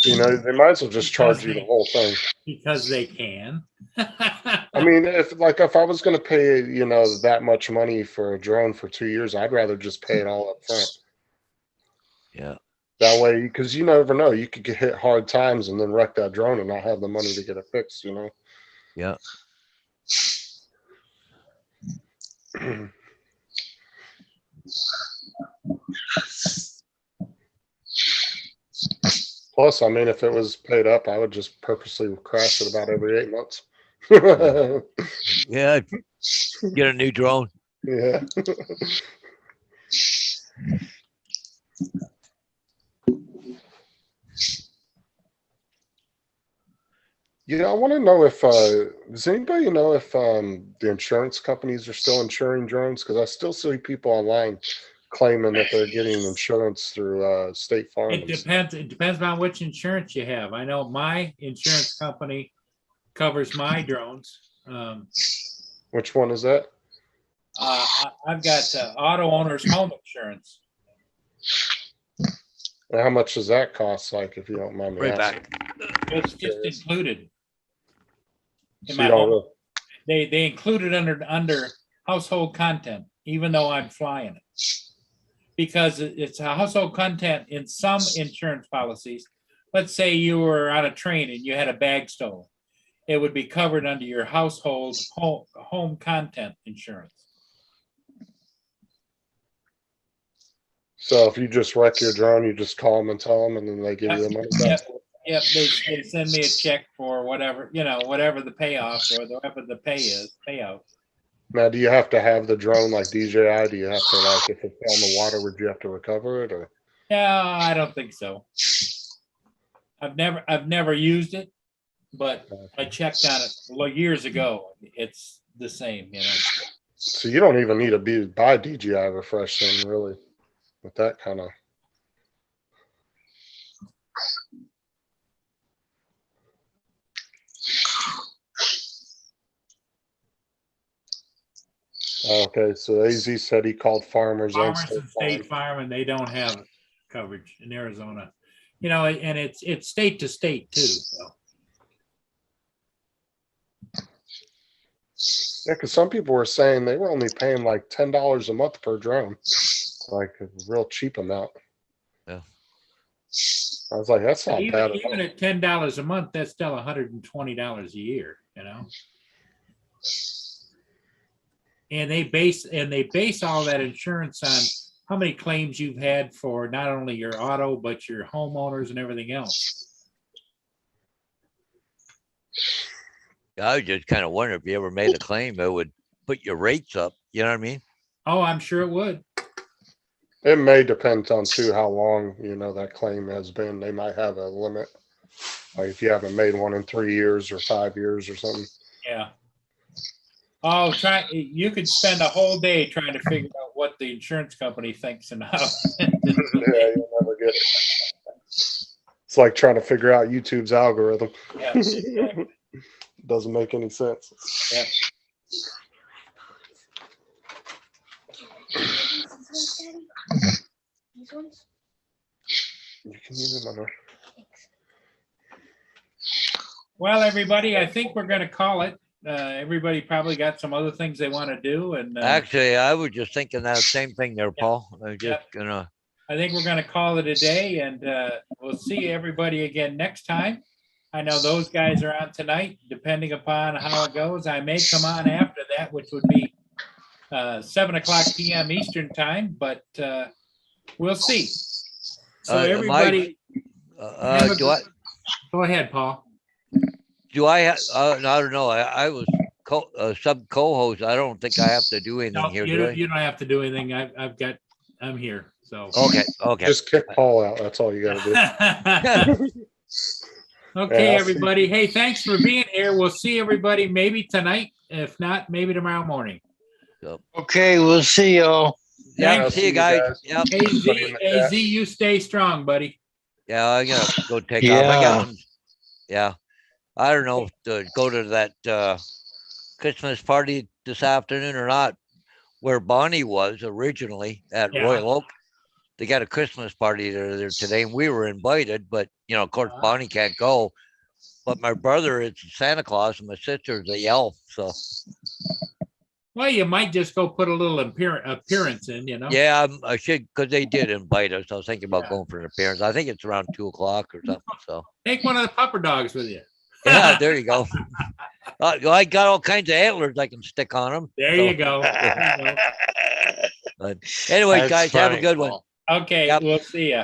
You know, they might as well just charge you the whole thing. Because they can. I mean, if I was going to pay, that much money for a drone for 2 years, I'd rather just pay it all up front. Yeah. That way, because you never know, you could get hit hard times and then wreck that drone and not have the money to get it fixed, Yeah. Plus, I mean, if it was paid up, I would just purposely crash it about every 8 months. Yeah. Get a new drone. Yeah. I want to know if does anybody know if the insurance companies are still insuring drones? Because I still see people online claiming that they're getting insurance through State Farm. It depends. It depends on which insurance you have. I know my insurance company covers my drones. Which one is that? I've got auto owners home insurance. And how much does that cost? Like, if you don't mind me Right asking. back. It's just included. So you don't really- They include it under household content, even though I'm flying it. Because it's a household content in some insurance policies. Let's say you were on a train and you had a bag stolen. It would be covered under your household home content insurance. So if you just wreck your drone, you just call them and tell them, and then they give you the money back. Yep, they send me a check for whatever, whatever the payoff or whatever the payout. Now, do you have to have the drone like DJI? Do you have to, like, if it fell in the water, would you have to recover it? Or Yeah, I don't think so. I've never used it, but I checked on it years ago. It's the same, so you don't even need to buy DJI Refresh then, really, with that kind of. Okay, so AZ said he called Farmers and Farmers and State Farm, and they don't have coverage in Arizona. And it's state to state too. So. Yeah, because some people were saying they were only paying like $10 a month per drone, like a real cheap amount. Yeah. I was like, that's not bad at all. Even at $10 a month, that's still $120 a year. And they base all that insurance on how many claims you've had for not only your auto but your homeowners and everything else. I was just kind of wondering if you ever made a claim, it would put your rates up. You know what I mean? Oh, I'm sure it would. It may depend on too how long that claim has been. They might have a limit, like if you haven't made one in 3 years or 5 years or something. Yeah. Oh, you could spend a whole day trying to figure out what the insurance company thinks and how. Yeah, you'll never get it. It's like trying to figure out YouTube's algorithm. Yeah, exactly. Doesn't make any sense. Yeah. These ones? You can use them on our. Well, everybody, I think we're gonna call it. Everybody probably got some other things they want to do, and Actually, I was just thinking that same thing there, Paul. I was Yeah. just gonna, I think we're gonna call it a day, and we'll see everybody again next time. I know those guys are on tonight, depending upon how it goes. I may come on after that, which would be 7:00 PM Eastern time, but we'll see. So Mike, everybody, have a do I, go ahead, Paul. no, I don't know. I was sub co-host. I don't think I have to do No, anything here, you do don't, I? you don't have to do anything. I'm here, so. Okay, okay. Just kick Paul out. That's all you got to do. Okay, Yeah, I'll see. everybody. Hey, thanks for being here. We'll see everybody maybe tonight. If not, maybe tomorrow morning. Okay, we'll see y'all. Yeah, Thanks. see you guys. Yep. AZ, in the chat. AZ, you stay strong, buddy. Yeah, I gotta go take off. I Yeah. got some, yeah. I don't know if to go to that Christmas party this afternoon or not, where Bonnie was originally at Yeah. Royal Oak. They got a Christmas party there today, and we were invited, but of course, Ah. Bonnie can't go. But my brother is Santa Claus, and my sister's the elf. So Well, you might just go put a little appearance in, yeah, I should, because they did invite us. I was thinking about Yeah. going for an appearance. I think it's around 2 o'clock or something. So Take one of the pupper dogs with you. yeah, there you go. I got all kinds of antlers I can stick on them. There you go. There you But anyways, That's guys, have a funny, good one. Paul. go. Okay, Yep. we'll see ya.